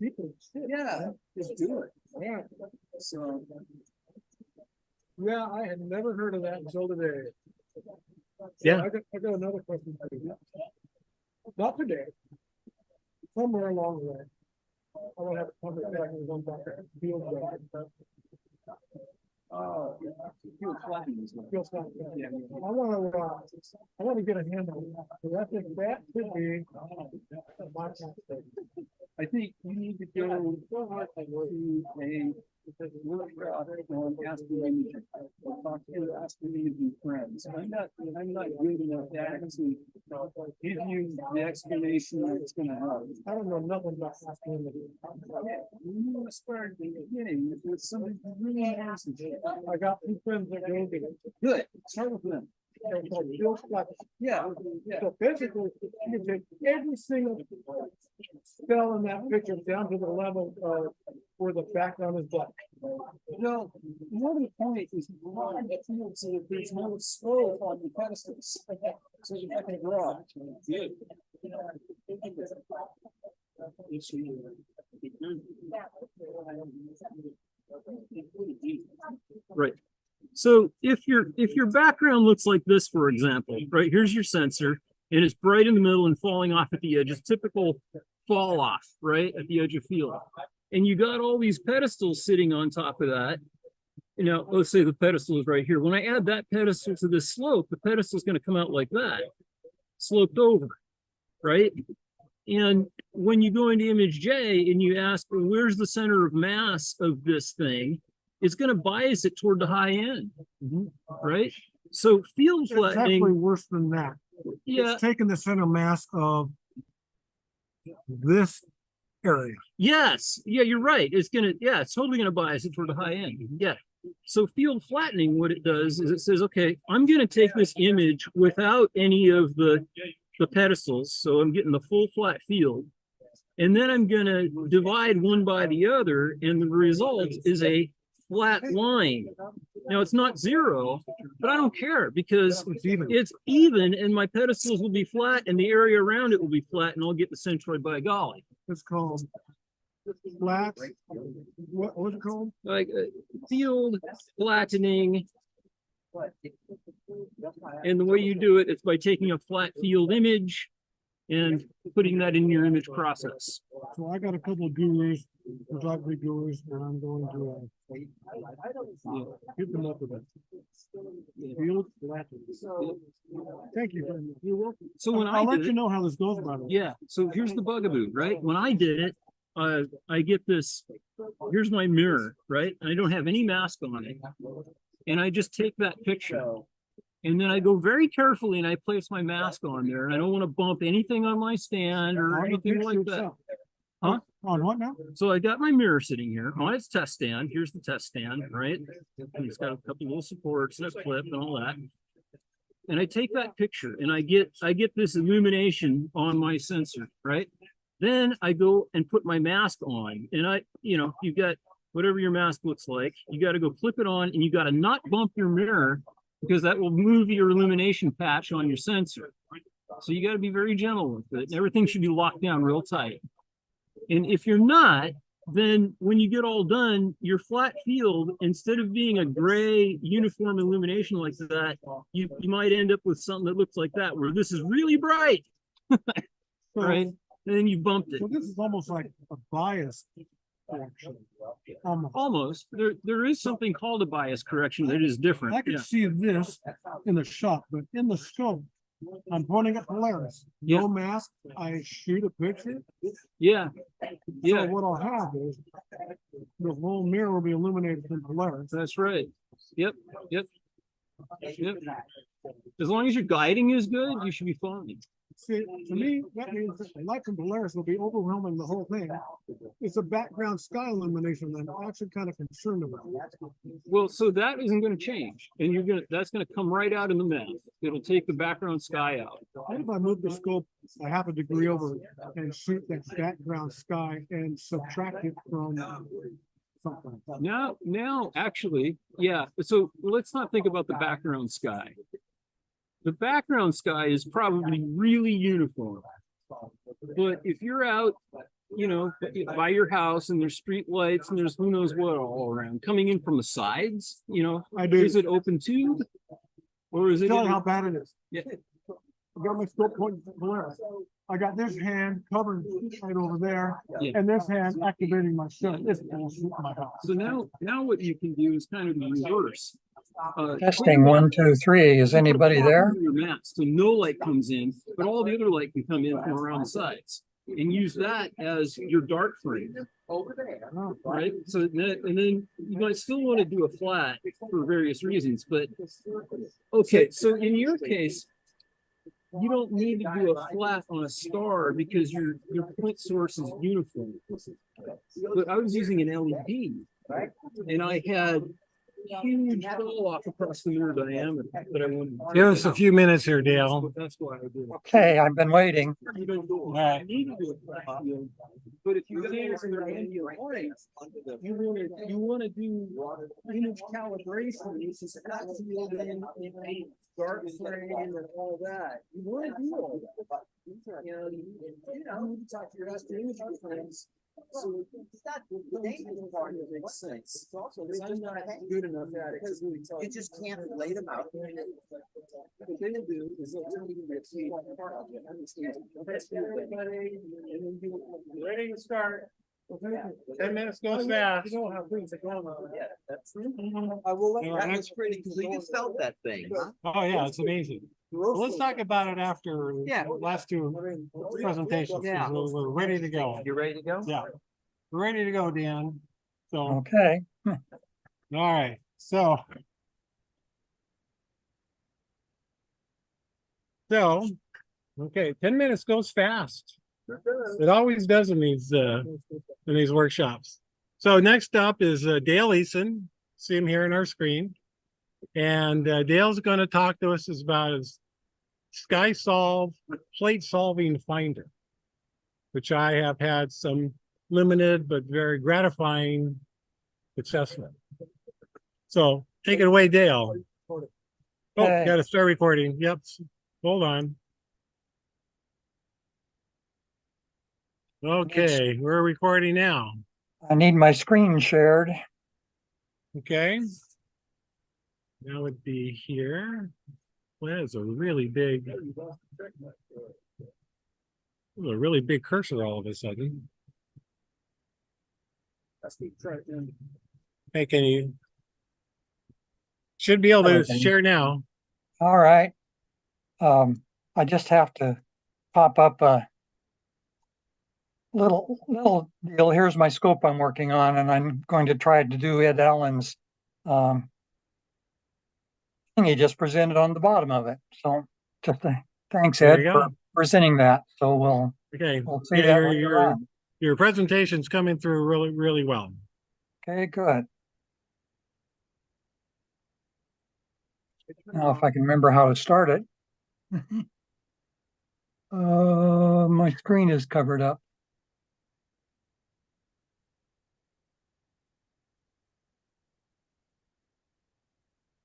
Yeah, just do it. Yeah, So yeah, I had never heard of that until today. Yeah. I got another question for you. Not today. Somewhere along the way. I want to have a conversation with one doctor. Field doctor. feel flattened as well. Feels like, yeah. I want to get a handle on that. So I think that could be. my mistake. I think you need to go to a workshop on asking imaging. Talk to asking me to be friends. I'm not good enough to actually give you the explanation that it's gonna have. I don't know nothing about asking. You want to start at the beginning with somebody who really knows the shit. I got two friends that go there. Good, start with them. They're called Bill Fletcher. Yeah, yeah. So basically, you take every single cell in that picture down to the level of where the background is black. No, more to the point is so that there's no slope on the pedestals. So you can draw. Good. Right. So if your background looks like this, for example, right, here's your sensor and it's bright in the middle and falling off at the edge. It's typical fall off, right, at the edge of field. And you got all these pedestals sitting on top of that. You know, let's say the pedestal is right here. When I add that pedestal to this slope, the pedestal is going to come out like that, sloped over, right? And when you go into image J and you ask, well, where's the center of mass of this thing? It's going to bias it toward the high end, right? So field It's actually flattening, worse than that. yeah, It's taking the center mass of this area. yes, yeah, you're right. It's totally going to bias it toward the high end. Yeah. So field flattening, what it does is it says, okay, I'm going to take this image without any of the pedestals, so I'm getting the full flat field, and then I'm going to divide one by the other, and the result is a flat line. Now it's not zero, but I don't care because it's even and my pedestals will be flat and the area around it will be flat and I'll get the centroid by golly. It's called flat, what's it called? Like field flattening. And the way you do it is by taking a flat field image and putting that in your image process. So I got a couple of gurus, photography gurus, and I'm going to hit them up with it. Field flattening. Thank you very much. You're welcome. So when I'll I let did you it, know how this goes, by the way. yeah. So here's the bugaboo, right? When I did it, I get this. Here's my mirror, right? And I don't have any mask on it, and I just take that picture, and then I go very carefully and I place my mask on there. And I don't want to bump anything on my stand or On the anything picture like that. itself. Huh? On what now? So I got my mirror sitting here on its test stand. Here's the test stand, right? And it's got a couple little supports and a clip and all that. And I take that picture and I get this illumination on my sensor, right? Then I go and put my mask on, and you got whatever your mask looks like. You got to go flip it on, and you got to not bump your mirror because that will move your illumination patch on your sensor. So you got to be very gentle with it. And everything should be locked down real tight. And if you're not, then when you get all done, your flat field, instead of being a gray uniform illumination like that, you might end up with something that looks like that, where this is really bright, right? And then you bumped it. So this is almost like a bias correction. Almost. There is something called a bias correction that is different. I can Yeah. see this in the shot, but in the scope, I'm pointing at Polaris. No mask, I shoot a picture. Yeah. Yeah. So what I'll have is the whole mirror will be illuminated from Polaris. That's right. Yep. Yep. Yep. As long as your guiding is good, you should be fine. See, to me, that means that the light from Polaris will be overwhelming the whole thing. It's a background sky illumination that I'm actually kind of concerned about. Well, so that isn't going to change, and that's going to come right out in the math. It'll take the background sky out. What if I move the scope a half a degree over and shoot that background sky and subtract it from something? Now, actually, yeah. So let's not think about the background sky. The background sky is probably really uniform. But if you're out, by your house and there's street lights and there's who knows what all around coming in from the sides, I do. is it open tube? Or is it? Tell you how bad it is. Yeah. I got my scope pointing at Polaris. I got this hand covered right over there, Yeah. and this hand activating my shot. It's bullshit in my house. So now what you can do is kind of reverse. Testing 1, 2, 3. Is anybody there? Your mask, so no light comes in, but all the other light can come in from around the sides, and use that as your dark frame. Right. So and then you might still want to do a flat for various reasons, but okay. So in your case, you don't need to do a flat on a star because your point source is uniform. But I was using an LED, and I had huge fall off across the mirror diameter that I wanted. Give us a few minutes here, Dale. That's why I did it. Okay, I've been waiting. You don't do it. You need to do a flat field, but if you can't you want to do image calibration, which is flat field and dark frame and all that. You want to do all that. You need to talk to your master image friends. So the dangerous part that makes sense. I'm not good enough at it. You just can't lay them out. What they do is they'll tell you to see part of it. Ready to start. 10 minutes goes fast. You know how things are going on. Yeah, that's. I will let that was pretty because we just felt that thing, huh? Oh, yeah, it's amazing. Well, let's talk about it after Yeah. the last two presentations. Yeah. We're ready to go. You ready to go? Yeah. We're ready to go, Dan. So, Okay. all right. So, okay, 10 minutes goes fast. It always does in these workshops. So next up is Dale Eason. See him here on our screen. And Dale's going to talk to us about his SkySolve plate solving finder, which I have had some limited but very gratifying success with. So take it away, Dale. Oh, Okay. got to start recording. Yep. Hold on. Okay, we're recording now. I need my screen shared. Okay. That would be here. Well, that's a really big, cursor all of a sudden. Hey, can you? Should be able to Okay. share now. All right. I just have to pop up a little deal. Here's my scope I'm working on, and I'm going to try to do Ed Allen's thing he just presented on the bottom of it. So just thanks, There Ed, you for go. presenting that. So Okay. we'll see Yeah, that later on. your presentation's coming through really well. Okay, good. Now, if I can remember how to start it. My screen is covered up.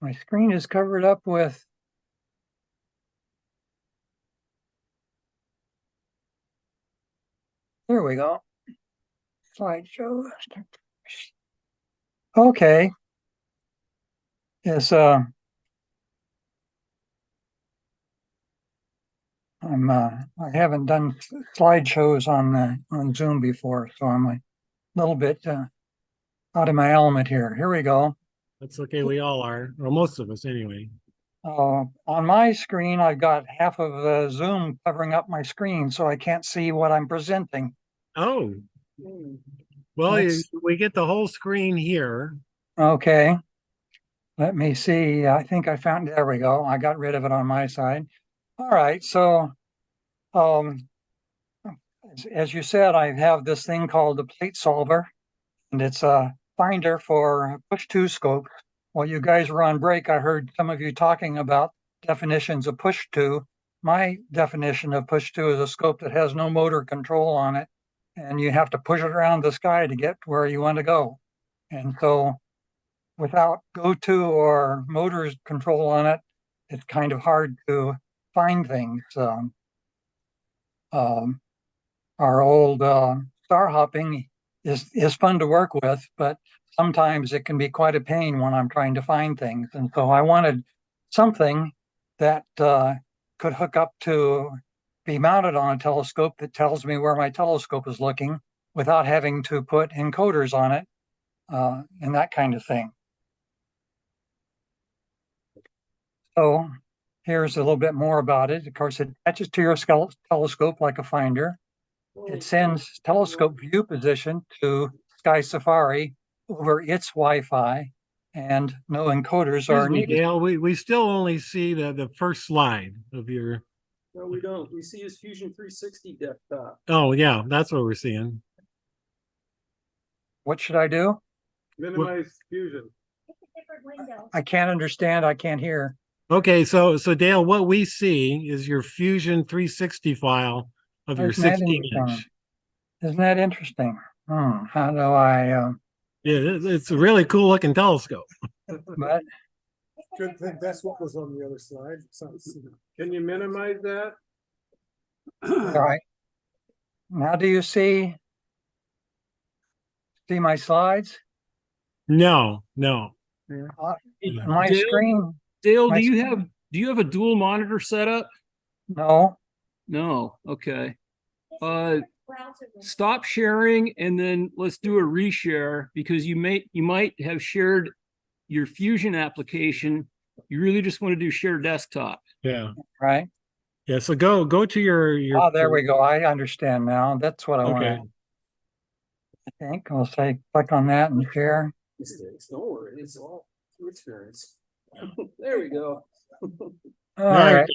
My screen is covered up with. There we go. Slideshow. Okay. Yes, I haven't done slideshows on Zoom before, so I'm a little bit out of my element here. Here we go. That's okay. We all are, or most of us anyway. On my screen, I've got half of Zoom covering up my screen, so I can't see what I'm presenting. Oh, well, we get the whole screen here. Okay. Let me see. I think I found, there we go. I got rid of it on my side. All right. So, as you said, I have this thing called the plate solver, and it's a finder for push-to scope. While you guys were on break, I heard some of you talking about definitions of push-to. My definition of push-to is a scope that has no motor control on it, and you have to push it around the sky to get where you want to go. And so without go-to or motor control on it, it's kind of hard to find things. Our old star hopping is fun to work with, but sometimes it can be quite a pain when I'm trying to find things. And so I wanted something that could hook up to be mounted on a telescope that tells me where my telescope is looking without having to put encoders on it and that kind of thing. So here's a little bit more about it. Of course, it attaches to your telescope like a finder. It sends telescope view position to Sky Safari over its Wi-Fi, and no encoders are needed. Dale, we still only see the first slide of your. No, we don't. We see his Fusion 360 desktop. Oh yeah, that's what we're seeing. What should I do? Minimize fusion. I can't understand. I can't hear. Okay, so Dale, what we see is your Fusion 360 file of your 16-inch. Isn't that interesting? How do I? Yeah, it's a really cool looking telescope. But Good thing that's what was on the other slide. Can you minimize that? all right. Now, do you see my slides? No. My Dale, screen. Dale, my do you have a dual monitor setup? No. No. Okay. Stop sharing and then let's do a reshare because you might have shared your Fusion application. You really just want to do share desktop. Yeah. Right. Yeah. So go to your. Oh, there we go. I understand now. That's what I Okay. wanted. I think I'll say click on that and share. Don't worry, it's all through experience. There we go. All right.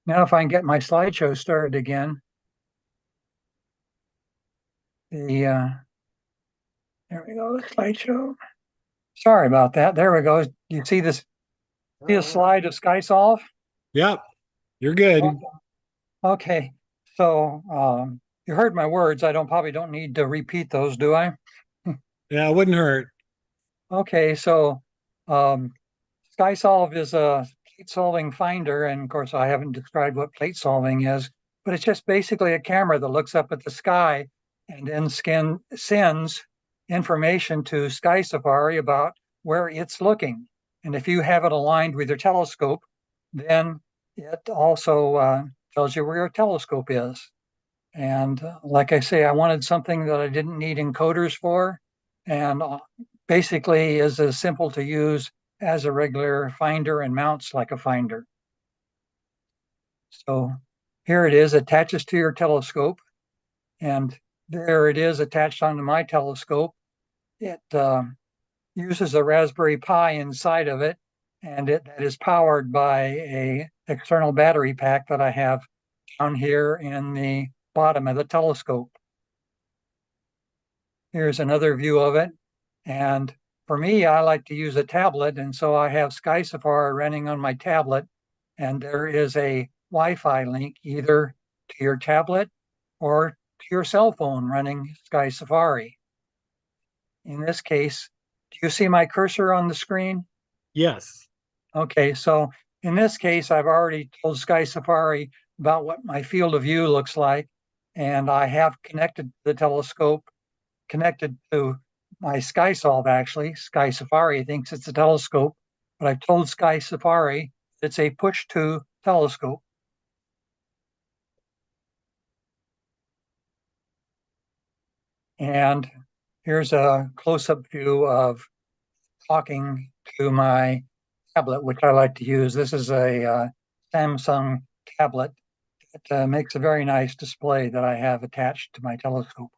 Now, if I can get my slideshow started again. There we go, the slideshow. Sorry about that. There we go. You see this? See a slide of SkySolve? Yep. You're good. Okay. So you heard my words. I probably don't need to repeat those, do I? Yeah, it wouldn't hurt. Okay, so SkySolve is a plate solving finder, and of course I haven't described what plate solving is, but it's just basically a camera that looks up at the sky and then sends information to Sky Safari about where it's looking. And if you have it aligned with your telescope, then it also tells you where your telescope is. And like I say, I wanted something that I didn't need encoders for, and basically is as simple to use as a regular finder and mounts like a finder. So here it is, attaches to your telescope, and there it is attached onto my telescope. It uses a Raspberry Pi inside of it, and it is powered by a external battery pack that I have down here in the bottom of the telescope. Here's another view of it. And for me, I like to use a tablet, and so I have Sky Safari running on my tablet, and there is a Wi-Fi link either to your tablet or to your cell phone running Sky Safari. In this case, do you see my cursor on the screen? Yes. Okay, so in this case, I've already told Sky Safari about what my field of view looks like, and I have connected the telescope, connected to my SkySolve actually. Sky Safari thinks it's a telescope, but I've told Sky Safari it's a push-to telescope. And here's a close-up view of talking to my tablet, which I like to use. This is a Samsung tablet that makes a very nice display that I have attached to my telescope.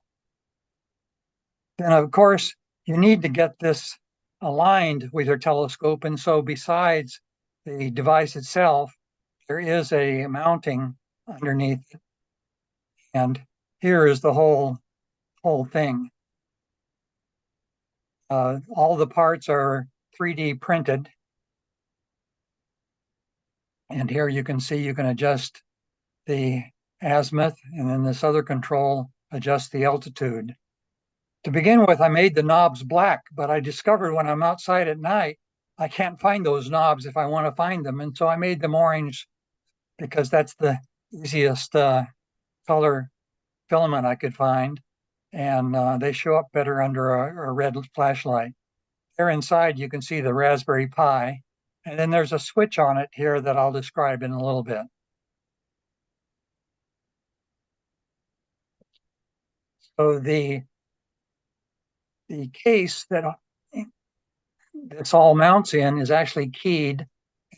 Then, of course, you need to get this aligned with your telescope. And so besides the device itself, there is a mounting underneath it. And here is the whole thing. All the parts are 3D printed. And here you can see you can adjust the azimuth, and then this other control adjusts the altitude. To begin with, I made the knobs black, but I discovered when I'm outside at night, I can't find those knobs if I want to find them. And so I made them orange because that's the easiest color filament I could find. And they show up better under a red flashlight. There inside, you can see the Raspberry Pi. And then there's a switch on it here that I'll describe in a little bit. So the case that this all mounts in is actually keyed,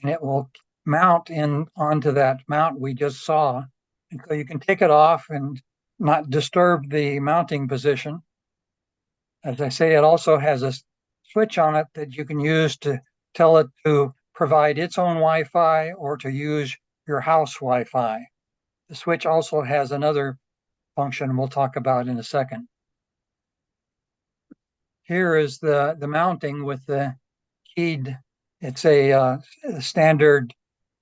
and it will mount in onto that mount we just saw. And so you can take it off and not disturb the mounting position. As I say, it also has a switch on it that you can use to tell it to provide its own Wi-Fi or to use your house Wi-Fi. The switch also has another function we'll talk about in a second. Here is the mounting with the keyed, it's a standard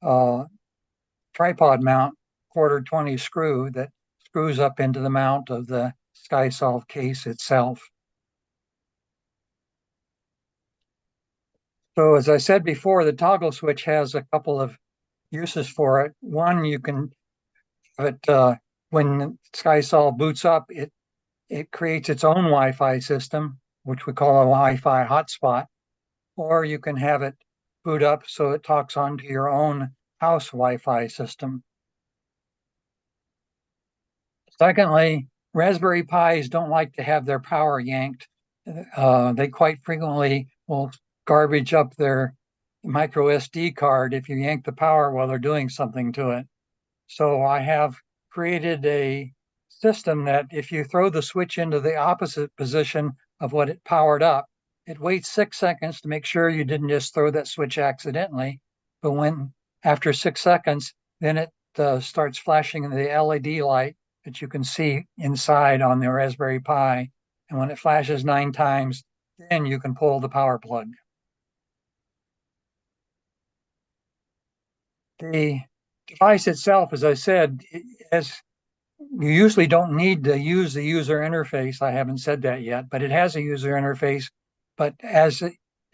tripod mount, 1/4-20 screw that screws up into the mount of the SkySolve case itself. So as I said before, the toggle switch has a couple of uses for it. One, you can have it when SkySolve boots up, it creates its own Wi-Fi system, which we call a Wi-Fi hotspot, or you can have it boot up so it talks onto your own house Wi-Fi system. Secondly, Raspberry Pis don't like to have their power yanked. They quite frequently will garbage up their micro SD card if you yank the power while they're doing something to it. So I have created a system that if you throw the switch into the opposite position of what it powered up, it waits 6 seconds to make sure you didn't just throw that switch accidentally. But when after 6 seconds, then it starts flashing the LED light that you can see inside on the Raspberry Pi. And when it flashes 9 times, then you can pull the power plug. The device itself, as I said, you usually don't need to use the user interface. I haven't said that yet, but it has a user interface. But as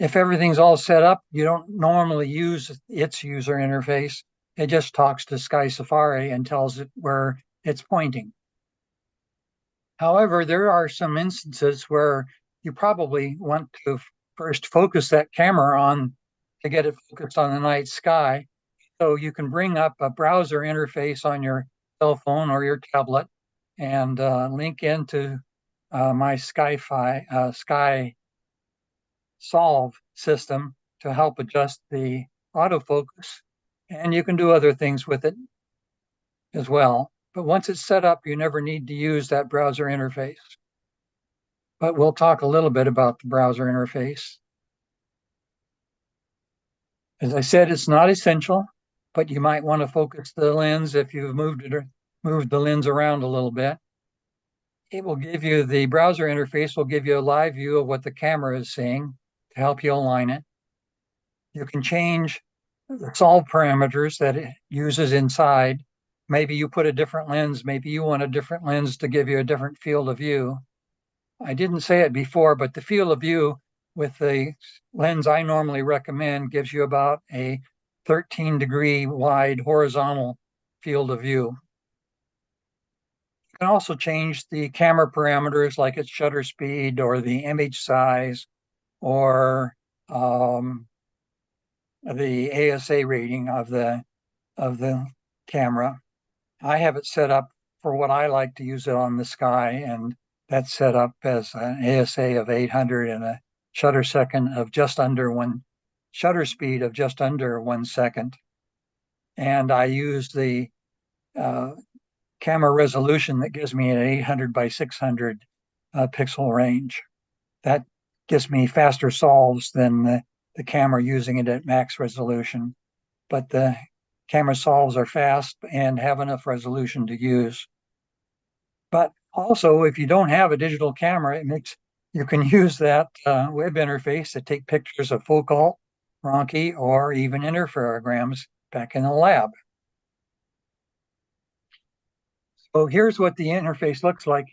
if everything's all set up, you don't normally use its user interface. It just talks to Sky Safari and tells it where it's pointing. However, there are some instances where you probably want to first focus that camera on to get it focused on the night sky. So you can bring up a browser interface on your cell phone or your tablet and link into my Sky Solve system to help adjust the autofocus. And you can do other things with it as well. But once it's set up, you never need to use that browser interface. But we'll talk a little bit about the browser interface. As I said, it's not essential, but you might want to focus the lens if you've moved the lens around a little bit. It will give you, the browser interface will give you a live view of what the camera is seeing to help you align it. You can change the solve parameters that it uses inside. Maybe you put a different lens, maybe you want a different lens to give you a different field of view. I didn't say it before, but the field of view with the lens I normally recommend gives you about a 13-degree wide horizontal field of view. You can also change the camera parameters like its shutter speed or the image size or the ASA rating of the camera. I have it set up for what I like to use it on the sky, and that's set up as an ASA of 800 and a shutter speed of just under 1 second. And I use the camera resolution that gives me an 800 by 600 pixel range. That gives me faster solves than the camera using it at max resolution. But the camera solves are fast and have enough resolution to use. But also, if you don't have a digital camera, you can use that web interface to take pictures of Foucault, Ronchi, or even interferograms back in the lab. So here's what the interface looks like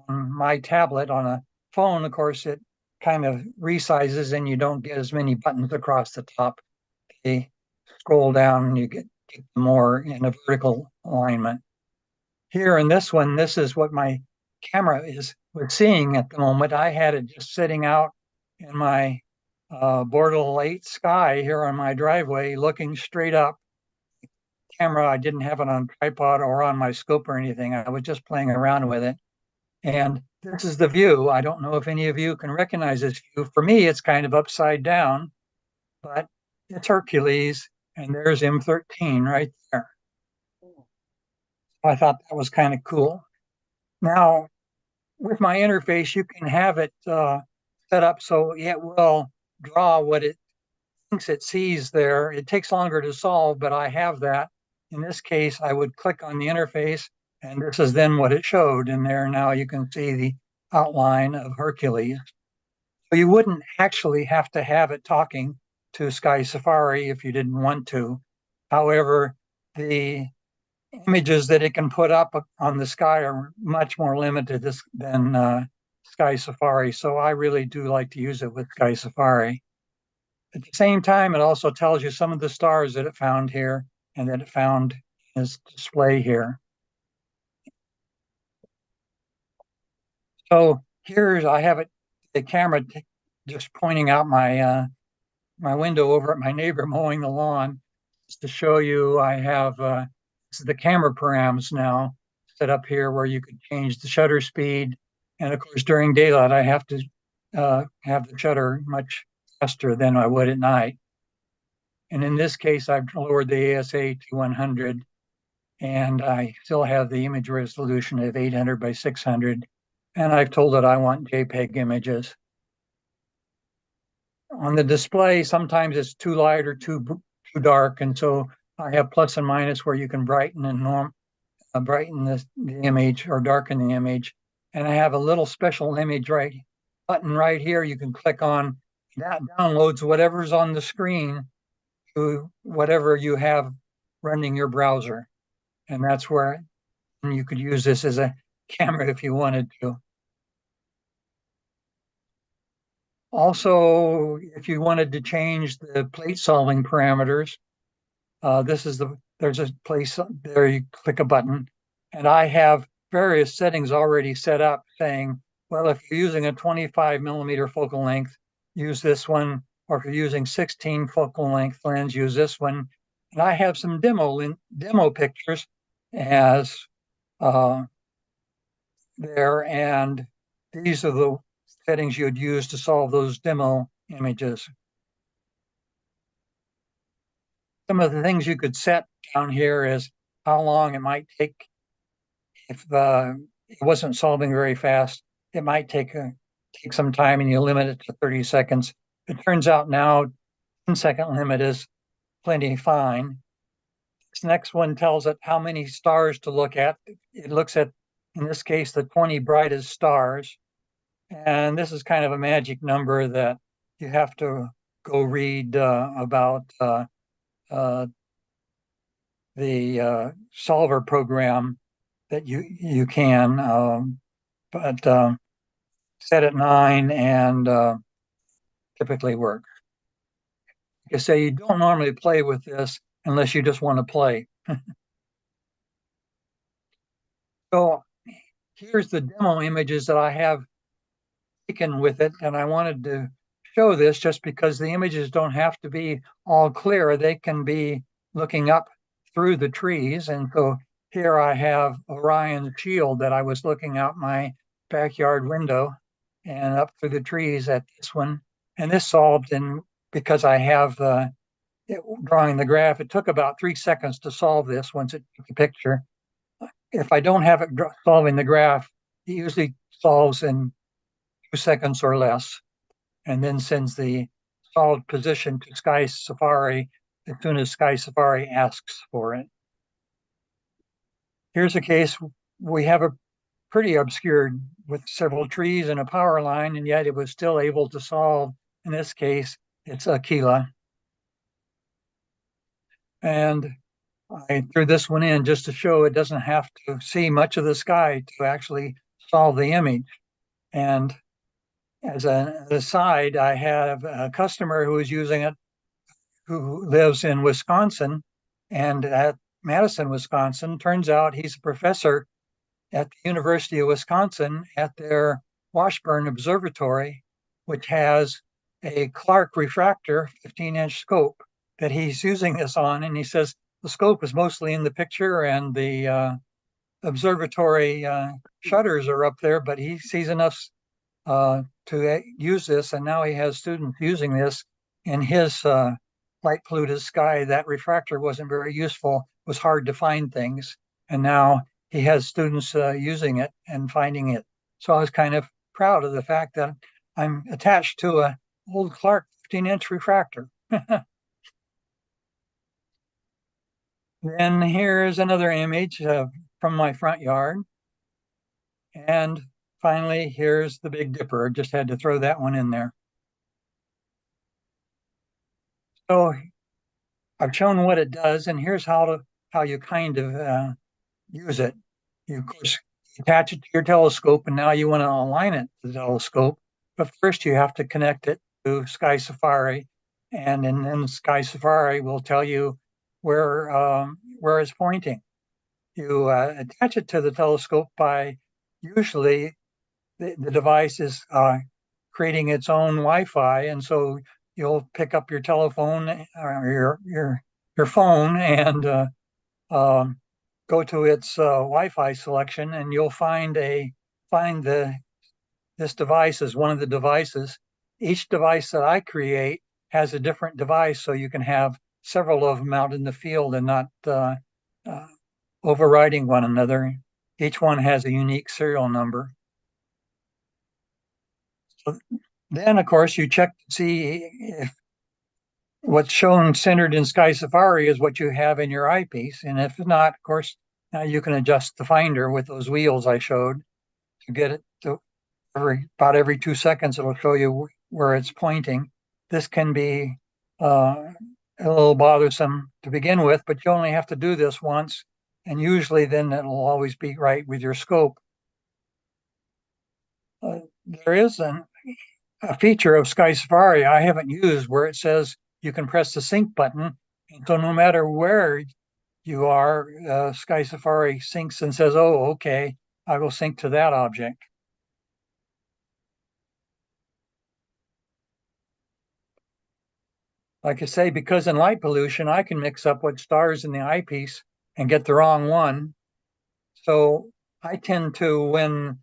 on my tablet. On a phone, of course, it kind of resizes and you don't get as many buttons across the top. You scroll down and you get more in a vertical alignment. Here in this one, this is what my camera was seeing at the moment. I had it just sitting out in my Bortle 8 sky here on my driveway, looking straight up. Camera, I didn't have it on tripod or on my scope or anything. I was just playing around with it. And this is the view. I don't know if any of you can recognize this view. For me, it's kind of upside down, but it's Hercules, and there's M13 right there. I thought that was kind of cool. Now, with my interface, you can have it set up so it will draw what it thinks it sees there. It takes longer to solve, but I have that. In this case, I would click on the interface, and this is then what it showed. And there now you can see the outline of Hercules. So you wouldn't actually have to have it talking to Sky Safari if you didn't want to. However, the images that it can put up on the sky are much more limited than Sky Safari. So I really do like to use it with Sky Safari. At the same time, it also tells you some of the stars that it found here and that it found in its display here. So here's, I have the camera just pointing out my my window over at my neighbor mowing the lawn, just to show you I have this is the camera params now set up here where you could change the shutter speed. And of course, during daylight, I have to have the shutter much faster than I would at night. And in this case, I've lowered the ASA to 100, and I still have the image resolution of 800 by 600. And I've told it I want JPEG images. On the display, sometimes it's too light or too dark, and so I have plus and minus where you can brighten and brighten the image or darken the image. And I have a little special image button right here you can click on. That downloads whatever's on the screen to whatever you have running your browser. And that's where you could use this as a camera if you wanted to. Also, if you wanted to change the plate solving parameters, there's a place there, you click a button, and I have various settings already set up saying, well, if you're using a 25 millimeter focal length, use this one, or if you're using 16 focal length lens, use this one. And I have some demo pictures as there, and these are the settings you'd use to solve those demo images. Some of the things you could set down here is how long it might take. If it wasn't solving very fast, it might take some time, and you limit it to 30 seconds. It turns out now 10-second limit is plenty fine. This next one tells it how many stars to look at. It looks at, in this case, the 20 brightest stars. And this is kind of a magic number that you have to go read about the solver program that you can, but set at 9 and typically work. Like I say, you don't normally play with this unless you just want to play. So here's the demo images that I have taken with it, and I wanted to show this just because the images don't have to be all clear. They can be looking up through the trees. And so here I have Orion's shield that I was looking out my backyard window and up through the trees at this one. And this solved because I have drawing the graph. It took about 3 seconds to solve this once it took the picture. If I don't have it solving the graph, it usually solves in 2 seconds or less, and then sends the solved position to Sky Safari as soon as Sky Safari asks for it. Here's a case we have a pretty obscured with several trees and a power line, and yet it was still able to solve. In this case, it's Aquila. And I threw this one in just to show it doesn't have to see much of the sky to actually solve the image. And as an aside, I have a customer who is using it who lives in Wisconsin, and at Madison, Wisconsin. Turns out he's a professor at the University of Wisconsin at their Washburn Observatory, which has a Clark refractor 15-inch scope that he's using this on. And he says the scope is mostly in the picture and the observatory shutters are up there, but he sees enough to use this. And now he has students using this in his light polluted sky. That refractor wasn't very useful, it was hard to find things. And now he has students using it and finding it. So I was kind of proud of the fact that I'm attached to a old Clark 15-inch refractor. Then here's another image from my front yard. And finally, here's the Big Dipper. Just had to throw that one in there. So I've shown what it does, and here's how you kind of use it. You, of course, attach it to your telescope, and now you want to align it to the telescope. But first, you have to connect it to Sky Safari, and then Sky Safari will tell you where it's pointing. You attach it to the telescope by usually the device is creating its own Wi-Fi, and so you'll pick up your telephone or your phone and go to its Wi-Fi selection, and you'll find this device is one of the devices. Each device that I create has a different device, so you can have several of them out in the field and not overriding one another. Each one has a unique serial number. So then, of course, you check to see if what's shown centered in Sky Safari is what you have in your eyepiece. And if not, of course, now you can adjust the finder with those wheels I showed to get it to about every 2 seconds, it'll show you where it's pointing. This can be a little bothersome to begin with, but you only have to do this once, and usually then it'll always be right with your scope. There is a feature of Sky Safari I haven't used where it says you can press the sync button. And so no matter where you are, Sky Safari syncs and says, oh, okay, I will sync to that object. Like I say, because in light pollution, I can mix up what stars in the eyepiece and get the wrong one. So I tend to, when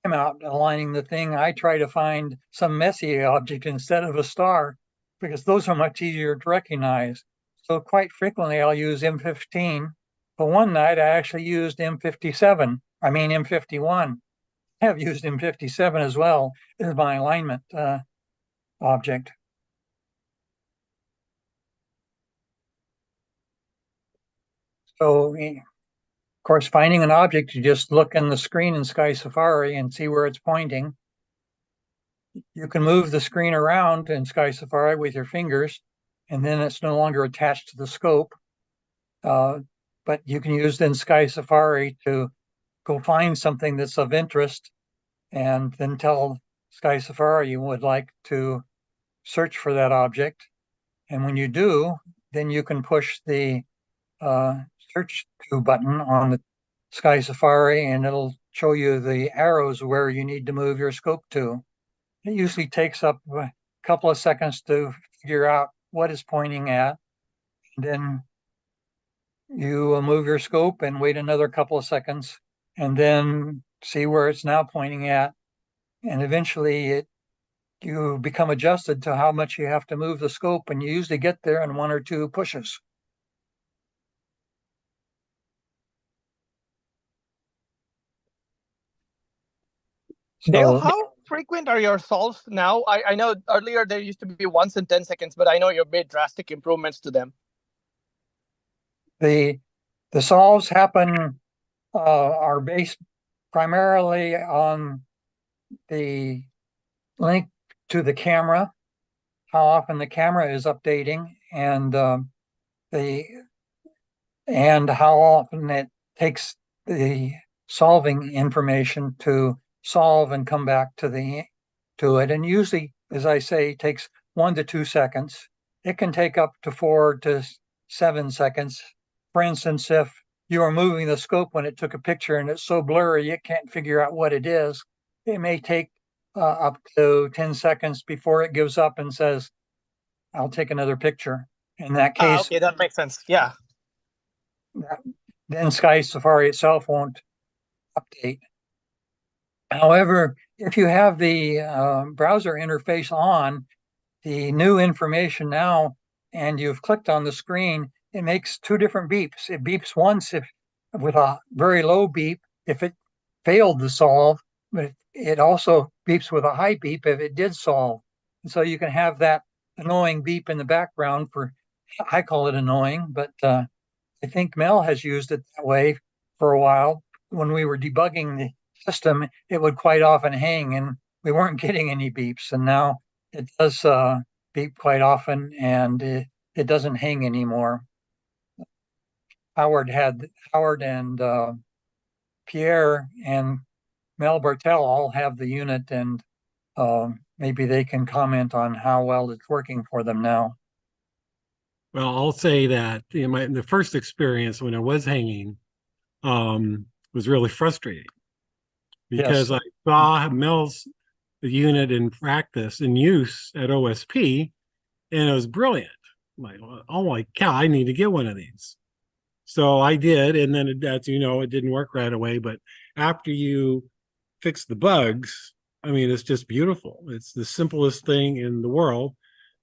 I'm out aligning the thing, I try to find some messy object instead of a star, because those are much easier to recognize. So quite frequently I'll use M15, but one night I actually used M51. I have used M57 as well as my alignment object. So, of course, finding an object, you just look in the screen in Sky Safari and see where it's pointing. You can move the screen around in Sky Safari with your fingers, and then it's no longer attached to the scope. But you can use then Sky Safari to go find something that's of interest and then tell Sky Safari you would like to search for that object. And when you do, then you can push the search to button on the Sky Safari and it'll show you the arrows where you need to move your scope to. It usually takes up a couple of seconds to figure out what it's pointing at. And then you move your scope and wait another couple of seconds and then see where it's now pointing at. And eventually you become adjusted to how much you have to move the scope, and you usually get there in 1 or 2 pushes. Dale, how frequent are your solves now? I know earlier there used to be once in 10 seconds, but I know you've made drastic improvements to them. The solves happen, are based primarily on the link to the camera, how often the camera is updating, and how often it takes the solving information to solve and come back to it. And usually, as I say, it takes 1 to 2 seconds. It can take up to 4 to 7 seconds. For instance, if you are moving the scope when it took a picture and it's so blurry you can't figure out what it is, it may take up to 10 seconds before it gives up and says, I'll take another picture. In that case, okay, that makes sense. Yeah. Then Sky Safari itself won't update. However, if you have the browser interface on, the new information now, and you've clicked on the screen, it makes 2 different beeps. It beeps once with a very low beep if it failed to solve, but it also beeps with a high beep if it did solve. And so you can have that annoying beep in the background I call it annoying, but I think Mel has used it that way for a while. When we were debugging the system, it would quite often hang and we weren't getting any beeps. And now it does beep quite often and it doesn't hang anymore. Howard and Pierre and Mel Bartel all have the unit, and maybe they can comment on how well it's working for them now. Well, I'll say that the first experience when it was hanging was really frustrating because I saw Mel's unit in practice in use at OSP, and it was brilliant. I'm like, oh my cow, I need to get one of these. So I did, and then as you know, it didn't work right away. But after you fix the bugs, I mean, it's just beautiful. It's the simplest thing in the world,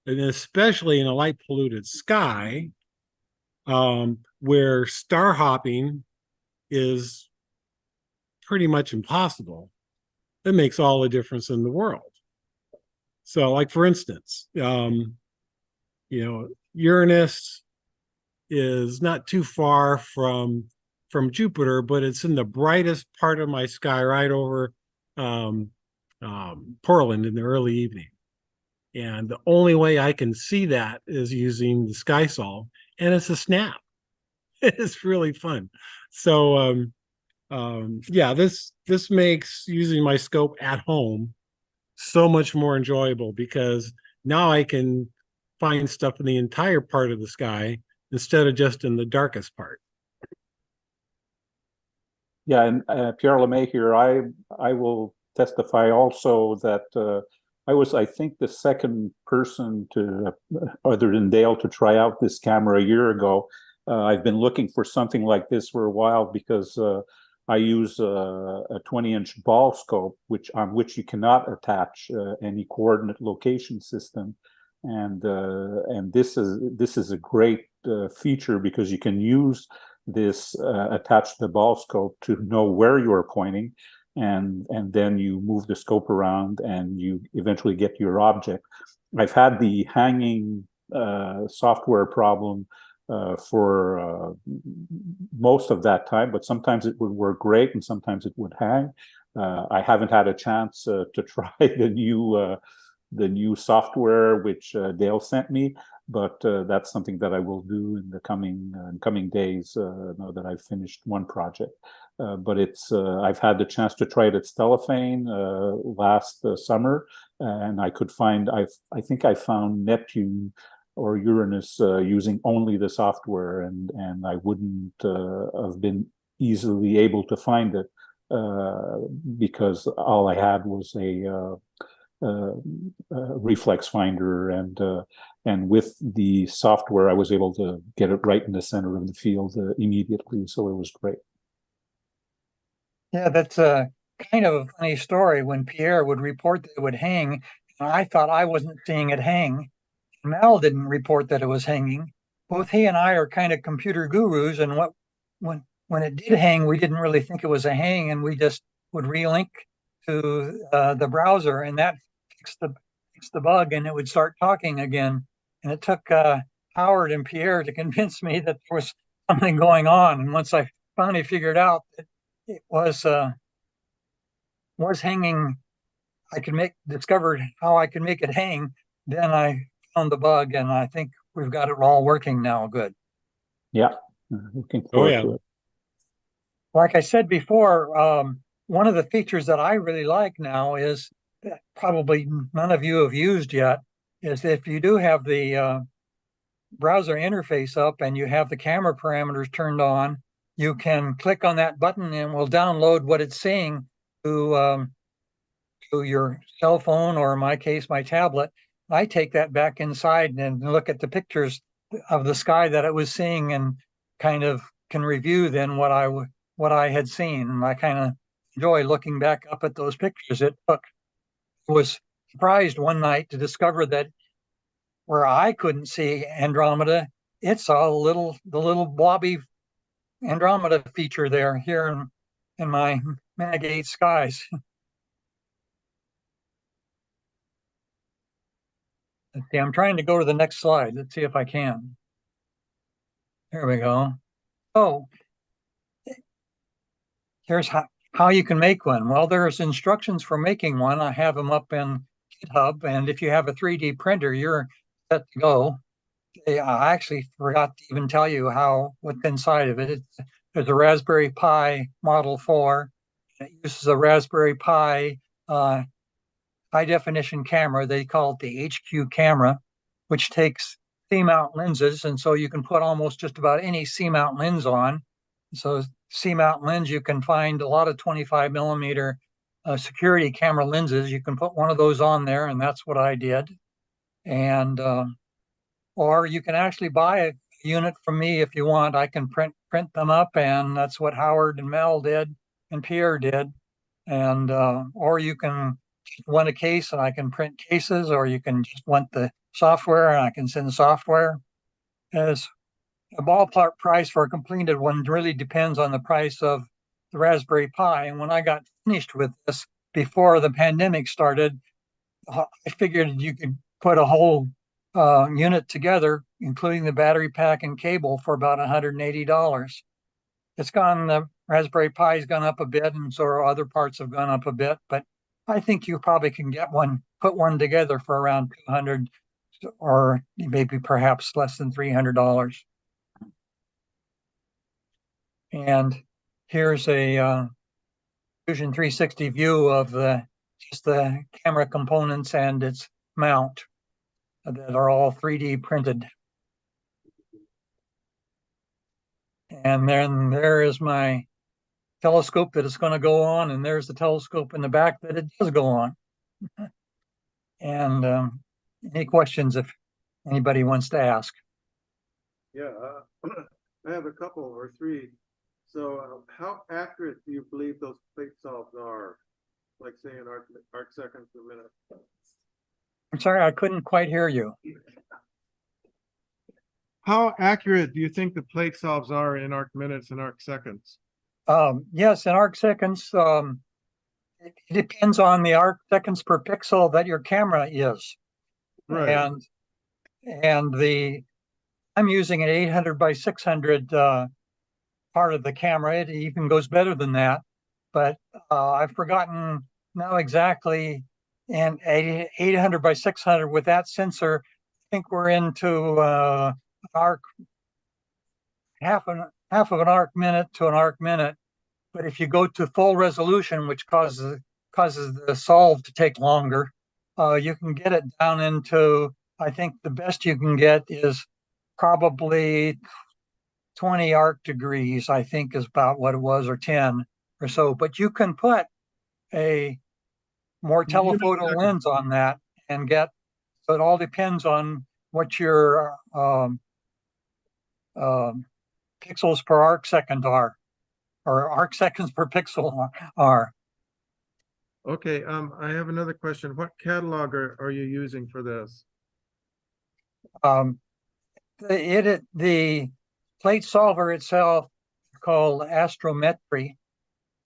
and especially in a light polluted sky, where star hopping is pretty much impossible. It makes all the difference in the world. So, like for instance, Uranus is not too far from Jupiter, but it's in the brightest part of my sky, right over Portland in the early evening. And the only way I can see that is using the SkySolve, and it's a snap. It's really fun. So yeah, this makes using my scope at home so much more enjoyable because now I can find stuff in the entire part of the sky instead of just in the darkest part. Yeah, and Pierre Lemay here. I will testify also that I was, I think, the second person to, other than Dale, to try out this camera a year ago. I've been looking for something like this for a while because I use a 20-inch ball scope, on which you cannot attach any coordinate location system, and this is a great feature because you can use this attached to the ball scope to know where you are pointing, and then you move the scope around and you eventually get your object. I've had the hanging software problem for most of that time, but sometimes it would work great and sometimes it would hang. I haven't had a chance to try the new software which Dale sent me, but that's something that I will do in the coming days now that I've finished one project. But it's I've had the chance to try it at Stellafane last summer, and I could find I think I found Neptune or Uranus using only the software, and I wouldn't have been easily able to find it because all I had was a reflex finder, and with the software I was able to get it right in the center of the field immediately, so it was great. Yeah, that's a kind of a funny story. When Pierre would report that it would hang, I thought I wasn't seeing it hang. Mel didn't report that it was hanging. Both he and I are kind of computer gurus, and when it did hang, we didn't really think it was a hang, and we just would relink to the browser, and that fixed the bug, and it would start talking again. And it took Howard and Pierre to convince me that there was something going on. And once I finally figured out that it was hanging, discovered how I could make it hang, then I found the bug, and I think we've got it all working now. Good. Yeah, looking forward to it. Like I said before, one of the features that I really like now is that probably none of you have used yet, is if you do have the browser interface up and you have the camera parameters turned on, you can click on that button and we'll download what it's saying to your cell phone, or in my case, my tablet. I take that back inside and look at the pictures of the sky that it was seeing, and kind of can review then what I had seen. And I kind of enjoy looking back up at those pictures it took. I was surprised one night to discover that where I couldn't see Andromeda, it saw the little blobby Andromeda feature there here in my Mag 8 skies. Let's see, I'm trying to go to the next slide. Let's see if I can. There we go. Oh, here's how you can make one. Well, there's instructions for making one. I have them up in GitHub, and if you have a 3D printer, you're set to go. I actually forgot to even tell you what's inside of it. There's a Raspberry Pi Model 4. It uses a Raspberry Pi high definition camera. They call it the HQ camera, which takes C-mount lenses, and so you can put almost just about any C-mount lens on. So C-mount lens, you can find a lot of 25 millimeter security camera lenses. You can put one of those on there, and that's what I did. And or you can actually buy a unit from me if you want. I can print them up, and that's what Howard and Mel did and Pierre did. And or you can want a case and I can print cases, or you can just want the software and I can send software. As a ballpark price for a completed one really depends on the price of the Raspberry Pi. And when I got finished with this before the pandemic started, I figured you could put a whole unit together, including the battery pack and cable, for about $180. It's gone, the Raspberry Pi has gone up a bit, and so other parts have gone up a bit, but I think you probably can put one together for around $200, or maybe perhaps less than $300. And here's a Fusion 360 view of the just the camera components and its mount that are all 3D printed. And then there is my telescope that it's going to go on, and there's the telescope in the back that it does go on. And any questions if anybody wants to ask? Yeah, I have a couple or three. So how accurate do you believe those plate solves are? Like say in arc seconds per minute? I'm sorry, I couldn't quite hear you. How accurate do you think the plate solves are in arc minutes and arc seconds? Yes, in arc seconds, it depends on the arc seconds per pixel that your camera is. Right. And I'm using an 800 by 600 part of the camera. It even goes better than that, but I've forgotten now exactly. And 800 by 600 with that sensor, I think we're into an arc, half of an arc minute to an arc minute. But if you go to full resolution, which causes the solve to take longer, you can get it down into, I think the best you can get is probably 20 arc degrees, I think is about what it was, or 10 or so. But you can put a more telephoto lens on that and get, so it all depends on what your pixels per arc second are, or arc seconds per pixel are. Okay, I have another question. What catalog are you using for this? The plate solver itself is called Astrometry,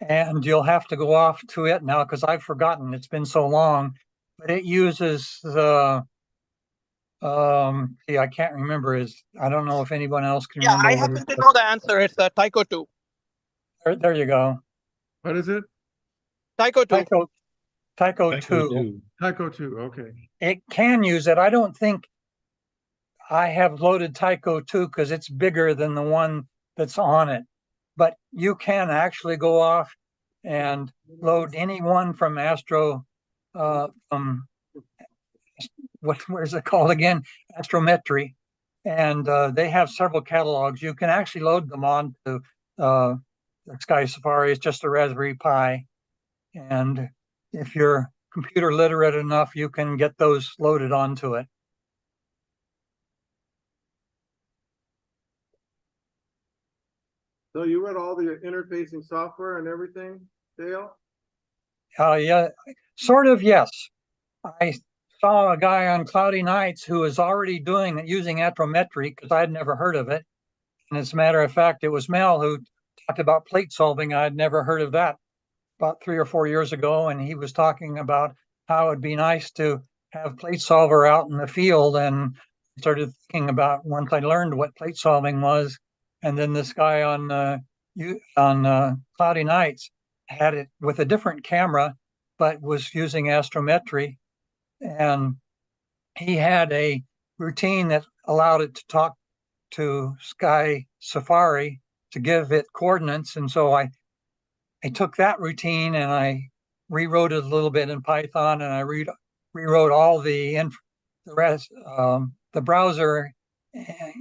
and you'll have to go off to it now because I've forgotten, it's been so long, but it uses the I can't remember I don't know if anyone else can remember. I happen to know the answer. It's Tycho 2. There you go. What is it? Tycho 2. Tycho 2. Tycho 2, okay. It can use it. I don't think I have loaded Tycho 2 because it's bigger than the one that's on it. But you can actually go off and load any one from where's it called again? Astrometry. And they have several catalogs. You can actually load them on to Sky Safari. It's just a Raspberry Pi. And if you're computer literate enough, you can get those loaded onto it. So you read all the interfacing software and everything, Dale? Yeah, sort of, yes. I saw a guy on Cloudy Nights who was already using Astrometry because I had never heard of it. And as a matter of fact, it was Mel who talked about plate solving. I'd never heard of that about 3 or 4 years ago. And he was talking about how it'd be nice to have plate solver out in the field, and started thinking about, once I learned what plate solving was. And then this guy on Cloudy Nights had it with a different camera, but was using Astrometry. And he had a routine that allowed it to talk to Sky Safari to give it coordinates. And so I took that routine and I rewrote it a little bit in Python, and I rewrote all the browser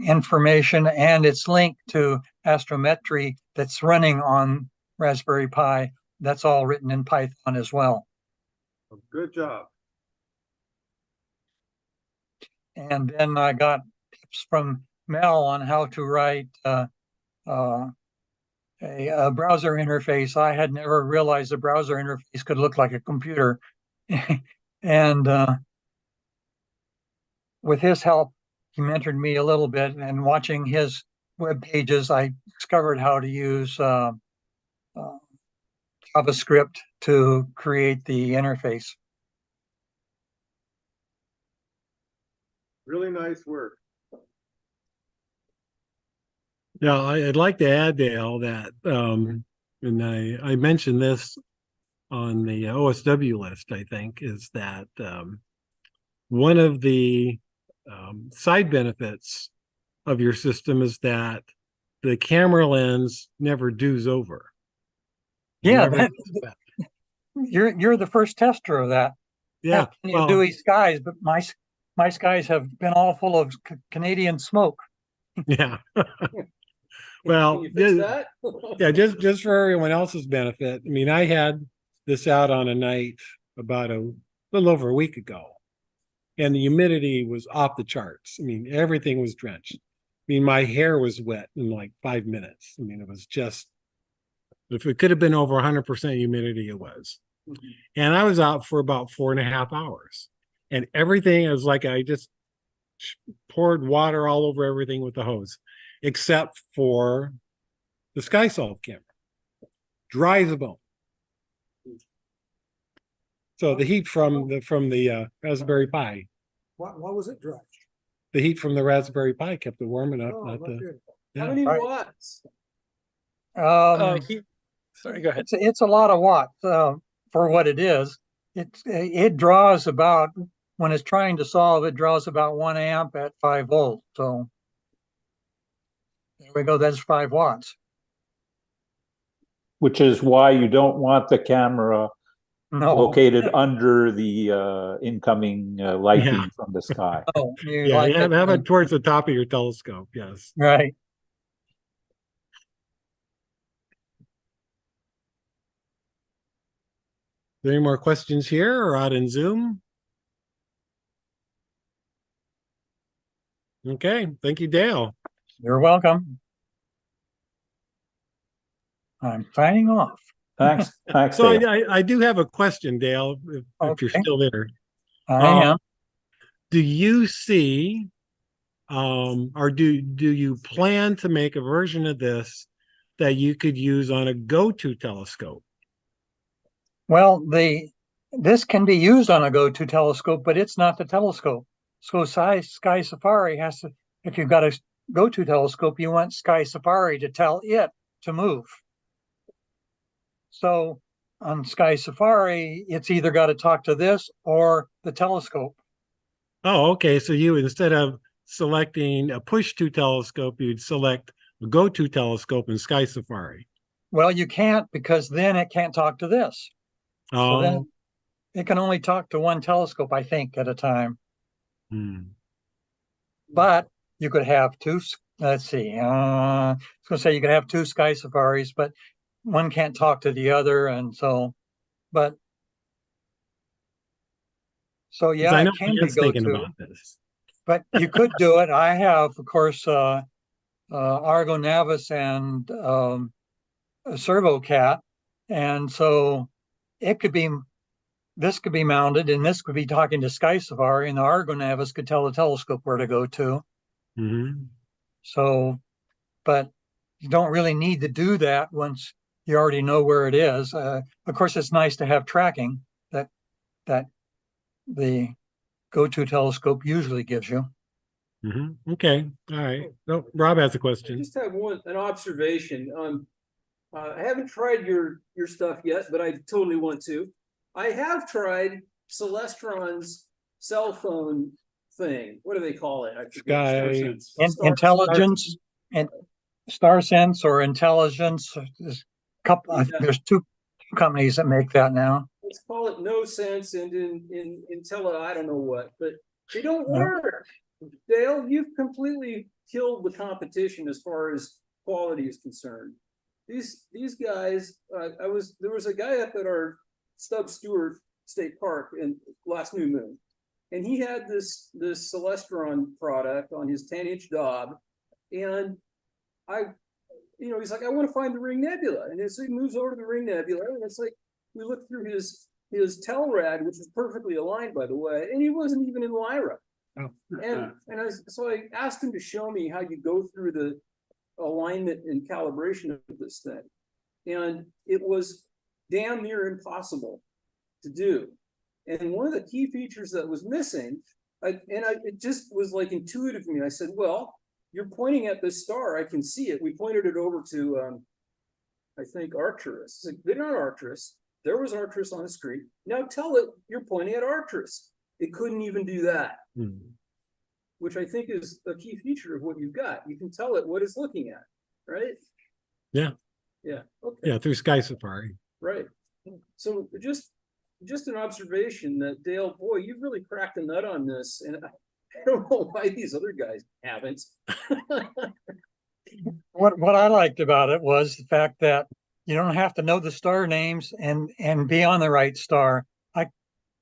information and its link to Astrometry that's running on Raspberry Pi. That's all written in Python as well. Good job. And then I got tips from Mel on how to write a browser interface. I had never realized a browser interface could look like a computer. And with his help, he mentored me a little bit, and watching his web pages, I discovered how to use JavaScript to create the interface. Really nice work. Yeah, I'd like to add, Dale, that and I mentioned this on the OSW list, I think, is that one of the side benefits of your system is that the camera lens never dews over. Yeah, you're the first tester of that. Yeah, Have plenty of well, dewy skies, but my skies have been all full of Canadian smoke. yeah. Well, Can you fix that? yeah, just for everyone else's benefit. I mean, I had this out on a night about a little over a week ago, and the humidity was off the charts. I mean, everything was drenched. I mean, my hair was wet in like 5 minutes. I mean, it was just, if it could have been over 100% humidity, it was. And I was out for about 4.5 hours, and everything was like I just poured water all over everything with the hose, except for the SkySolve camera. Dry as a bone. So the heat from the Raspberry Pi, What was it dry? the heat from the Raspberry Pi kept it warm enough. Oh, Not that's to, good. yeah. How many Right. watts? Sorry, go ahead. It's a lot of watts for what it is. It draws about, when it's trying to solve, it draws about 1 amp at 5 volts. So there we go. That's 5 watts. Which is why you don't want the camera No. located under the incoming light Yeah. beam from the sky. No, you Yeah, like have it towards the top of your telescope. Yes. right. Any more questions here or out in Zoom? Okay, thank you, Dale. You're welcome. I'm signing off. Thanks, So Dale. I do have a question, Dale, if you're Okay. still there. I am. Do you see, or do you plan to make a version of this that you could use on a go-to telescope? Well, this can be used on a go-to telescope, but it's not the telescope. So Sky Safari has to, if you've got a go-to telescope, you want Sky Safari to tell it to move. So on Sky Safari, it's either got to talk to this or the telescope. Oh, okay. So you, instead of selecting a push-to telescope, you'd select a go-to telescope in Sky Safari. Well, you can't, because then it can't talk to this. So then it can only talk to one telescope, I think, at a time. But you could have two, let's see, I was going to say you could have 2 Sky Safaris, but one can't talk to the other. And so, but, so yeah, I know it can be Dan's thinking go-to, about this. but you could do it. I have, of course, Argo Navis and ServoCat. And so it could be, this could be mounted, and this could be talking to Sky Safari, and the Argo Navis could tell the telescope where to go to. So, but you don't really need to do that once you already know where it is. Of course, it's nice to have tracking that the go-to telescope usually gives you. Okay. All right. No, Rob has a I question. just have an observation. I haven't tried your stuff yet, but I totally want to. I have tried Celestron's cell phone thing. What do they call it? I forget. Intelligence and StarSense or Intelligence. There's there's 2 companies that make that now. Let's call it No Sense and in Intella, I don't know what, but they don't work. Dale, you've completely killed the competition as far as quality is concerned. These guys, there was a guy up at our Stub Stewart State Park in last new moon, and he had this Celestron product on his 10-inch Dob, and he's like, I want to find the Ring Nebula, and so he moves over to the Ring Nebula, and it's like we look through his Telrad, which is perfectly aligned, by the way, and he wasn't even in Lyra. So I asked him to show me how you go through the alignment and calibration of this thing, and it was damn near impossible to do. And one of the key features that was missing, it just was like intuitive to me. I said, well, you're pointing at this star. I can see it. We pointed it over to, I think, Arcturus. Like, they're not Arcturus. There was Arcturus on the screen. Now tell it you're pointing at Arcturus. It couldn't even do that, which I think is a key feature of what you've got. You can tell it what it's looking at, right? Yeah. Yeah. Okay. Yeah, through Sky Safari. Right. So just an observation that Dale, boy, you've really cracked the nut on this, and I don't know why these other guys haven't. What I liked about it was the fact that you don't have to know the star names and be on the right star. I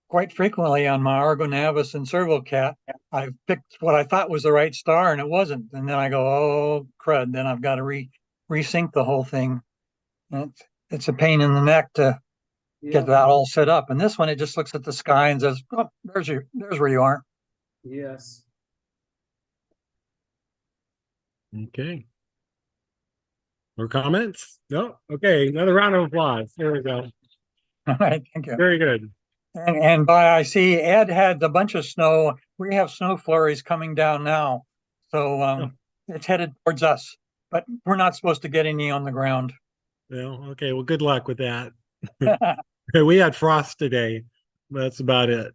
quite frequently on my Argo Navis and Servocat, I've picked what I thought was the right star and it wasn't. And then I go, oh crud, then I've got to resync the whole thing. It's a pain in the neck to get that all set up. And this one, it just looks at the sky and says, oh, there's where you are. Yes. Okay. More comments? No? Okay, another round of applause. There we go. All right, thank you. Very good. And I see Ed had a bunch of snow. We have snow flurries coming down now. So it's headed towards us, but we're not supposed to get any on the ground. Well, okay, well, good luck with that. We had frost today. That's about it.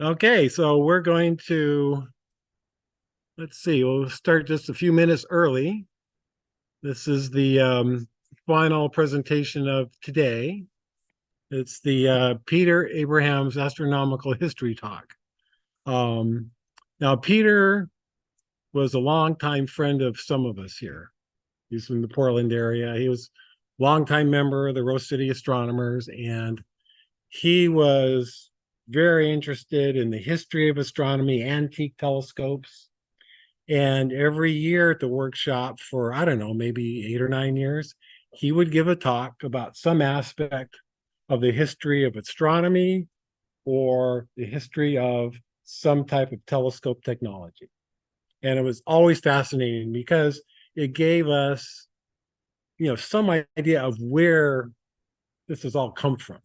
Okay, so we're going to, let's see, we'll start just a few minutes early. This is the final presentation of today. It's the Peter Abrahams Astronomical History Talk. Now, Peter was a longtime friend of some of us here. He's from the Portland area. He was a longtime member of the Rose City Astronomers, and he was very interested in the history of astronomy, antique telescopes. And every year at the workshop for, I don't know, maybe 8 or 9 years, he would give a talk about some aspect of the history of astronomy or the history of some type of telescope technology. And it was always fascinating because it gave us, some idea of where this has all come from.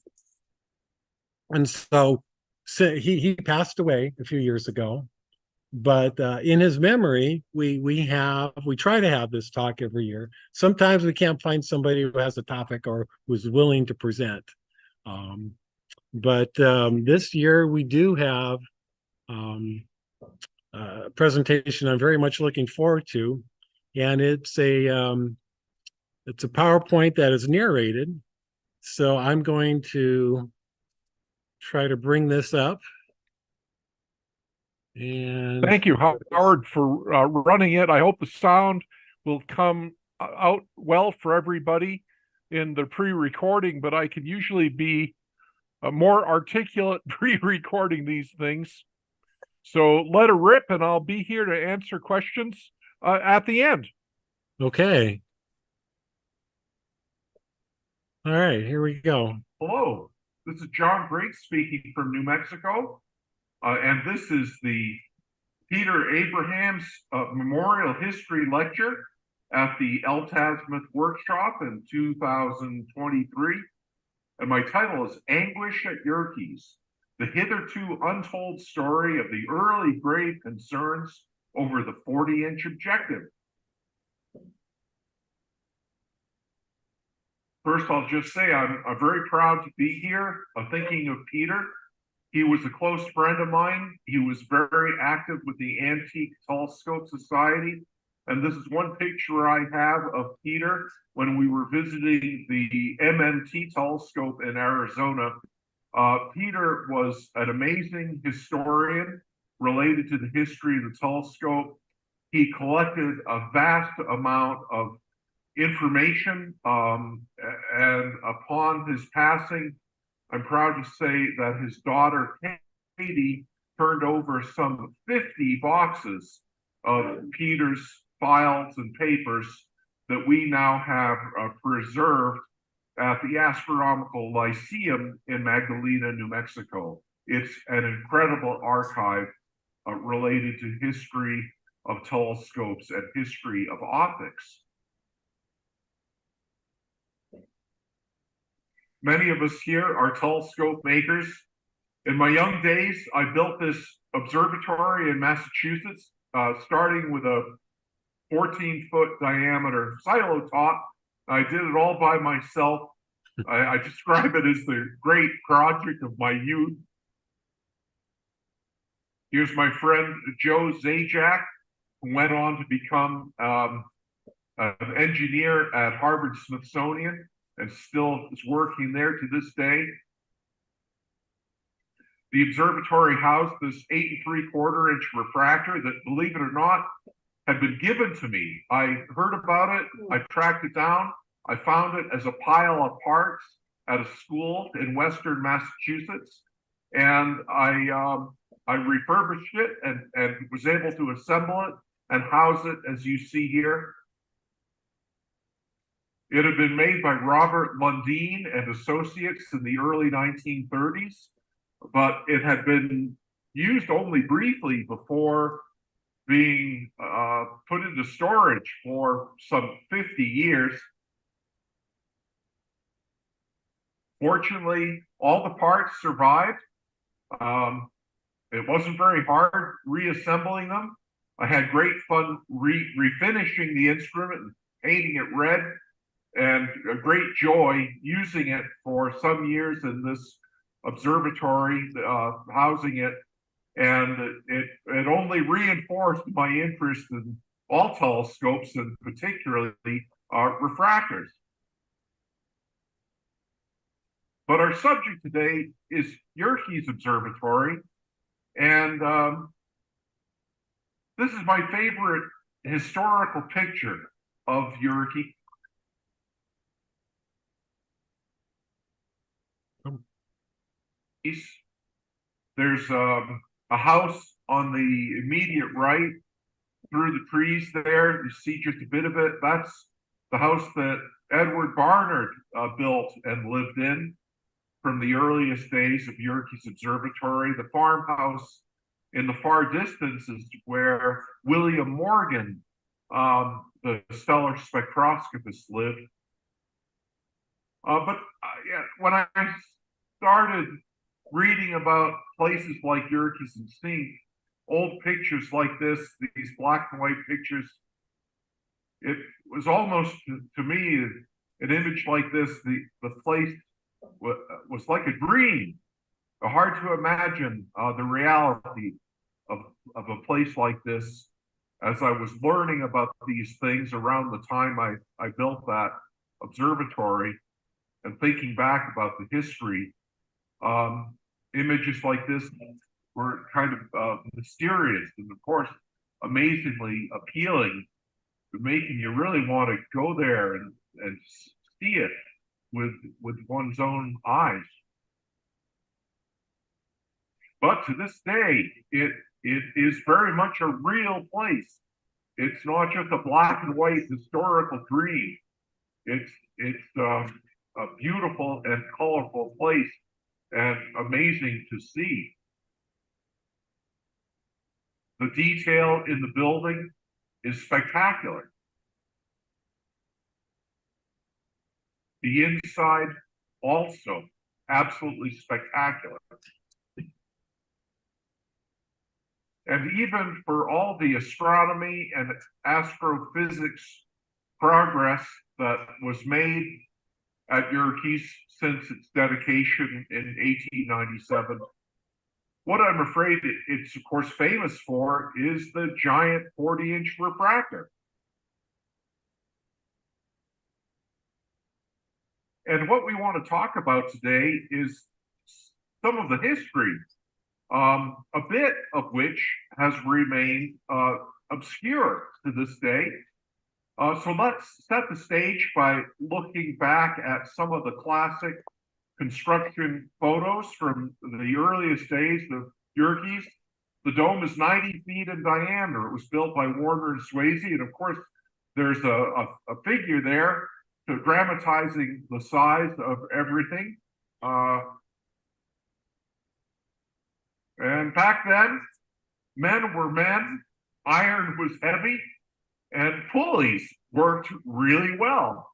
And so he passed away a few years ago. But in his memory, we try to have this talk every year. Sometimes we can't find somebody who has a topic or who's willing to present. But this year we do have a presentation I'm very much looking forward to, and it's a PowerPoint that is narrated. So I'm going to try to bring this up. And thank you, Howard, for running it. I hope the sound will come out well for everybody in the pre-recording, but I can usually be more articulate pre-recording these things. So let her rip, and I'll be here to answer questions at the end. Okay. All right, here we go. Hello, this is John Briggs speaking from New Mexico. And this is the Peter Abrahams Memorial History Lecture at the LTASMIT Workshop in 2023. And my title is Anguish at Yerkes, the hitherto untold story of the early grave concerns over the 40-inch objective. First, I'll just say I'm very proud to be here, thinking of Peter. He was a close friend of mine. He was very active with the Antique Telescope Society. And this is one picture I have of Peter when we were visiting the MNT telescope in Arizona. Peter was an amazing historian related to the history of the telescope. He collected a vast amount of information, and upon his passing, I'm proud to say that his daughter, Katie, turned over some 50 boxes of Peter's files and papers that we now have preserved at the Astronomical Lyceum in Magdalena, New Mexico. It's an incredible archive related to history of telescopes and history of optics. Many of us here are telescope makers. In my young days, I built this observatory in Massachusetts, starting with a 14-foot diameter silo top. I did it all by myself. I describe it as the great project of my youth. Here's my friend Joe Zajac, who went on to become an engineer at Harvard Smithsonian. and still is working there to this day. The observatory housed this 8 3/4 inch refractor that, believe it or not, had been given to me. I heard about it, I tracked it down, I found it as a pile of parts at a school in Western Massachusetts, and I refurbished it and was able to assemble it and house it as you see here. It had been made by Robert Lundeen and Associates in the early 1930s, but it had been used only briefly before being put into storage for some 50 years. Fortunately, all the parts survived. It wasn't very hard reassembling them. I had great fun refinishing the instrument and painting it red, and a great joy using it for some years in this observatory, housing it. And it only reinforced my interest in all telescopes, and particularly refractors. But our subject today is Yerkes Observatory, and this is my favorite historical picture of Yerkes. There's a house on the immediate right through the trees there. You see just a bit of it. That's the house that Edward Barnard built and lived in from the earliest days of Yerkes Observatory. The farmhouse in the far distance is where William Morgan, the stellar spectroscopist, lived. Yeah, when I started reading about places like Yerkes and seeing old pictures like this, these black and white pictures, it was almost, to me, an image like this, the place was like a dream. Hard to imagine the reality of a place like this. As I was learning about these things around the time I built that observatory and thinking back about the history, images like this were kind of mysterious and, of course, amazingly appealing, making you really want to go there and see it with one's own eyes. But to this day, it is very much a real place. It's not just a black and white historical dream. It's a beautiful and colorful place, and amazing to see. The detail in the building is spectacular. The inside also absolutely spectacular. And even for all the astronomy and astrophysics progress that was made at Yerkes since its dedication in 1897, what I'm afraid it's, of course, famous for is the giant 40-inch refractor. And what we want to talk about today is some of the history, a bit of which has remained obscure to this day. So let's set the stage by looking back at some of the classic construction photos from the earliest days of Yerkes. The dome is 90 feet in diameter. It was built by Warner and Swayze, and of course, there's a figure there to dramatizing the size of everything. And back then, men were men, iron was heavy, and pulleys worked really well.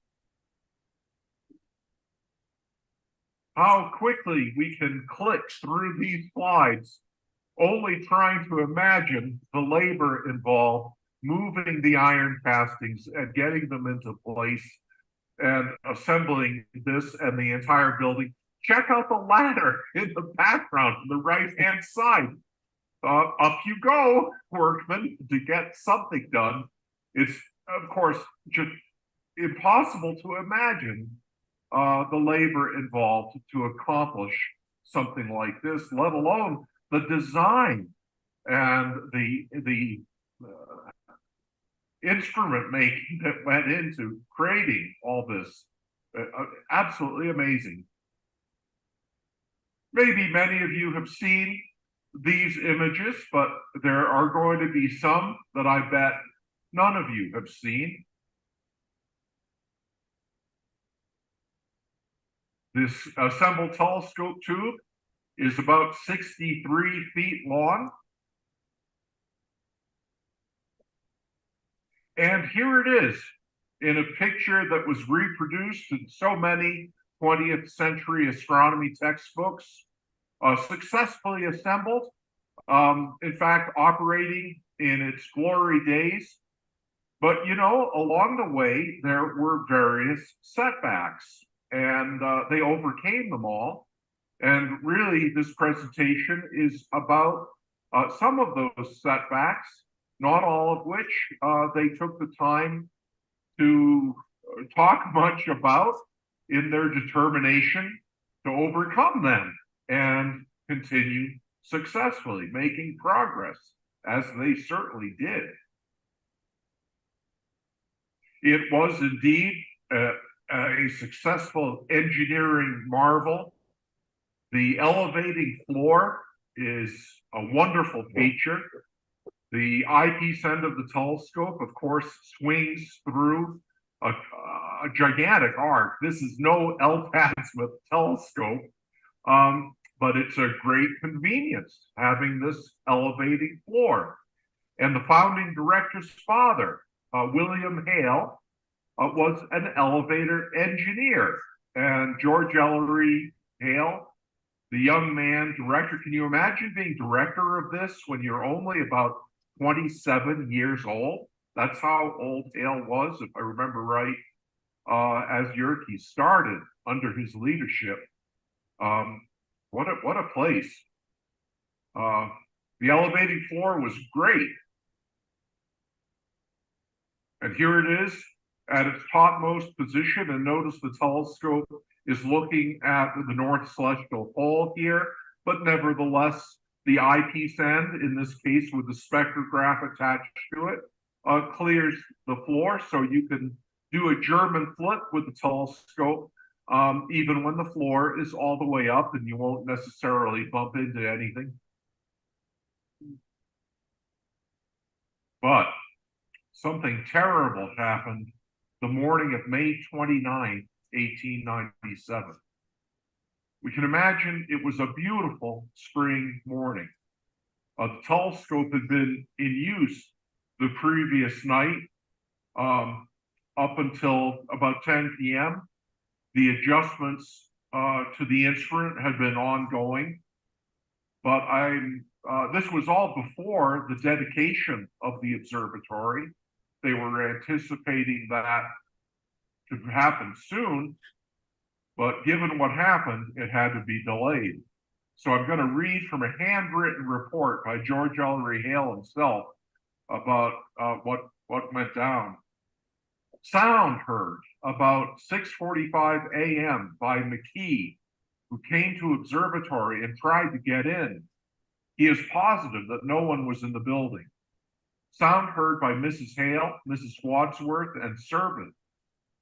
How quickly we can click through these slides, only trying to imagine the labor involved moving the iron castings and getting them into place and assembling this and the entire building. Check out the ladder in the background on the right-hand side. Up you go, workmen, to get something done. It's, of course, just impossible to imagine the labor involved to accomplish something like this, let alone the design and the instrument making that went into creating all this. Absolutely amazing. Maybe many of you have seen these images, but there are going to be some that I bet none of you have seen. This assembled telescope tube is about 63 feet long. And here it is in a picture that was reproduced in so many 20th century astronomy textbooks, successfully assembled, in fact, operating in its glory days. But, you know, along the way, there were various setbacks, and they overcame them all. And really, this presentation is about some of those setbacks, not all of which they took the time to talk much about in their determination to overcome them and continue successfully making progress, as they certainly did. It was indeed a successful engineering marvel. The elevating floor is a wonderful feature. The eyepiece end of the telescope, of course, swings through a gigantic arc. This is no L. Smith telescope, but it's a great convenience having this elevating floor. And the founding director's father, William Hale, was an elevator engineer. And George Ellery Hale, the young man director, can you imagine being director of this when you're only about 27 years old? That's how old Hale was, if I remember right, as Yerke started under his leadership. What a place. The elevating floor was great. And here it is at its topmost position, and notice the telescope is looking at the North Celestial Pole here, but nevertheless, the eyepiece end, in this case with the spectrograph attached to it, clears the floor, so you can do a German flip with the telescope, even when the floor is all the way up, and you won't necessarily bump into anything. But something terrible happened the morning of May 29, 1897. We can imagine it was a beautiful spring morning. The telescope had been in use the previous night up until about 10 p.m. The adjustments to the instrument had been ongoing, but this was all before the dedication of the observatory. They were anticipating that to happen soon, but given what happened, it had to be delayed. So I'm going to read from a handwritten report by George Ellery Hale himself about what went down. Sound heard about 6:45 a.m. by McKee, who came to observatory and tried to get in. He is positive that no one was in the building. Sound heard by Mrs. Hale, Mrs. Wadsworth, and servant.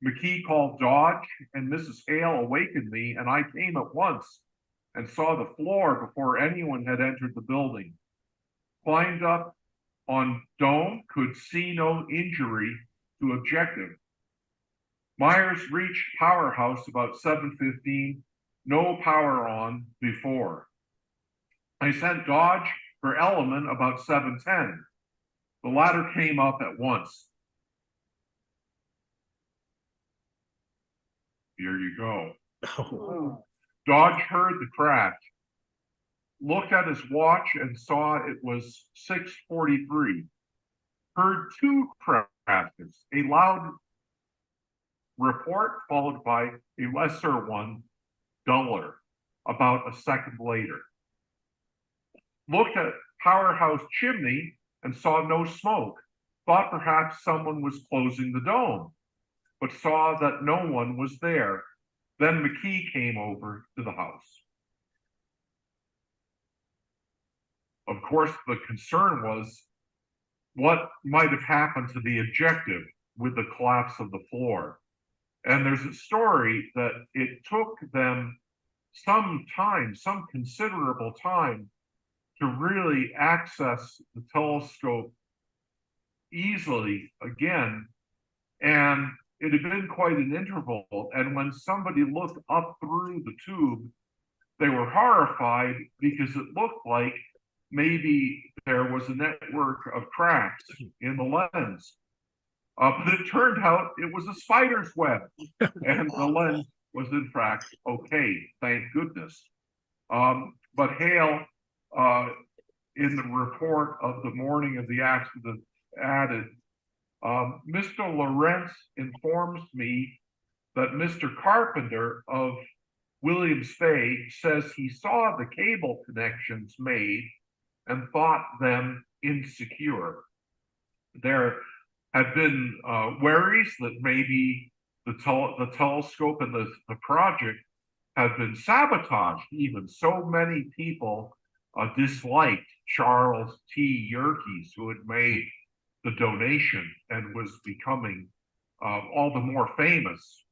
McKee called Dodge, and Mrs. Hale awakened me, and I came at once and saw the floor before anyone had entered the building. Climbed up on dome, could see no injury to objective. Myers reached powerhouse about 7:15, no power on before. I sent Dodge for Elliman about 7:10. The latter came up at once. Here you go. Dodge heard the crash, looked at his watch and saw it was 6:43. Heard two crashes, a loud report followed by a lesser one, duller, about a second later. Looked at powerhouse chimney and saw no smoke. Thought perhaps someone was closing the dome, but saw that no one was there. Then McKee came over to the house. Of course, the concern was what might have happened to the objective with the collapse of the floor. And there's a story that it took them some time, some considerable time, to really access the telescope easily again. And it had been quite an interval. And when somebody looked up through the tube, they were horrified because it looked like maybe there was a network of cracks in the lens. But it turned out it was a spider's web, and the lens was in fact okay, thank goodness. But Hale, in the report of the morning of the accident, added, Mr. Lawrence informs me that Mr. Carpenter of Williams Bay says he saw the cable connections made and thought them insecure. There had been worries that maybe the telescope and the project had been sabotaged. Even so many people disliked Charles T. Yerkes, who had made the donation and was becoming all the more famous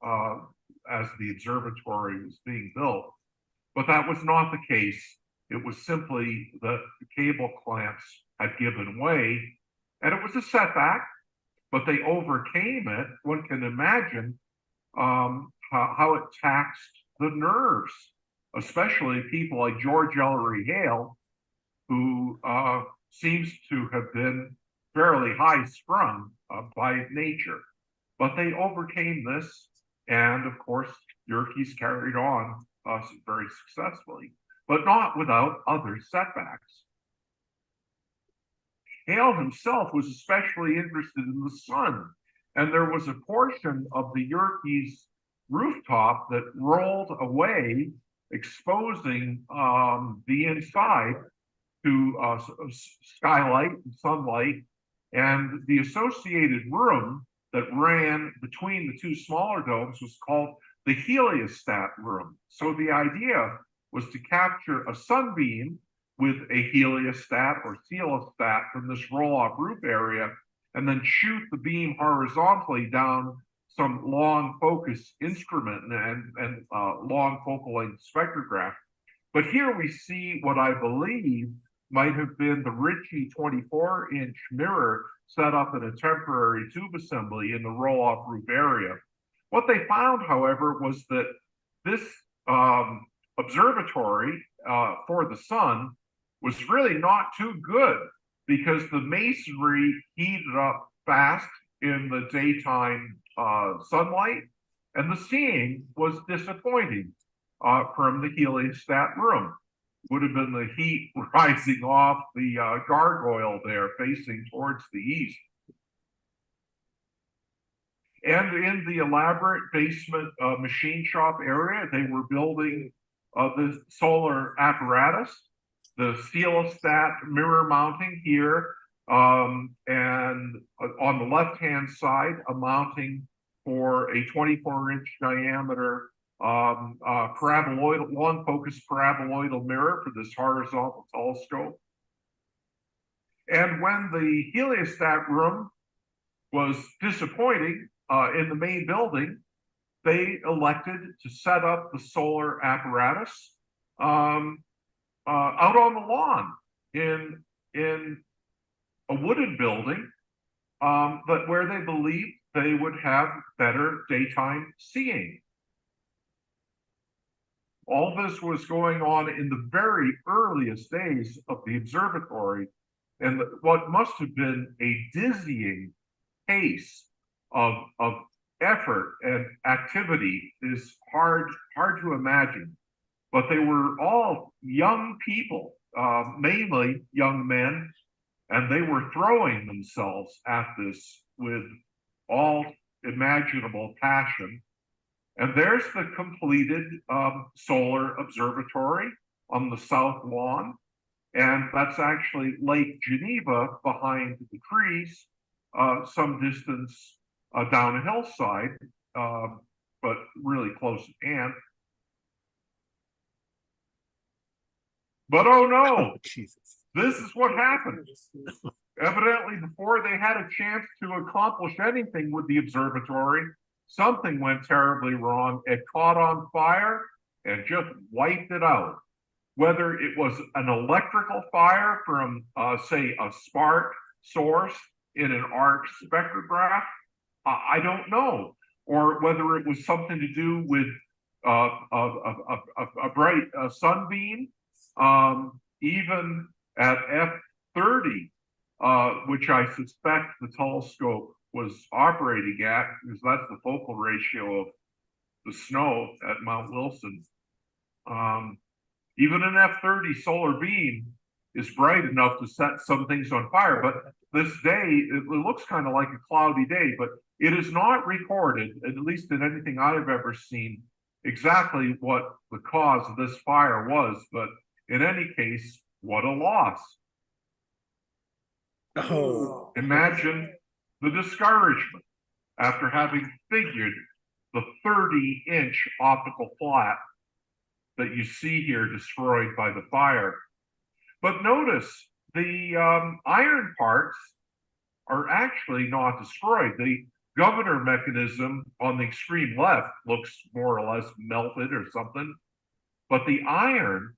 as the observatory was being built. But that was not the case. It was simply that the cable clamps had given way, and it was a setback, but they overcame it. One can imagine how it taxed the nerves, especially people like George Ellery Hale, who seems to have been fairly high-strung by nature. But they overcame this, and of course, Yerkes carried on very successfully, but not without other setbacks. Hale himself was especially interested in the sun, and there was a portion of the Yerkes rooftop that rolled away, exposing the inside to skylight and sunlight, and the associated room that ran between the two smaller domes was called the heliostat room. So the idea was to capture a sunbeam with a heliostat or coelostat from this roll-off roof area, and then shoot the beam horizontally down some long focus instrument and long focal length spectrograph. But here we see what I believe might have been the Ritchie 24-inch mirror set up in a temporary tube assembly in the roll-off roof area. What they found, however, was that this observatory for the sun was really not too good, because the masonry heated up fast in the daytime sunlight, and the seeing was disappointing from the heliostat room. Would have been the heat rising off the gargoyle there facing towards the east. And in the elaborate basement machine shop area, they were building the solar apparatus, the coelostat mirror mounting here, and on the left-hand side, a mounting for a 24-inch diameter paraboloidal, long focus paraboloidal mirror for this horizontal telescope. And when the heliostat room was disappointing in the main building, they elected to set up the solar apparatus out on the lawn in a wooded building, but where they believed they would have better daytime seeing. All this was going on in the very earliest days of the observatory, and what must have been a dizzying pace of effort and activity is hard to imagine. But they were all young people, mainly young men, and they were throwing themselves at this with all imaginable passion. And there's the completed solar observatory on the south lawn. And that's actually Lake Geneva behind the trees, some distance down a hillside. But but really close at hand. But oh no, Jesus. this is what happened. Evidently, before they had a chance to accomplish anything with the observatory, something went terribly wrong. It caught on fire and just wiped it out. Whether it was an electrical fire from, say, a spark source in an arc spectrograph, I don't know. Or whether it was something to do with a bright sunbeam, even at F30, which I suspect the telescope was operating at, because that's the focal ratio of the snow at Mount Wilson. Even an F30 solar beam is bright enough to set some things on fire, but this day, it looks kind of like a cloudy day, but it is not recorded, at least in anything I've ever seen, exactly what the cause of this fire was. But in any case, what a loss. Oh, imagine the discouragement after having figured the 30-inch optical flat that you see here destroyed by the fire. But notice the iron parts are actually not destroyed. The governor mechanism on the extreme left looks more or less melted or something, but the iron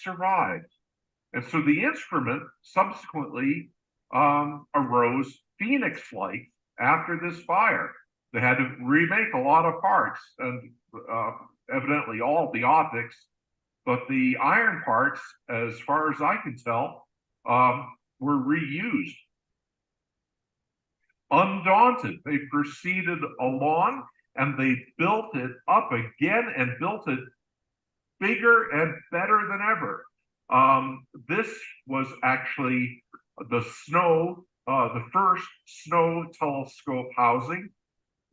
survived. And so the instrument subsequently arose phoenix-like after this fire. They had to remake a lot of parts, and evidently all the optics, but the iron parts, as far as I can tell, were reused. Undaunted, they proceeded along and they built it up again and built it bigger and better than ever. This was actually the first Snow telescope housing.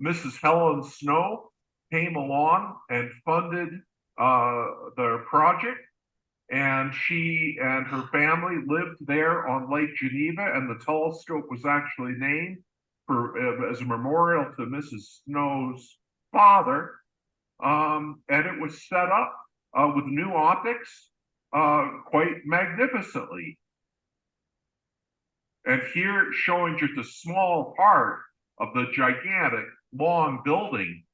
Mrs. Helen Snow came along and funded the project, and she and her family lived there on Lake Geneva, and the telescope was actually named as a memorial to Mrs. Snow's father, and it was set up with new optics quite magnificently. And here, showing just a small part of the gigantic, long building,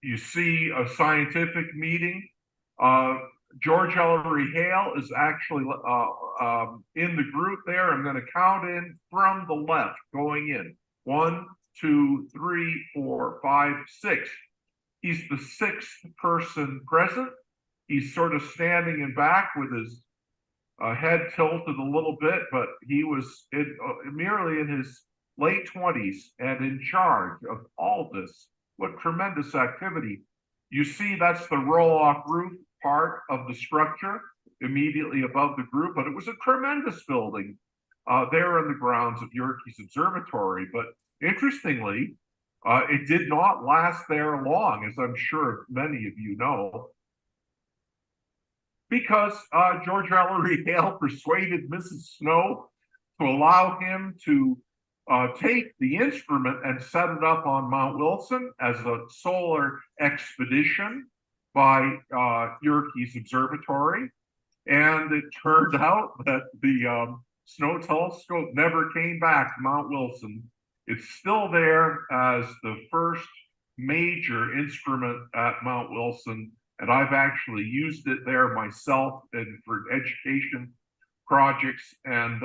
you see a scientific meeting. George Ellery Hale is actually in the group there. I'm going to count in from the left, going in. 1, 2, 3, 4, 5, 6. He's the 6th person present. He's sort of standing in back with his head tilted a little bit, but he was merely in his late 20s and in charge of all this. What tremendous activity. You see, that's the roll-off roof part of the structure immediately above the group, but it was a tremendous building there in the grounds of Yerkes Observatory. But interestingly, it did not last there long, as I'm sure many of you know, because George Ellery Hale persuaded Mrs. Snow to allow him to take the instrument and set it up on Mount Wilson as a solar expedition by Yerkes Observatory. And it turned out that the Snow telescope never came back to Mount Wilson. It's still there as the first major instrument at Mount Wilson, and I've actually used it there myself and for education projects. And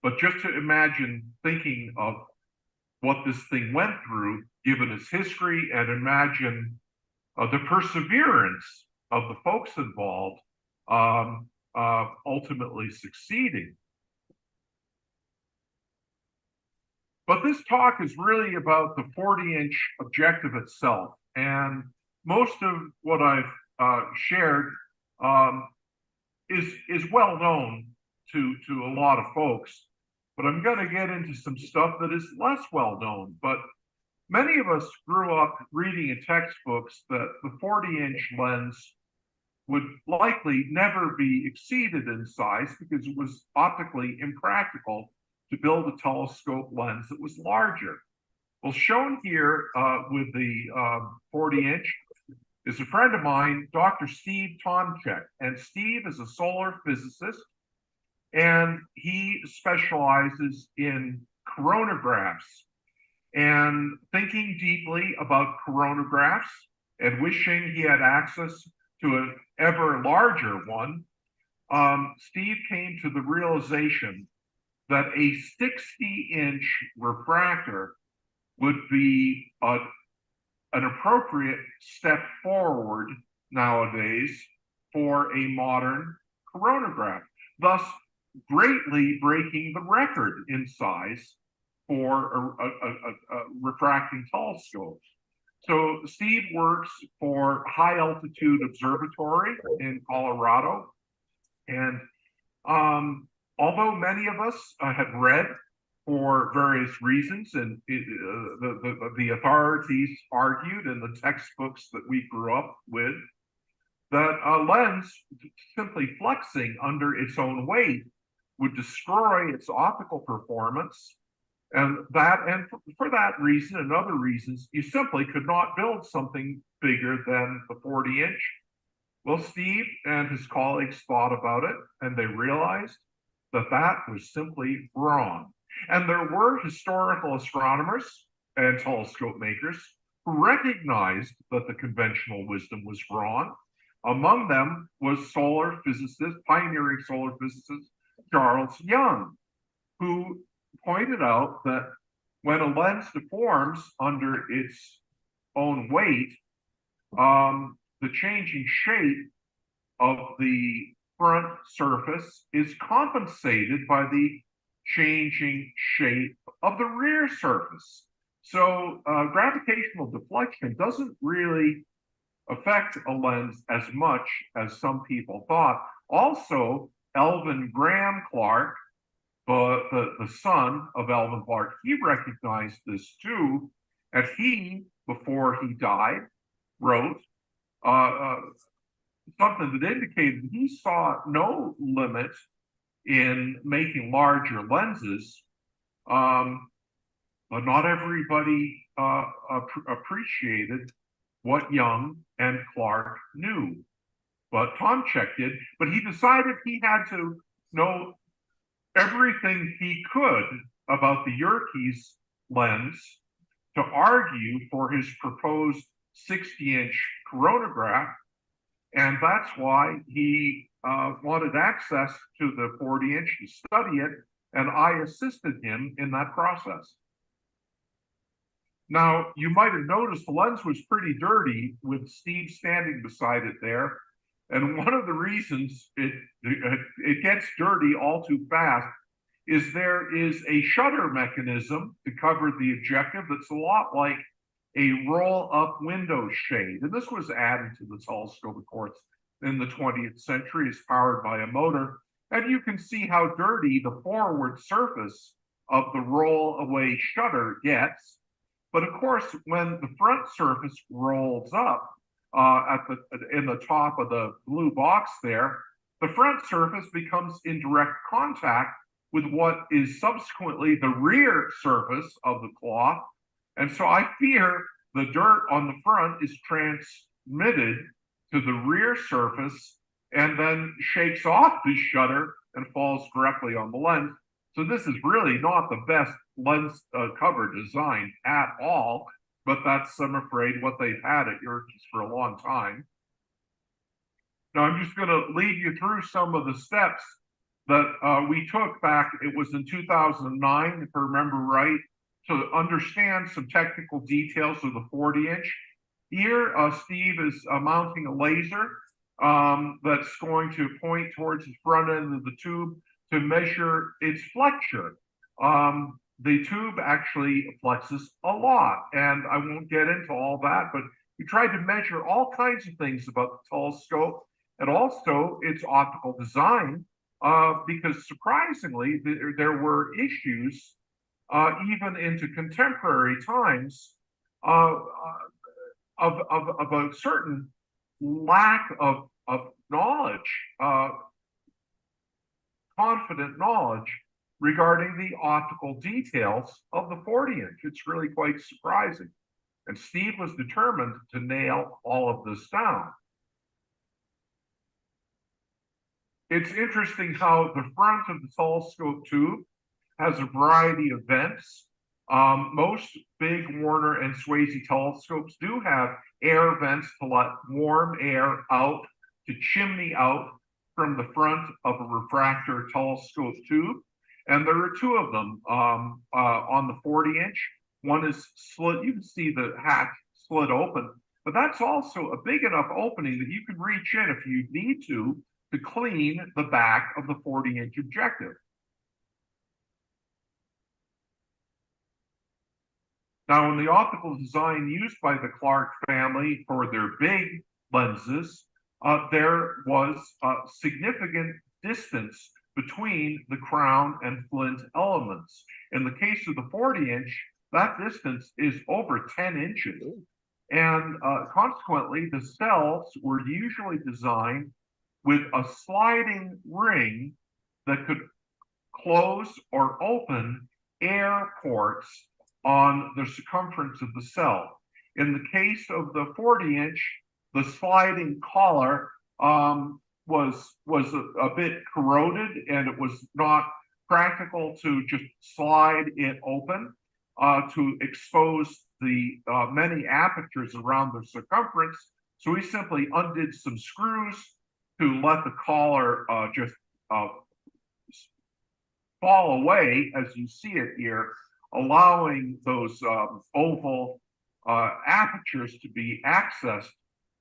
but just to imagine thinking of what this thing went through, given its history, and imagine the perseverance of the folks involved ultimately succeeding. But this talk is really about the 40-inch objective itself. And most of what I've shared is well known to a lot of folks. But I'm going to get into some stuff that is less well known. But many of us grew up reading in textbooks that the 40-inch lens would likely never be exceeded in size because it was optically impractical to build a telescope lens that was larger. Well, shown here with the 40-inch is a friend of mine, Dr. Steve Tomczyk. And Steve is a solar physicist, and he specializes in coronagraphs. And thinking deeply about coronagraphs and wishing he had access to an ever larger one, Steve came to the realization that a 60-inch refractor would be an appropriate step forward nowadays for a modern coronagraph, thus greatly breaking the record in size for a refracting telescope. So Steve works for High Altitude Observatory in Colorado. And although many of us had read for various reasons, and the authorities argued in the textbooks that we grew up with, that a lens simply flexing under its own weight would destroy its optical performance. And for that reason and other reasons, you simply could not build something bigger than the 40-inch. Well, Steve and his colleagues thought about it, and they realized that that was simply wrong. And there were historical astronomers and telescope makers who recognized that the conventional wisdom was wrong. Among them was pioneering solar physicist Charles Young, who pointed out that when a lens deforms under its own weight, the changing shape of the front surface is compensated by the changing shape of the rear surface. So gravitational deflection doesn't really affect a lens as much as some people thought. Also, Elvin Graham Clark, the son of Elvin Clark, he recognized this too, and he, before he died, wrote something that indicated he saw no limit in making larger lenses, but not everybody appreciated what Young and Clark knew. But Tomczyk did, but he decided he had to know everything he could about the Yerkes lens to argue for his proposed 60-inch coronagraph. And that's why he wanted access to the 40-inch to study it, and I assisted him in that process. Now, you might have noticed the lens was pretty dirty with Steve standing beside it there. And one of the reasons it gets dirty all too fast is there is a shutter mechanism to cover the objective that's a lot like a roll-up window shade. And this was added to the telescope, of course, in the 20th century. It's powered by a motor. And you can see how dirty the forward surface of the roll-away shutter gets. But of course, when the front surface rolls up in the top of the blue box there, the front surface becomes in direct contact with what is subsequently the rear surface of the cloth. And so I fear the dirt on the front is transmitted to the rear surface and then shakes off the shutter and falls directly on the lens. So this is really not the best lens cover design at all, but that's, I'm afraid, what they've had at Yerkes for a long time. Now I'm just going to lead you through some of the steps that we took back. It was in 2009, if I remember right, to understand some technical details of the 40-inch. Here, Steve is mounting a laser that's going to point towards the front end of the tube to measure its flexure. The tube actually flexes a lot, and I won't get into all that, but we tried to measure all kinds of things about the telescope and also its optical design, because surprisingly, there were issues even into contemporary times of a certain lack of knowledge, confident knowledge regarding the optical details of the 40-inch. It's really quite surprising. And Steve was determined to nail all of this down. It's interesting how the front of the telescope tube has a variety of vents. Most big Warner and Swayze telescopes do have air vents to let warm air out, to chimney out from the front of a refractor telescope tube. And there are two of them on the 40-inch. One is slit, you can see the hatch slit open, but that's also a big enough opening that you can reach in if you need to clean the back of the 40-inch objective. Now, in the optical design used by the Clark family for their big lenses, there was a significant distance between the crown and flint elements. In the case of the 40-inch, that distance is over 10 inches. And consequently, the cells were usually designed with a sliding ring that could close or open air ports on the circumference of the cell. In the case of the 40-inch, the sliding collar was a bit corroded, and it was not practical to just slide it open to expose the many apertures around the circumference. So we simply undid some screws to let the collar just fall away, as you see it here, allowing those oval apertures to be accessed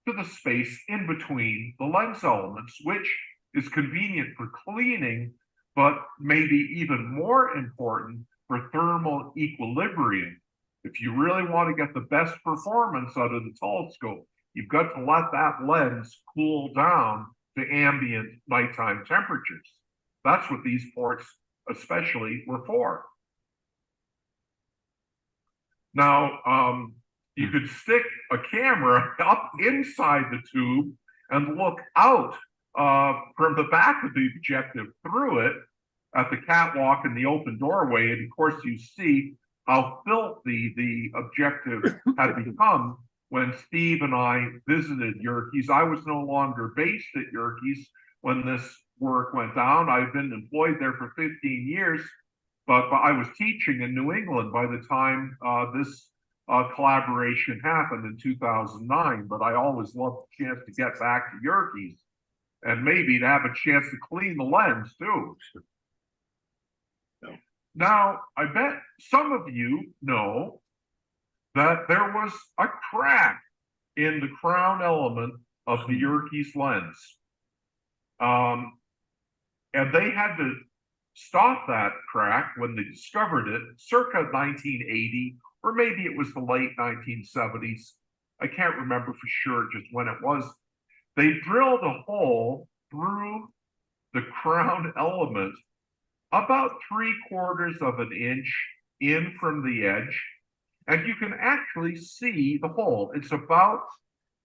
to the space in between the lens elements, which is convenient for cleaning, but maybe even more important for thermal equilibrium. If you really want to get the best performance out of the telescope, you've got to let that lens cool down to ambient nighttime temperatures. That's what these ports especially were for. Now, you could stick a camera up inside the tube and look out from the back of the objective through it at the catwalk and the open doorway. And of course, you see how filthy the objective had become when Steve and I visited Yerkes. I was no longer based at Yerkes when this work went down. I've been employed there for 15 years, but I was teaching in New England by the time this collaboration happened in 2009. But I always loved the chance to get back to Yerkes and maybe to have a chance to clean the lens too. Now, I bet some of you know that there was a crack in the crown element of the Yerkes lens. And they had to stop that crack when they discovered it circa 1980, or maybe it was the late 1970s. I can't remember for sure just when it was. They drilled a hole through the crown element about 3/4 of an inch in from the edge, and you can actually see the hole. It's about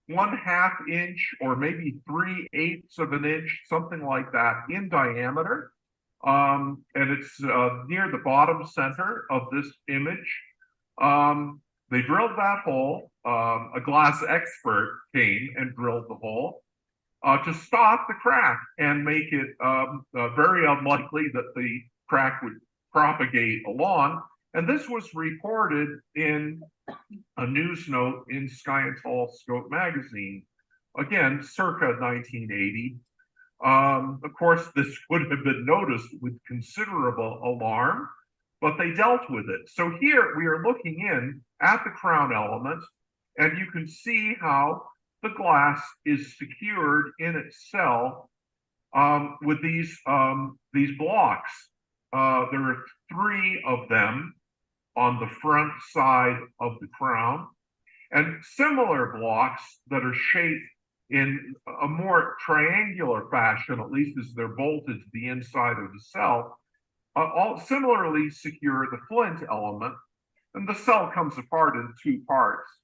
1/2 inch or maybe 3/8 of an inch, something like that, in diameter. And it's near the bottom center of this image. They drilled that hole. A glass expert came and drilled the hole to stop the crack and make it very unlikely that the crack would propagate along. And this was reported in a news note in Sky and Telescope magazine, again, circa 1980. Of course, this would have been noticed with considerable alarm, but they dealt with it. So here we are looking in at the crown element, and you can see how the glass is secured in its cell with these blocks. There are 3 of them on the front side of the crown, and similar blocks that are shaped in a more triangular fashion, at least as they're bolted to the inside of the cell, all similarly secure the flint element. And the cell comes apart in 2 parts.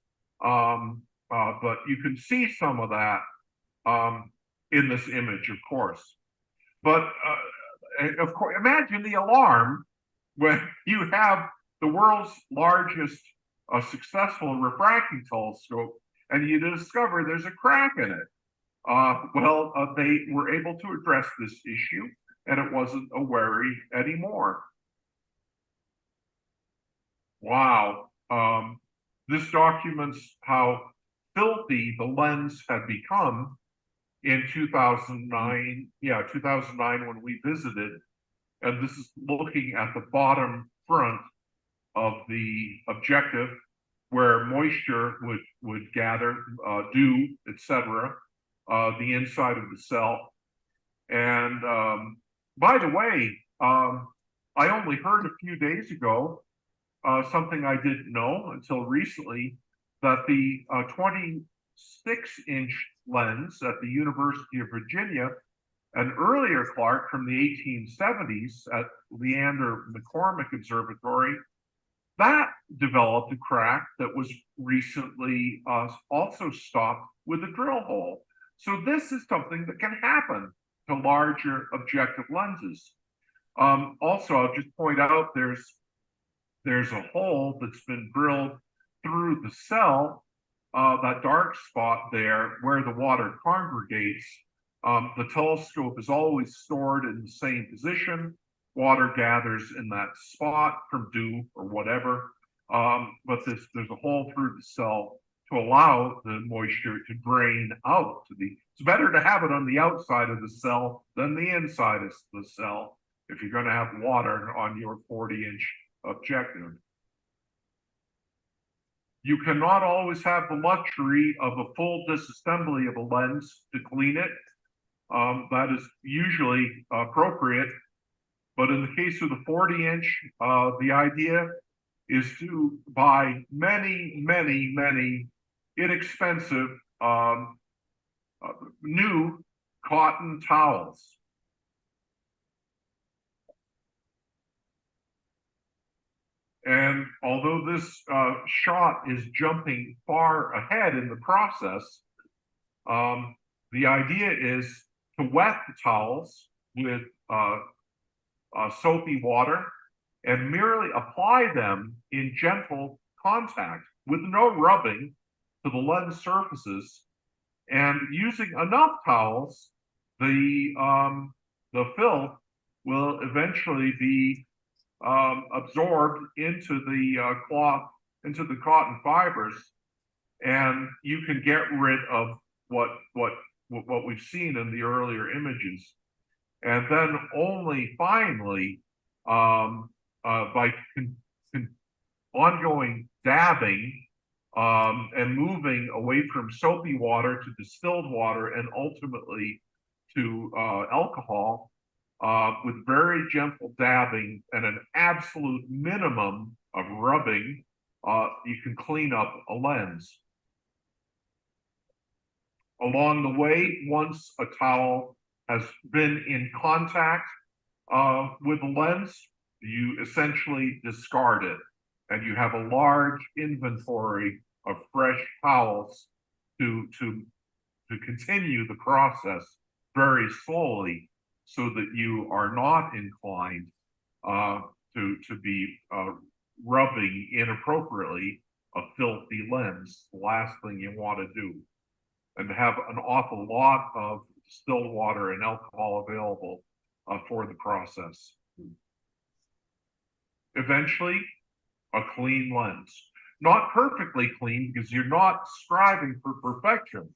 But you can see some of that in this image, of course. But of course, imagine the alarm when you have the world's largest successful refracting telescope and you discover there's a crack in it. They were able to address this issue and it wasn't a worry anymore. Wow. This documents how filthy the lens had become in 2009. Yeah, 2009 when we visited. And this is looking at the bottom front of the objective where moisture would gather, dew, etc., the inside of the cell. And by the way, I only heard a few days ago something I didn't know until recently, that the 26-inch lens at the University of Virginia, an earlier Clark from the 1870s at Leander McCormick Observatory, that developed a crack that was recently also stopped with a drill hole. So this is something that can happen to larger objective lenses. Also, I'll just point out there's a hole that's been drilled through the cell, that dark spot there where the water congregates. The telescope is always stored in the same position. Water gathers in that spot from dew or whatever, but there's a hole through the cell to allow the moisture to drain out. It's better to have it on the outside of the cell than the inside of the cell if you're going to have water on your 40-inch objective. You cannot always have the luxury of a full disassembly of a lens to clean it. That is usually appropriate. But in the case of the 40-inch, the idea is to buy many inexpensive new cotton towels. And although this shot is jumping far ahead in the process, the idea is to wet the towels with soapy water and merely apply them in gentle contact with no rubbing to the lens surfaces. And using enough towels, the filth will eventually be absorbed into the cloth, into the cotton fibers, and you can get rid of what we've seen in the earlier images. And then only finally, by ongoing dabbing and moving away from soapy water to distilled water and ultimately to alcohol, with very gentle dabbing and an absolute minimum of rubbing, you can clean up a lens. Along the way, once a towel has been in contact with the lens, you essentially discard it, and you have a large inventory of fresh towels to continue the process very slowly, so that you are not inclined to be rubbing inappropriately a filthy lens. The last thing you want to do, and to have an awful lot of distilled water and alcohol available for the process. Eventually, a clean lens. Not perfectly clean, because you're not striving for perfection.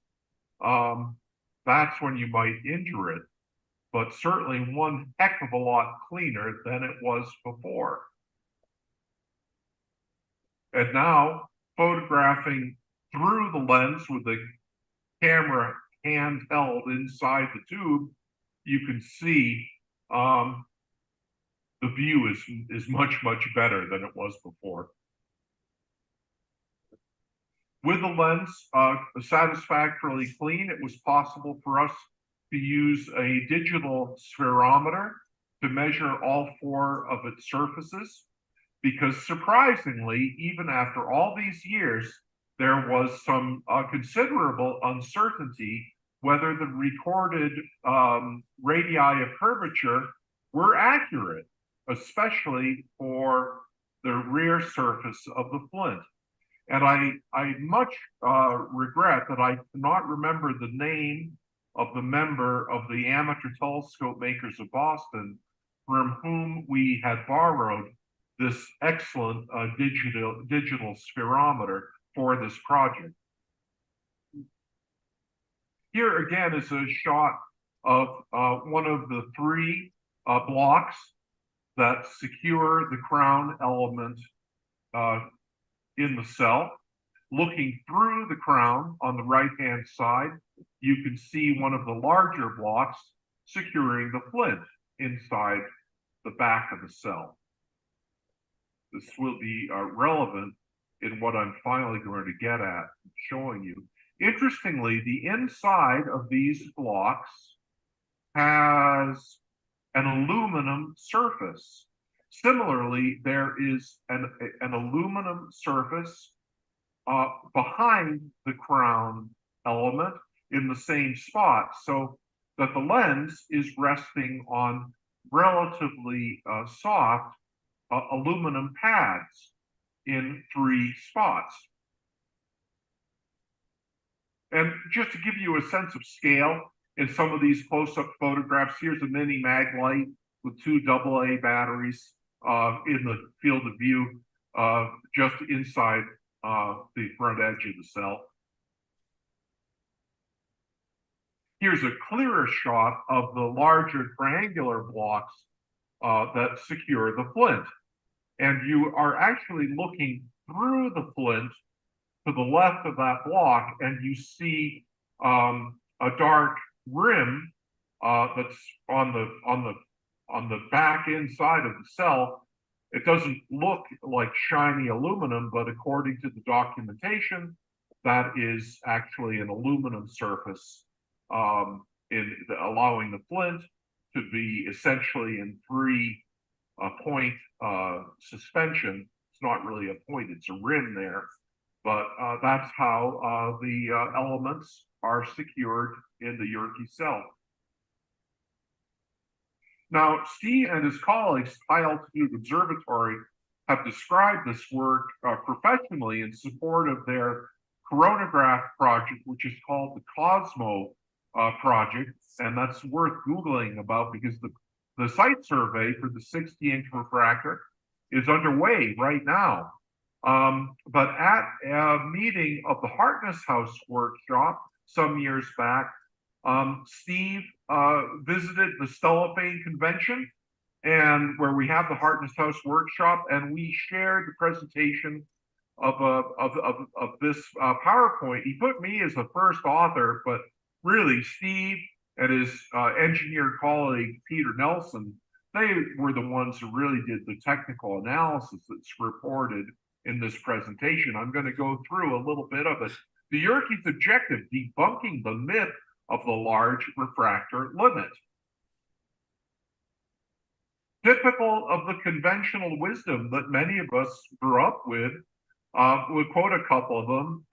That's when you might injure it, but certainly one heck of a lot cleaner than it was before. And now, photographing through the lens with the camera handheld inside the tube, you can see the view is much better than it was before. With the lens satisfactorily clean, it was possible for us to use a digital spherometer to measure all four of its surfaces, because surprisingly, even after all these years, there was some considerable uncertainty whether the recorded radii of curvature were accurate, especially for the rear surface of the flint. And I much regret that I cannot remember the name of the member of the Amateur Telescope Makers of Boston from whom we had borrowed this excellent digital spherometer for this project. Here again is a shot of one of the three blocks that secure the crown element in the cell. Looking through the crown on the right-hand side, you can see one of the larger blocks securing the flint inside the back of the cell. This will be relevant in what I'm finally going to get at showing you. Interestingly, the inside of these blocks has an aluminum surface. Similarly, there is an aluminum surface behind the crown element in the same spot, so that the lens is resting on relatively soft aluminum pads in three spots. And just to give you a sense of scale, in some of these close-up photographs, here's a mini mag light with two AA batteries in the field of view just inside the front edge of the cell. Here's a clearer shot of the larger triangular blocks that secure the flint. And you are actually looking through the flint to the left of that block, and you see a dark rim that's on the back inside of the cell. It doesn't look like shiny aluminum, but according to the documentation, that is actually an aluminum surface allowing the flint to be essentially in three-point suspension. It's not really a point, it's a rim there. But that's how the elements are secured in the Yerke cell. Now, Steve and his colleagues, High Altitude Observatory, have described this work professionally in support of their coronagraph project, which is called the COSMO project, and that's worth Googling about because the site survey for the 60-inch refractor is underway right now. But at a meeting of the Harkness House workshop some years back, Steve visited the Stellophane Convention, and where we have the Harkness House workshop, and we shared the presentation of this PowerPoint. He put me as the first author, but really Steve and his engineer colleague Peter Nelson, they were the ones who really did the technical analysis that's reported in this presentation. I'm going to go through a little bit of it. The Yerke's objective, debunking the myth of the large refractor limit. Typical of the conventional wisdom that many of us grew up with, we'll quote a couple of them.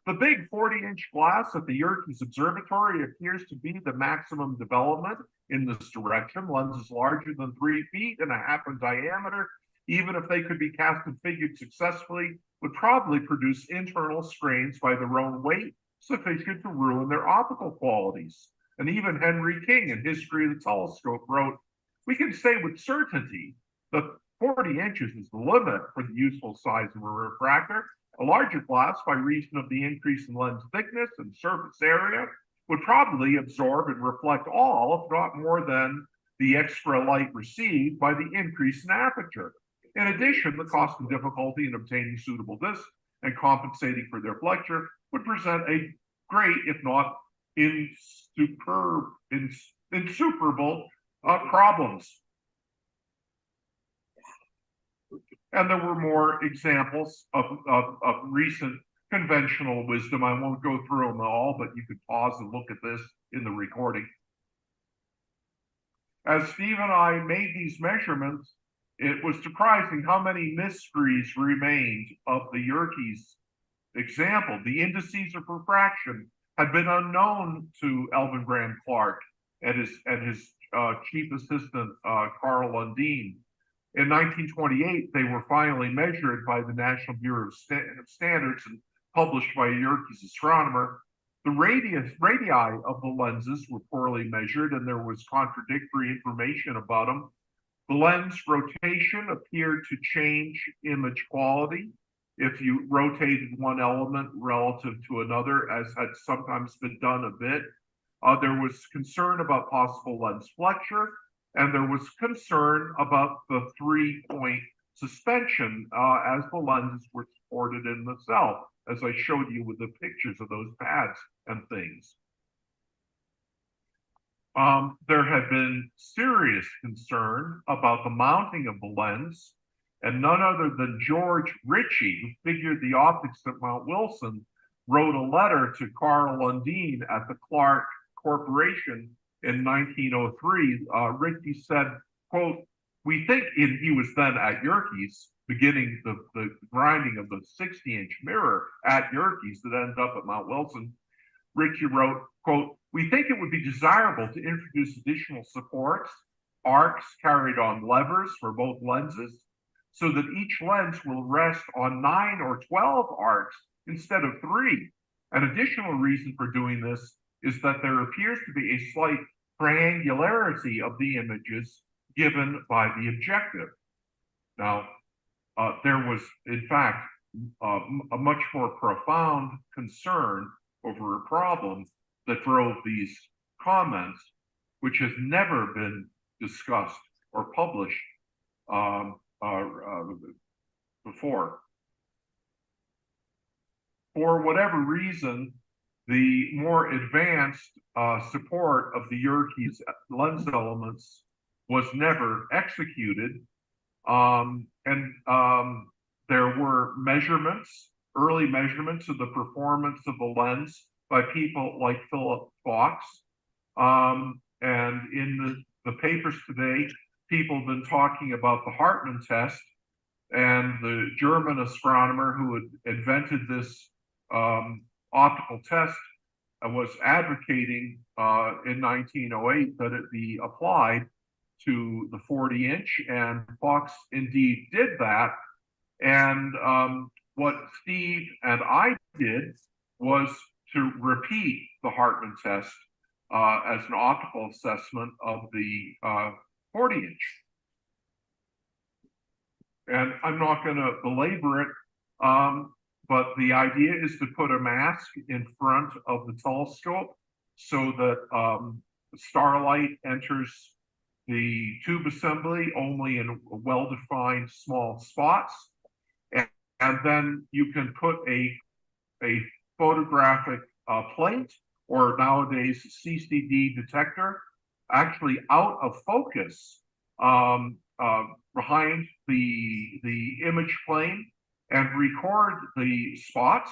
The big 40-inch glass at the Yerke's Observatory appears to be the maximum development in this direction. Lenses larger than 3 feet and a half in diameter, even if they could be cast and figured successfully, would probably produce internal strains by their own weight, sufficient to ruin their optical qualities. And even Henry King in History of the Telescope wrote, "We can say with certainty that 40 inches is the limit for the useful size of a refractor. A larger glass, by reason of the increase in lens thickness and surface area, would probably absorb and reflect all, if not more than, the extra light received by the increase in aperture. In addition, the cost and difficulty in obtaining suitable discs and compensating for their flexure would present a great, if not insuperable problems." And there were more examples of recent conventional wisdom. I won't go through them all, but you could pause and look at this in the recording. As Steve and I made these measurements, it was surprising how many mysteries remained of the Yerke's example. The indices of refraction had been unknown to Elvin Graham Clark and his chief assistant, Carl Lundin. In 1928, they were finally measured by the National Bureau of Standards and published by a Yerkes astronomer. The radii of the lenses were poorly measured, and there was contradictory information about them. The lens rotation appeared to change image quality if you rotated one element relative to another, as had sometimes been done a bit. There was concern about possible lens flexure, and there was concern about the 3-point suspension as the lenses were supported in the cell, as I showed you with the pictures of those pads and things. There had been serious concern about the mounting of the lens, and none other than George Ritchie, who figured the optics at Mount Wilson, wrote a letter to Carl Lundin at the Clark Corporation in 1903. Ritchie said, quote, "We think," he was then at Yerkes, beginning the grinding of the 60-inch mirror at Yerkes that ended up at Mount Wilson. Ritchie wrote, quote, "We think it would be desirable to introduce additional supports, arcs carried on levers for both lenses, so that each lens will rest on 9 or 12 arcs instead of 3. An additional reason for doing this is that there appears to be a slight triangularity of the images given by the objective." Now, there was, in fact, a much more profound concern over a problem that drove these comments, which has never been discussed or published before. For whatever reason, the more advanced support of the Yerkes lens elements was never executed. There were measurements, early measurements of the performance of the lens by people like Philip Fox. And in the papers today, people have been talking about the Hartmann test, and the German astronomer who had invented this optical test was advocating in 1908 that it be applied to the 40-inch, and Fox indeed did that. And what Steve and I did was to repeat the Hartmann test as an optical assessment of the 40-inch. And I'm not going to belabor it, but the idea is to put a mask in front of the telescope so that starlight enters the tube assembly only in well-defined small spots. And then you can put a photographic plate, or nowadays CCD detector, actually out of focus behind the image plane, and record the spots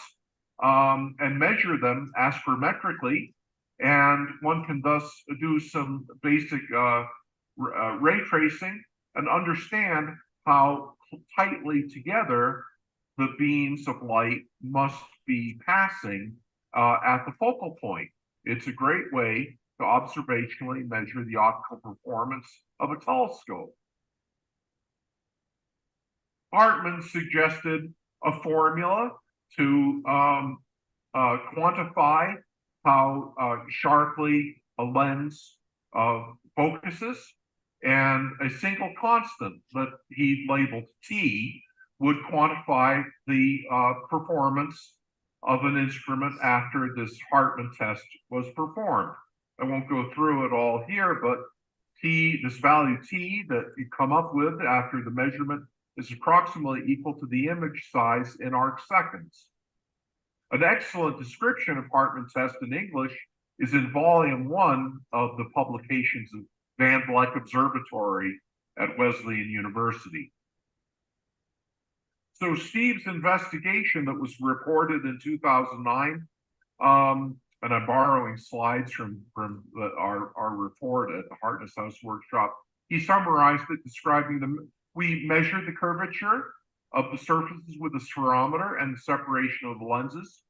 and measure them astrometrically. And one can thus do some basic ray tracing and understand how tightly together the beams of light must be passing at the focal point. It's a great way to observationally measure the optical performance of a telescope. Hartmann suggested a formula to quantify how sharply a lens focuses, and a single constant that he labeled T would quantify the performance of an instrument after this Hartmann test was performed. I won't go through it all here, but T, this value T that you come up with after the measurement, is approximately equal to the image size in arc seconds. An excellent description of Hartmann test in English is in volume 1 of the publications of Van Vleck Observatory at Wesleyan University. So Steve's investigation that was reported in 2009, and I'm borrowing slides from our report at the Hartness House workshop, he summarized it describing we measured the curvature of the surfaces with a spherometer and the separation of the lenses.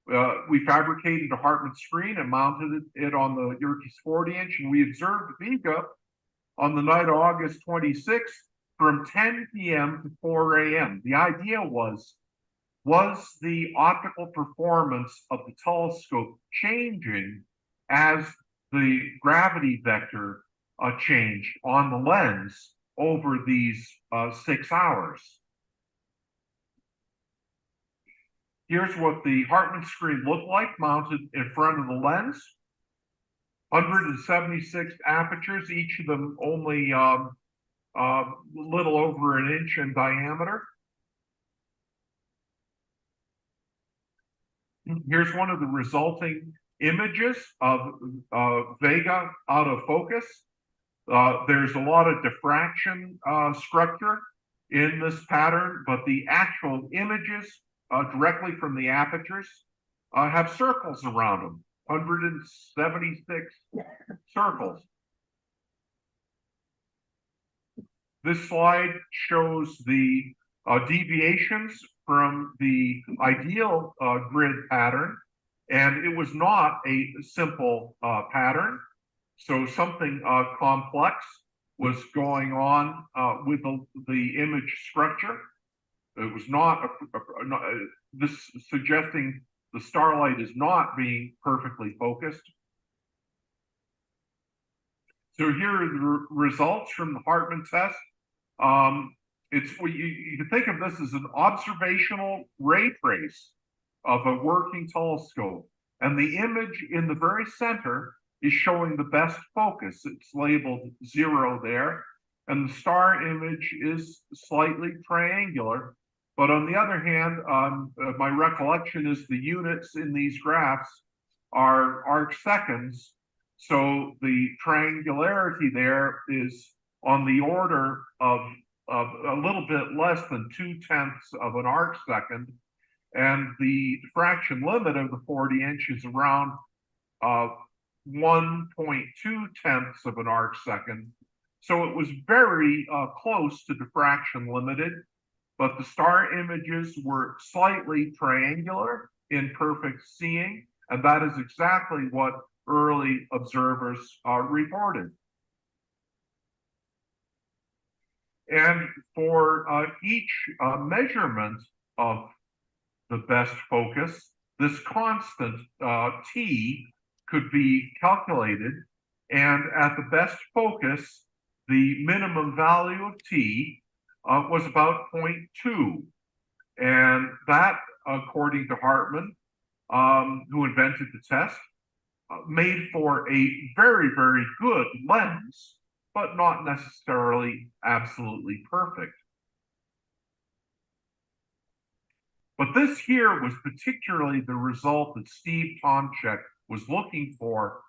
We fabricated a Hartman screen and mounted it on the Yerkes 40-inch, and we observed Vega on the night of August 26th from 10 p.m. to 4 a.m. The idea was the optical performance of the telescope changing as the gravity vector changed on the lens over these 6 hours? Here's what the Hartman screen looked like mounted in front of the lens. 176 apertures, each of them only a little over an inch in diameter. Here's one of the resulting images of Vega out of focus. There's a lot of diffraction structure in this pattern, but the actual images directly from the apertures have circles around them, 176 circles. This slide shows the deviations from the ideal grid pattern, and it was not a simple pattern. So something complex was going on with the image structure. It was not, this suggesting the starlight is not being perfectly focused. So here are the results from the Hartman test. You can think of this as an observational ray trace of a working telescope. And the image in the very center is showing the best focus. It's labeled 0 there. And the star image is slightly triangular. But on the other hand, my recollection is the units in these graphs are arc seconds. So the triangularity there is on the order of a little bit less than 2/10 of an arc second. And the diffraction limit of the 40-inch is around 1.2 of an arc second. So it was very close to diffraction limited, but the star images were slightly triangular in perfect seeing, and that is exactly what early observers reported. And for each measurement of the best focus, this constant T could be calculated, and at the best focus, the minimum value of T was about 0.2. And that, according to Hartman, who invented the test, made for a very, very good lens, but not necessarily absolutely perfect. But this here was particularly the result that Steve Tomczyk was looking for.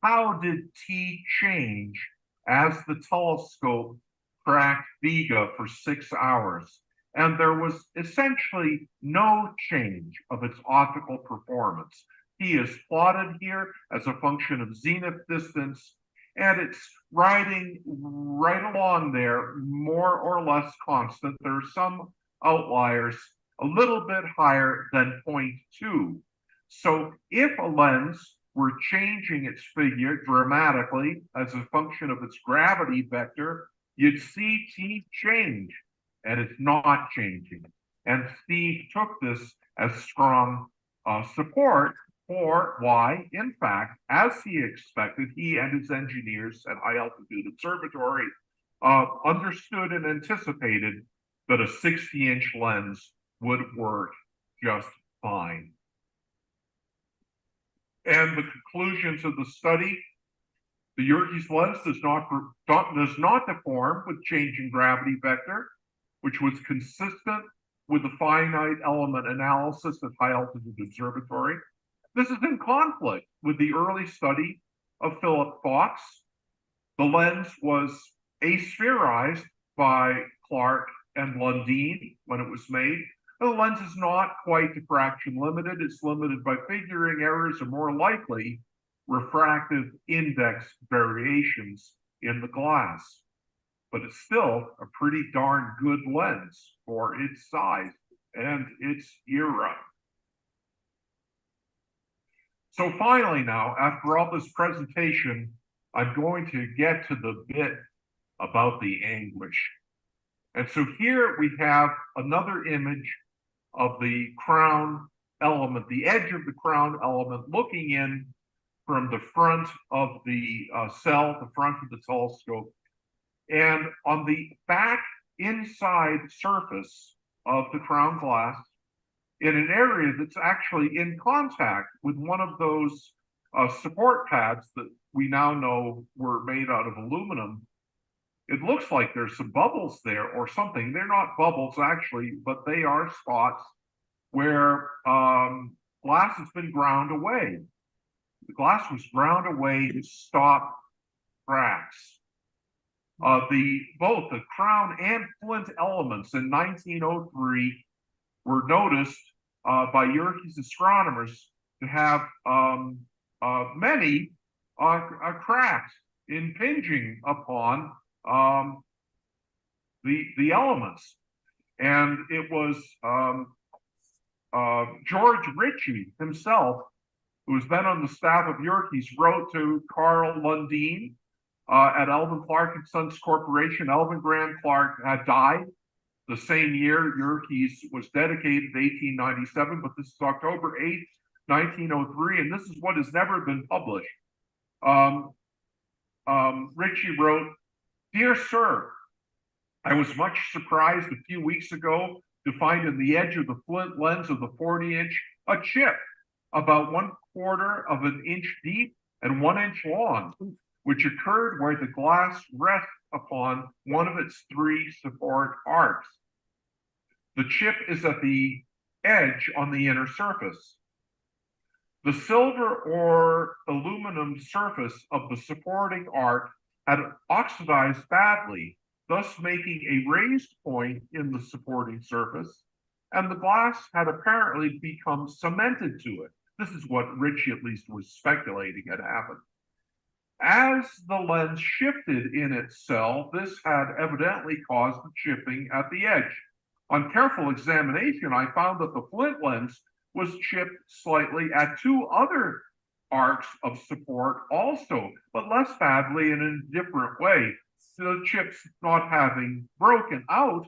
How did T change as the telescope tracked Vega for 6 hours? And there was essentially no change of its optical performance. T is plotted here as a function of zenith distance, and it's riding right along there, more or less constant. There are some outliers a little bit higher than 0.2. So if a lens were changing its figure dramatically as a function of its gravity vector, you'd see T change, and it's not changing. And Steve took this as strong support for why, in fact, as he expected, he and his engineers at High Altitude Observatory understood and anticipated that a 60-inch lens would work just fine. And the conclusions of the study: the Yerkes lens does not deform with changing gravity vector, which was consistent with the finite element analysis at High Altitude Observatory. This is in conflict with the early study of Philip Fox. The lens was aspherized by Clark and Lundin when it was made. The lens is not quite diffraction limited. It's limited by figuring errors or more likely refractive index variations in the glass. But it's still a pretty darn good lens for its size and its era. So finally now, after all this presentation, I'm going to get to the bit about the anguish. And so here we have another image of the crown element, the edge of the crown element looking in from the front of the cell, the front of the telescope. And on the back inside surface of the crown glass, in an area that's actually in contact with one of those support pads that we now know were made out of aluminum, it looks like there's some bubbles there or something. They're not bubbles actually, but they are spots where glass has been ground away. The glass was ground away to stop cracks. Both the crown and flint elements in 1903 were noticed by Yerkes astronomers to have many cracks impinging upon the elements. And it was George Ritchie himself, who was then on the staff of Yerkes, wrote to Carl Lundin at Elvin Clark and Sons Corporation. Elvin Graham Clark had died the same year Yerkes was dedicated, 1897, but this is October 8th, 1903, and this is what has never been published. Ritchie wrote, "Dear Sir, I was much surprised a few weeks ago to find in the edge of the flint lens of the 40-inch a chip about 1/4 of an inch deep and 1 inch long, which occurred where the glass rests upon one of its 3 support arcs. The chip is at the edge on the inner surface. The silver or aluminum surface of the supporting arc had oxidized badly, thus making a raised point in the supporting surface, and the glass had apparently become cemented to it." This is what Ritchie at least was speculating had happened. "As the lens shifted in its cell, this had evidently caused the chipping at the edge. On careful examination, I found that the flint lens was chipped slightly at 2 other arcs of support also, but less badly and in a different way. The chips not having broken out,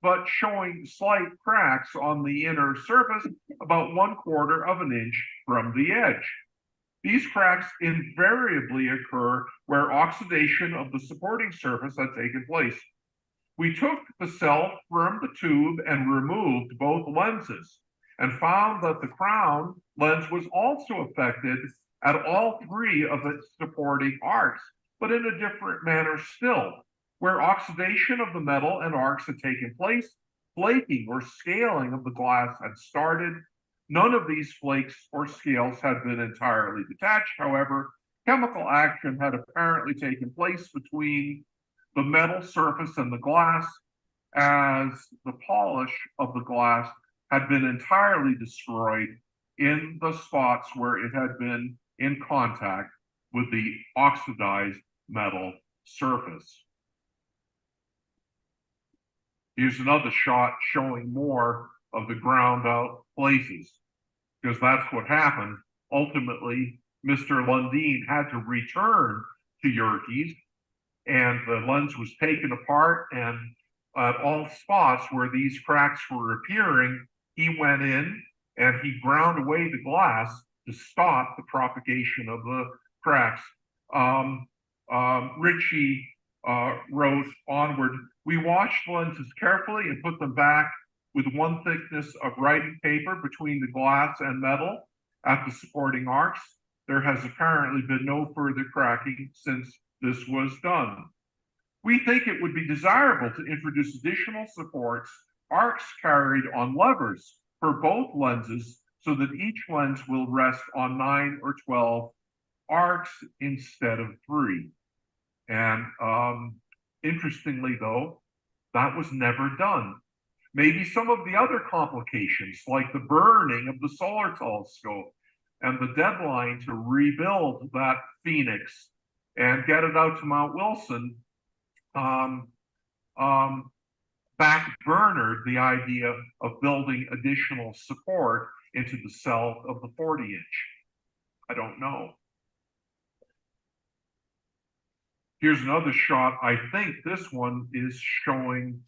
but showing slight cracks on the inner surface about 1/4 of an inch from the edge. These cracks invariably occur where oxidation of the supporting surface had taken place. We took the cell from the tube and removed both lenses and found that the crown lens was also affected at all 3 of its supporting arcs, but in a different manner still. Where oxidation of the metal and arcs had taken place, flaking or scaling of the glass had started. None of these flakes or scales had been entirely detached. However, chemical action had apparently taken place between the metal surface and the glass, as the polish of the glass had been entirely destroyed in the spots where it had been in contact with the oxidized metal surface." Here's another shot showing more of the ground out places, because that's what happened. Ultimately, Mr. Lundin had to return to Yerkes, and the lens was taken apart, and at all spots where these cracks were appearing, he went in and he ground away the glass to stop the propagation of the cracks. Ritchie wrote onward, "We washed the lenses carefully and put them back with 1 thickness of writing paper between the glass and metal at the supporting arcs. There has apparently been no further cracking since this was done. We think it would be desirable to introduce additional supports, arcs carried on levers for both lenses, so that each lens will rest on 9 or 12 arcs instead of 3. And interestingly, though, that was never done. Maybe some of the other complications, like the burning of the solar telescope and the deadline to rebuild that Phoenix and get it out to Mount Wilson, backburnered the idea of building additional support into the cell of the 40-inch. I don't know. Here's another shot. I think this one is showing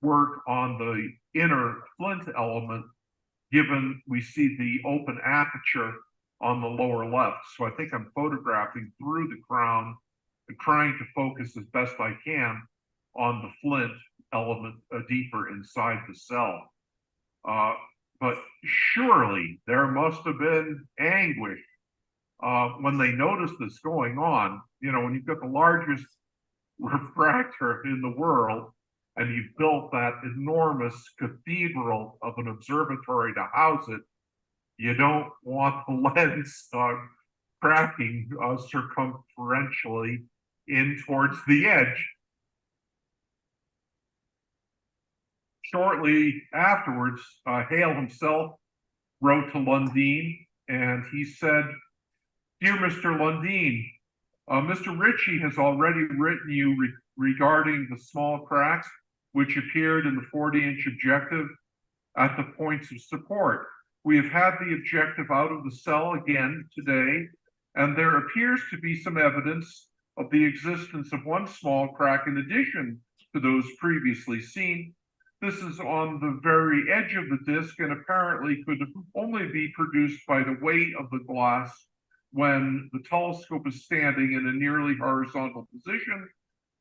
work on the inner flint element, given we see the open aperture on the lower left. So I think I'm photographing through the crown and trying to focus as best I can on the flint element deeper inside the cell. But surely there must have been anguish when they noticed this going on. You know, when you've got the largest refractor in the world and you've built that enormous cathedral of an observatory to house it, you don't want the lens cracking circumferentially in towards the edge. Shortly afterwards, Hale himself wrote to Lundin, and he said, "Dear Mr. Lundin, Mr. Ritchie has already written you regarding the small cracks which appeared in the 40-inch objective at the points of support. We have had the objective out of the cell again today, and there appears to be some evidence of the existence of one small crack in addition to those previously seen. This is on the very edge of the disc and apparently could only be produced by the weight of the glass when the telescope is standing in a nearly horizontal position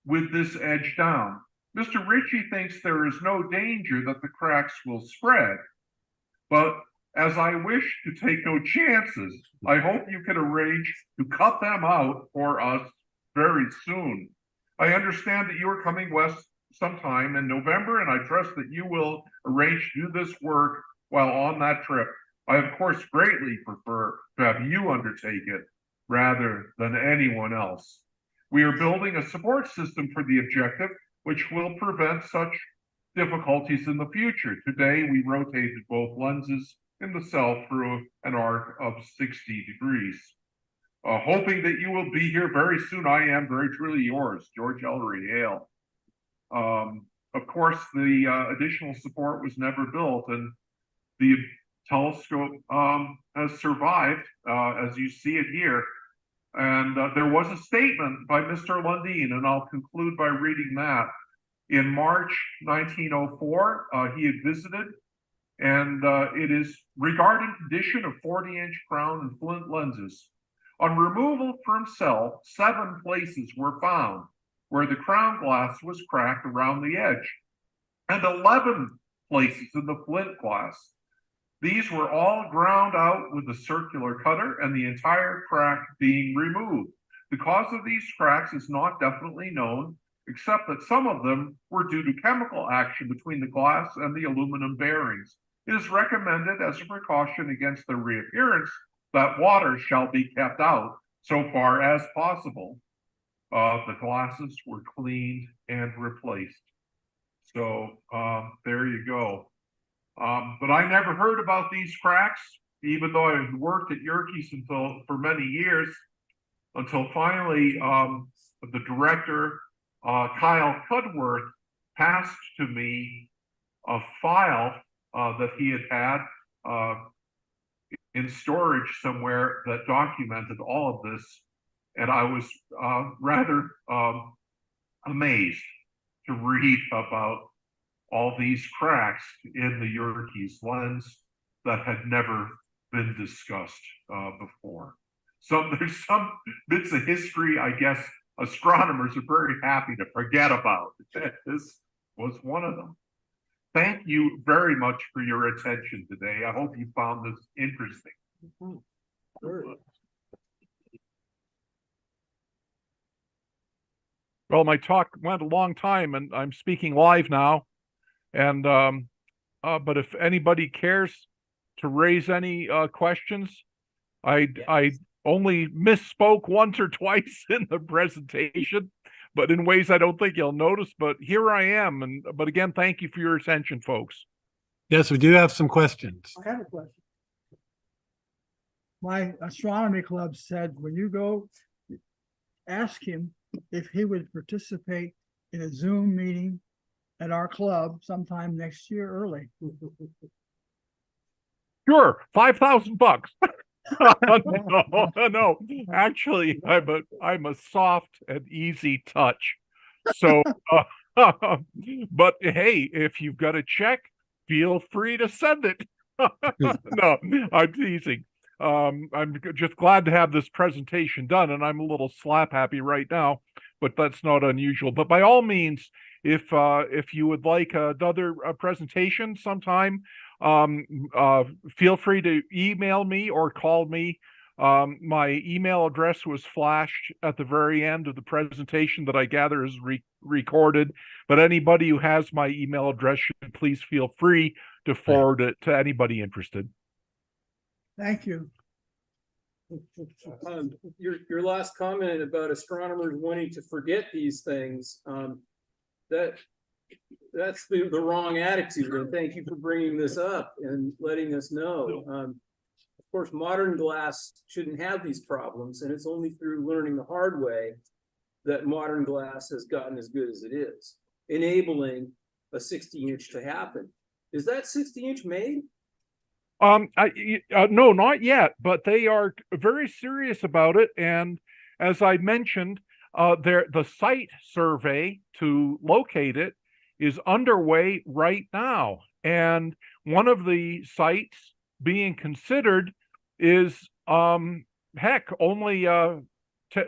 with this edge down. Mr. Ritchie thinks there is no danger that the cracks will spread, but as I wish to take no chances, I hope you can arrange to cut them out for us very soon. I understand that you are coming west sometime in November, and I trust that you will arrange to do this work while on that trip. I, of course, greatly prefer to have you undertake it rather than anyone else. We are building a support system for the objective, which will prevent such difficulties in the future. Today, we rotated both lenses in the cell through an arc of 60 degrees. Hoping that you will be here very soon, I am very truly yours, George Ellery Hale. Of course, the additional support was never built, and the telescope has survived, as you see it here. And there was a statement by Mr. Lundin, and I'll conclude by reading that. In March 1904, he had visited, and it is regarding condition of 40-inch crown and flint lenses. On removal from cell, 7 places were found where the crown glass was cracked around the edge, and 11 places in the flint glass. These were all ground out with a circular cutter and the entire crack being removed. The cause of these cracks is not definitely known, except that some of them were due to chemical action between the glass and the aluminum bearings. It is recommended as a precaution against their reappearance that water shall be kept out so far as possible. The glasses were cleaned and replaced. So there you go. But I never heard about these cracks, even though I had worked at Yerkes for many years, until finally the director, Kyle Cudworth, passed to me a file that he had in storage somewhere that documented all of this. And I was rather amazed to read about all these cracks in the Yerkes lens that had never been discussed before. So there's some bits of history, I guess, astronomers are very happy to forget about. This was one of them. Thank you very much for your attention today. I hope you found this interesting. Well, my talk went a long time and I'm speaking live now. And but if anybody cares to raise any questions, I only misspoke once or twice in the presentation, but in ways I don't think you'll notice. But here I am. But again, thank you for your attention, folks. Yes, we do have some questions. I have a question. My astronomy club said, when you go, ask him if he would participate in a Zoom meeting at our club sometime next year early. Sure, $5,000. No, actually, I'm a soft and easy touch. So, but hey, if you've got a check, feel free to send it. No, I'm teasing. I'm just glad to have this presentation done, and I'm a little slap happy right now, but that's not unusual. But by all means, if you would like another presentation sometime, feel free to email me or call me. My email address was flashed at the very end of the presentation that I gather is recorded, but anybody who has my email address should please feel free to forward it to anybody interested. Thank you. Your last comment about astronomers wanting to forget these things, that's the wrong attitude. And thank you for bringing this up and letting us know. Of course, modern glass shouldn't have these problems, and it's only through learning the hard way that modern glass has gotten as good as it is, enabling a 60-inch to happen. Is that 60-inch made? No, not yet, but they are very serious about it. And as I mentioned, the site survey to locate it is underway right now. And one of the sites being considered is, heck, only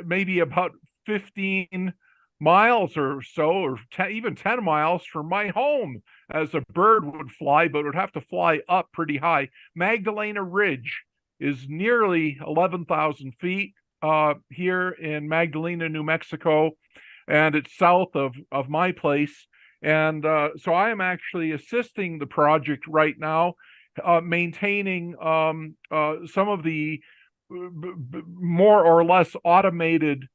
maybe about 15 miles or so, or even 10 miles from my home, as a bird would fly, but would have to fly up pretty high. Magdalena Ridge is nearly 11,000 feet here in Magdalena, New Mexico, and it's south of my place. And so I am actually assisting the project right now, maintaining some of the more or less automated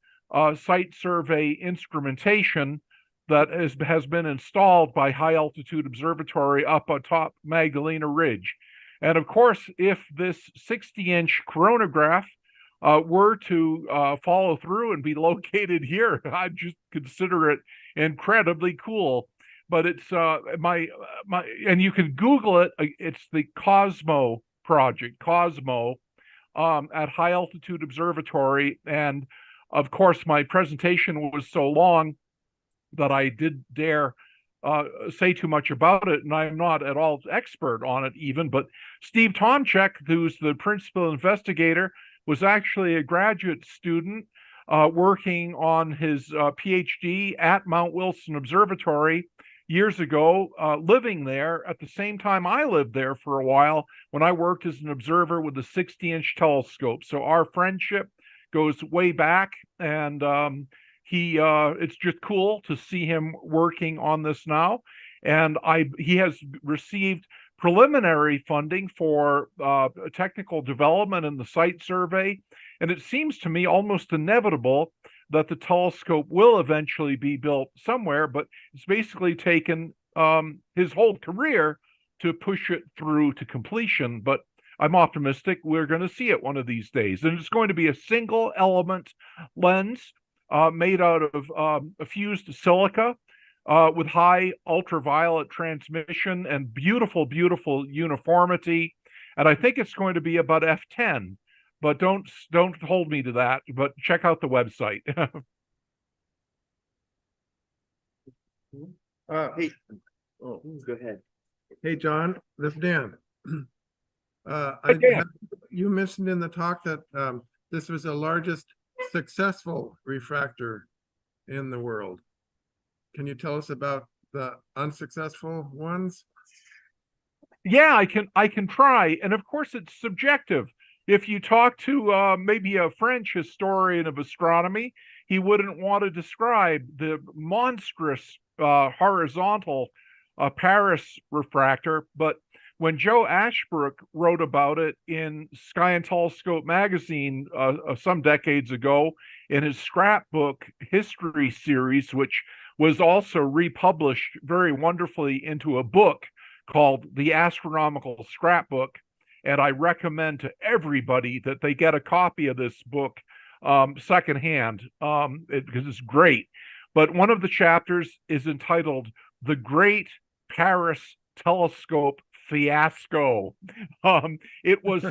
site survey instrumentation that has been installed by High Altitude Observatory up atop Magdalena Ridge. And of course, if this 60-inch coronagraph were to follow through and be located here, I'd just consider it incredibly cool. But it's and you can Google it. It's the Cosmo project, Cosmo, at High Altitude Observatory. And of course, my presentation was so long that I did dare say too much about it, and I'm not at all expert on it even. But Steve Tomczyk, who's the principal investigator, was actually a graduate student working on his PhD at Mount Wilson Observatory years ago, living there at the same time I lived there for a while when I worked as an observer with a 60-inch telescope. So our friendship goes way back, and it's just cool to see him working on this now. And he has received preliminary funding for technical development in the site survey. And it seems to me almost inevitable that the telescope will eventually be built somewhere, but it's basically taken his whole career to push it through to completion. But I'm optimistic we're going to see it one of these days. And it's going to be a single element lens made out of fused silica with high ultraviolet transmission and beautiful, beautiful uniformity. And I think it's going to be about f10, but don't hold me to that, but check out the website. Hey, go ahead. Hey, John, this is Dan. Dan. You mentioned in the talk that this was the largest successful refractor in the world. Can you tell us about the unsuccessful ones? Yeah, I can try. And of course, it's subjective. If you talk to maybe a French historian of astronomy, he wouldn't want to describe the monstrous horizontal Paris refractor. But when Joe Ashbrook wrote about it in Sky and Telescope magazine some decades ago in his scrapbook history series, which was also republished very wonderfully into a book called The Astronomical Scrapbook, and I recommend to everybody that they get a copy of this book secondhand because it's great. But one of the chapters is entitled The Great Paris Telescope fiasco. It was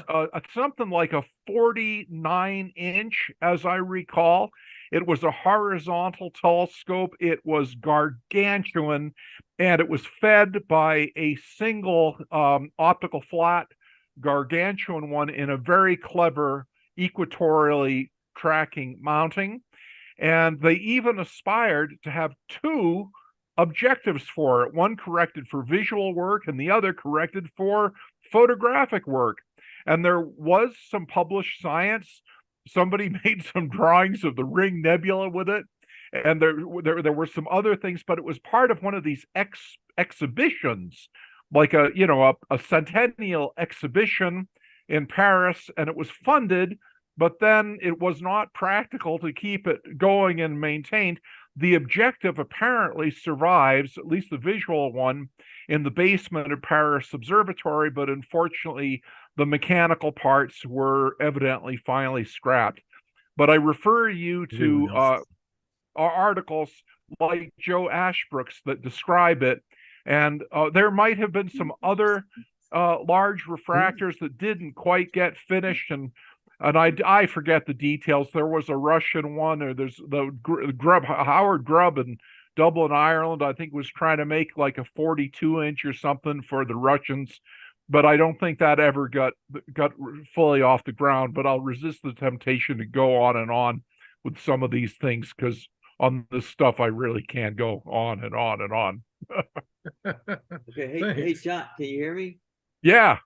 something like a 49-inch, as I recall. It was a horizontal telescope. It was gargantuan, and it was fed by a single optical flat gargantuan one in a very clever equatorially tracking mounting. And they even aspired to have two objectives for it, one corrected for visual work and the other corrected for photographic work. And there was some published science. Somebody made some drawings of the Ring Nebula with it, and there were some other things, but it was part of one of these exhibitions, like a centennial exhibition in Paris, and it was funded, but then it was not practical to keep it going and maintained. The objective apparently survives, at least the visual one, in the basement of Paris Observatory, but unfortunately the mechanical parts were evidently finally scrapped. But I refer you to articles like Joe Ashbrook's that describe it, and there might have been some other large refractors that didn't quite get finished, and I forget the details. There was a Russian one, or there's the Howard Grubb in Dublin, Ireland, I think was trying to make like a 42-inch or something for the Russians, but I don't think that ever got fully off the ground. But I'll resist the temptation to go on with some of these things, because on this stuff I really can't go on and on and on. Okay, hey John, can you hear me? Yeah.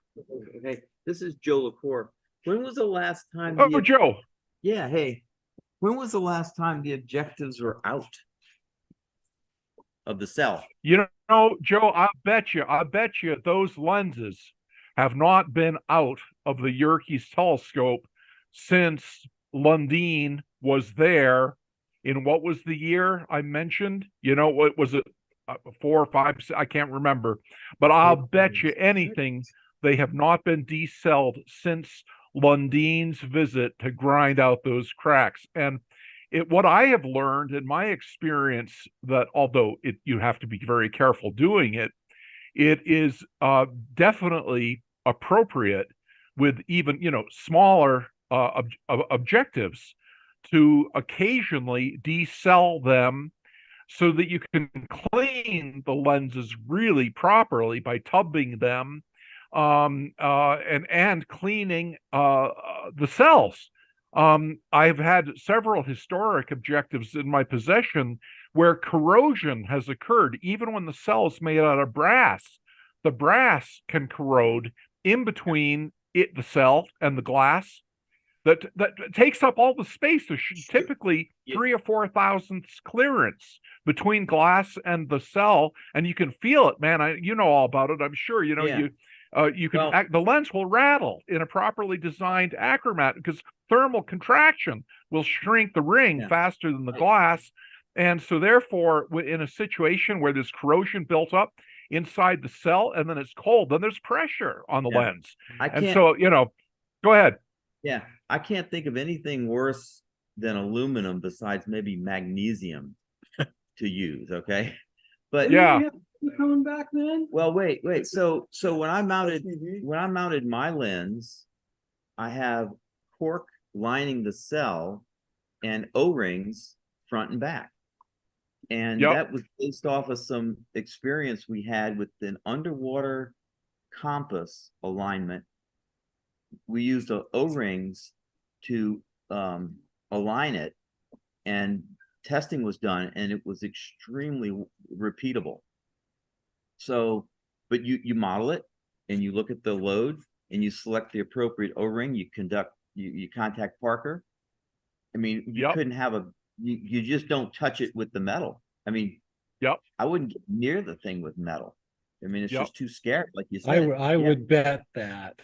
Okay, this is Joe LaCour. When was the last time? Oh, Joe. Yeah, hey. When was the last time the objectives were out of the cell? You know, Joe, I bet you those lenses have not been out of the Yerkes telescope since Lundin was there in, what was the year I mentioned? You know, what was it? 4 or 5, I can't remember. But I'll bet you anything they have not been decelled since Lundin's visit to grind out those cracks. And what I have learned in my experience, that although you have to be very careful doing it, it is definitely appropriate with even smaller objectives to occasionally decell them, so that you can clean the lenses really properly by tubbing them and cleaning the cells. I've had several historic objectives in my possession where corrosion has occurred, even when the cell is made out of brass. The brass can corrode in between the cell and the glass. That takes up all the space. There's typically 3 or 4 thousandths clearance between glass and the cell, and you can feel it, man. You know all about it, I'm sure. You can the lens will rattle in a properly designed achromat, because thermal contraction will shrink the ring faster than the glass, and so therefore, in a situation where there's corrosion built up inside the cell and then it's cold, then there's pressure on the lens, and so go ahead. Yeah, I can't think of anything worse than aluminum besides maybe magnesium to use. Okay, but coming back then. Well, wait. So when I mounted my lens, I have cork lining the cell and O-rings front and back, and that was based off of some experience we had with an underwater compass alignment. We used O-rings to align it, and testing was done, and it was extremely repeatable. So, but you model it, and you look at the load, and you select the appropriate O-ring. You contact Parker. I mean, you couldn't have you just don't touch it with the metal. I mean, I wouldn't get near the thing with metal. I mean, it's just too scary, like you said. I would bet that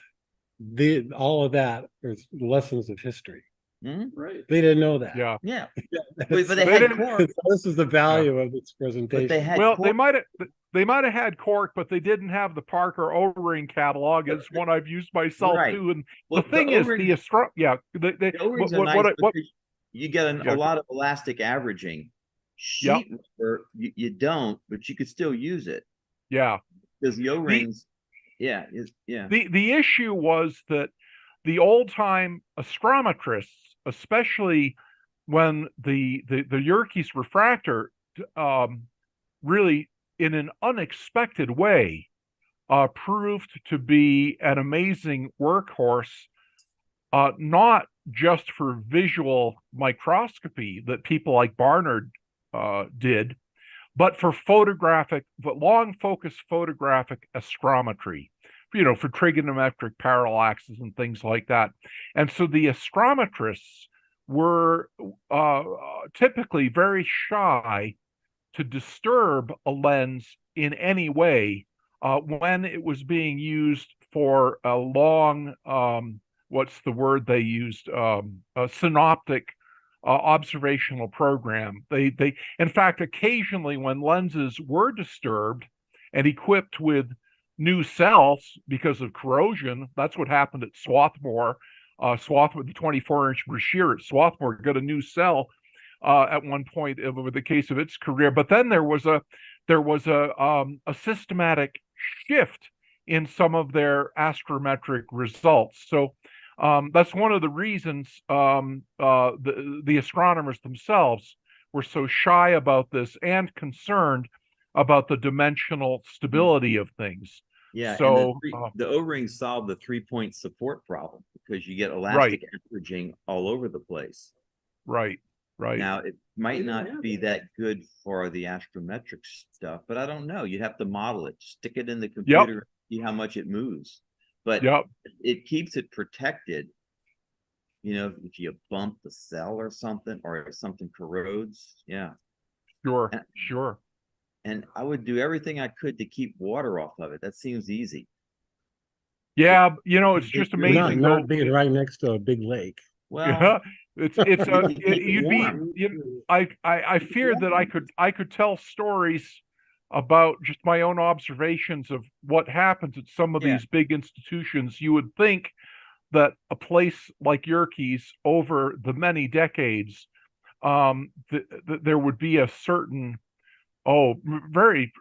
all of that is lessons of history. Right. They didn't know that. Yeah. But they had cork. This is the value of its presentation. They might have had cork, but they didn't have the Parker O-ring catalog. It's one I've used myself too. And the thing is, the O-rings are nice because you get a lot of elastic averaging. Sheet rubber, you don't, but you could still use it. Yeah. Because the O-rings, Yeah, yeah. The issue was that the old time astrometrists, especially when the Yerkes refractor really in an unexpected way proved to be an amazing workhorse, not just for visual microscopy that people like Barnard did, but for long focus photographic astrometry, for trigonometric parallaxes and things like that. And so the astrometrists were typically very shy to disturb a lens in any way when it was being used for a long, what's the word they used, a synoptic observational program. They in fact, occasionally when lenses were disturbed and equipped with new cells because of corrosion, that's what happened at Swarthmore. Swarthmore, the 24-inch Brashear at Swarthmore got a new cell at one point over the case of its career. But then there was a systematic shift in some of their astrometric results. So that's one of the reasons the astronomers themselves were so shy about this and concerned about the dimensional stability of things. Yeah, so and the O-rings solve the 3-point support problem because you get elastic averaging all over the place. Right. Now, it might not be that good for the astrometric stuff, but I don't know. You'd have to model it, stick it in the computer, see how much it moves. But it keeps it protected. If you bump the cell or something, or if something corrodes, Sure. And I would do everything I could to keep water off of it. That seems easy. Yeah, it's just amazing. Not being right next to a big lake. Well, I fear that I could tell stories about just my own observations of what happens at some of these big institutions. You would think that a place like Yerkes, over the many decades, there would be a certain, very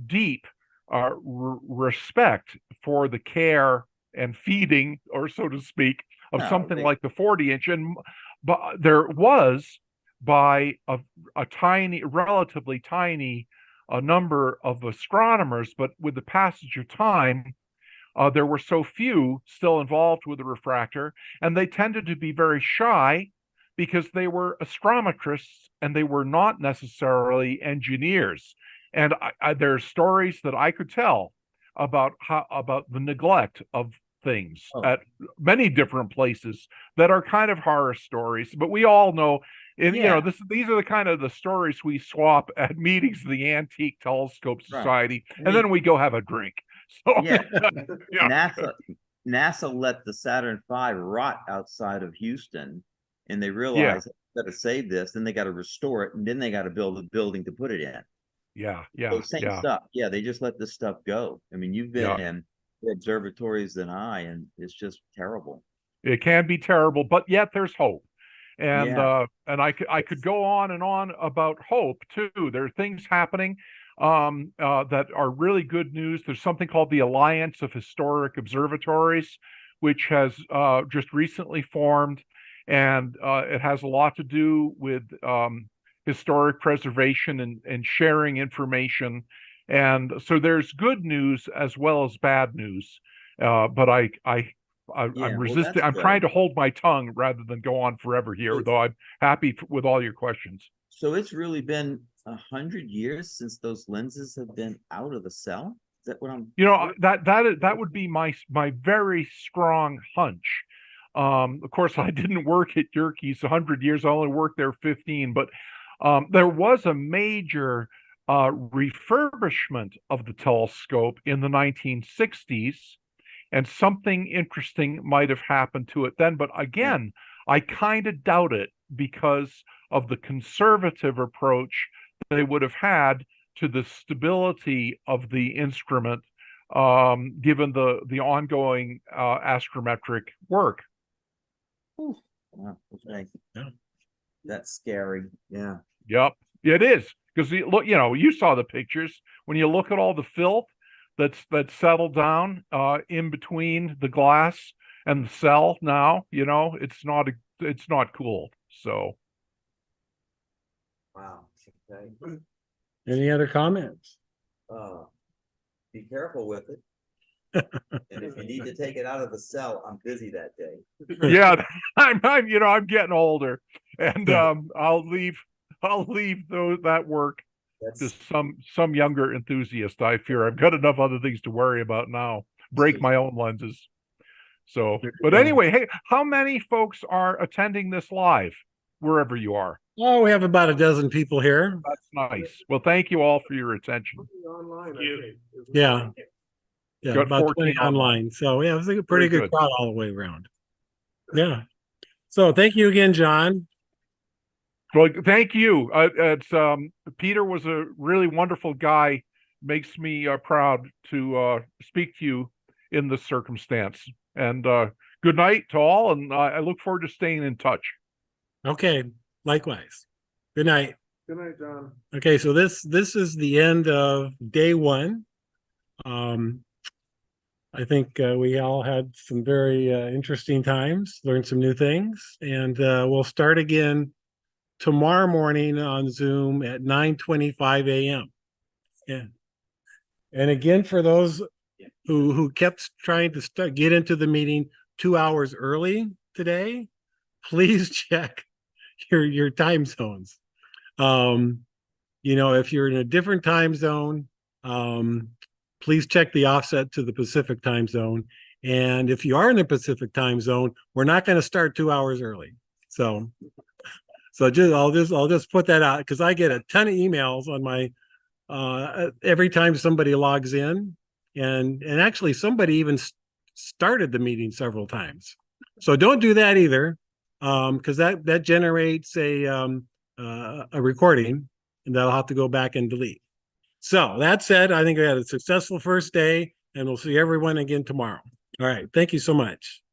deep respect for the care and feeding, or so to speak, of something like the 40-inch. But there was, by a relatively tiny number of astronomers, but with the passage of time, there were so few still involved with the refractor, and they tended to be very shy because they were astrometrists and they were not necessarily engineers. And there are stories that I could tell about the neglect of things at many different places that are kind of horror stories. But we all know, these are the kind of the stories we swap at meetings of the Antique Telescope Society, and then we go have a drink. So NASA let the Saturn V rot outside of Houston, and they realized they got to save this, then they got to restore it, and then they got to build a building to put it in. So same stuff. They just let this stuff go. I mean, you've been in more observatories than I, and it's just terrible. It can be terrible, but yet there's hope. And I could go on and on about hope too. There are things happening that are really good news. There's something called the Alliance of Historic Observatories, which has just recently formed, and it has a lot to do with historic preservation and sharing information. And so there's good news as well as bad news. But I'm resisting. I'm trying to hold my tongue rather than go on forever here, though I'm happy with all your questions. So it's really been 100 years since those lenses have been out of the cell. Is that what I'm? That would be my very strong hunch. Of course, I didn't work at Yerkes 100 years. I only worked there 15. But there was a major refurbishment of the telescope in the 1960s. And something interesting might have happened to it then. But again, I kind of doubt it because of the conservative approach they would have had to the stability of the instrument, given the ongoing astrometric work. Wow, okay. That's scary. Yeah. Yep, it is. Because look, you saw the pictures. When you look at all the filth, that's settled down in between the glass and the cell now. You know, it's not cool. So Wow. Okay. Any other comments? Be careful with it. And if you need to take it out of the cell, I'm busy that day. yeah, I'm getting older, and I'll leave that work to some younger enthusiast. I fear I've got enough other things to worry about now. Break my own lenses. So, but anyway, hey, how many folks are attending this live wherever you are? Oh, we have about a dozen people here. That's nice. Well, thank you all for your attention. Online, Yeah. Yeah, Got about 14 20 online. So yeah, it was a pretty Very good good. crowd all the way around. Yeah. So thank you again, John. Well, thank you. It's Peter was a really wonderful guy. Makes me proud to speak to you in this circumstance. And good night to all, and I look forward to staying in touch. Okay, likewise. Good night. Good night, John. Okay, so this is the end of day one. I think we all had some very interesting times, learned some new things, and we'll start again tomorrow morning on Zoom at 9:25 a.m. Yeah. And again, for those who kept trying to get into the meeting 2 hours early today, please check your time zones. You know, if you're in a different time zone, please check the offset to the Pacific time zone. And if you are in the Pacific time zone, we're not going to start 2 hours early. So I'll just put that out, because I get a ton of emails on my every time somebody logs in, and actually somebody even started the meeting several times. So don't do that either, because that generates a recording, and that'll have to go back and delete. So that said, I think we had a successful first day, and we'll see everyone again tomorrow. All right. Thank you so much.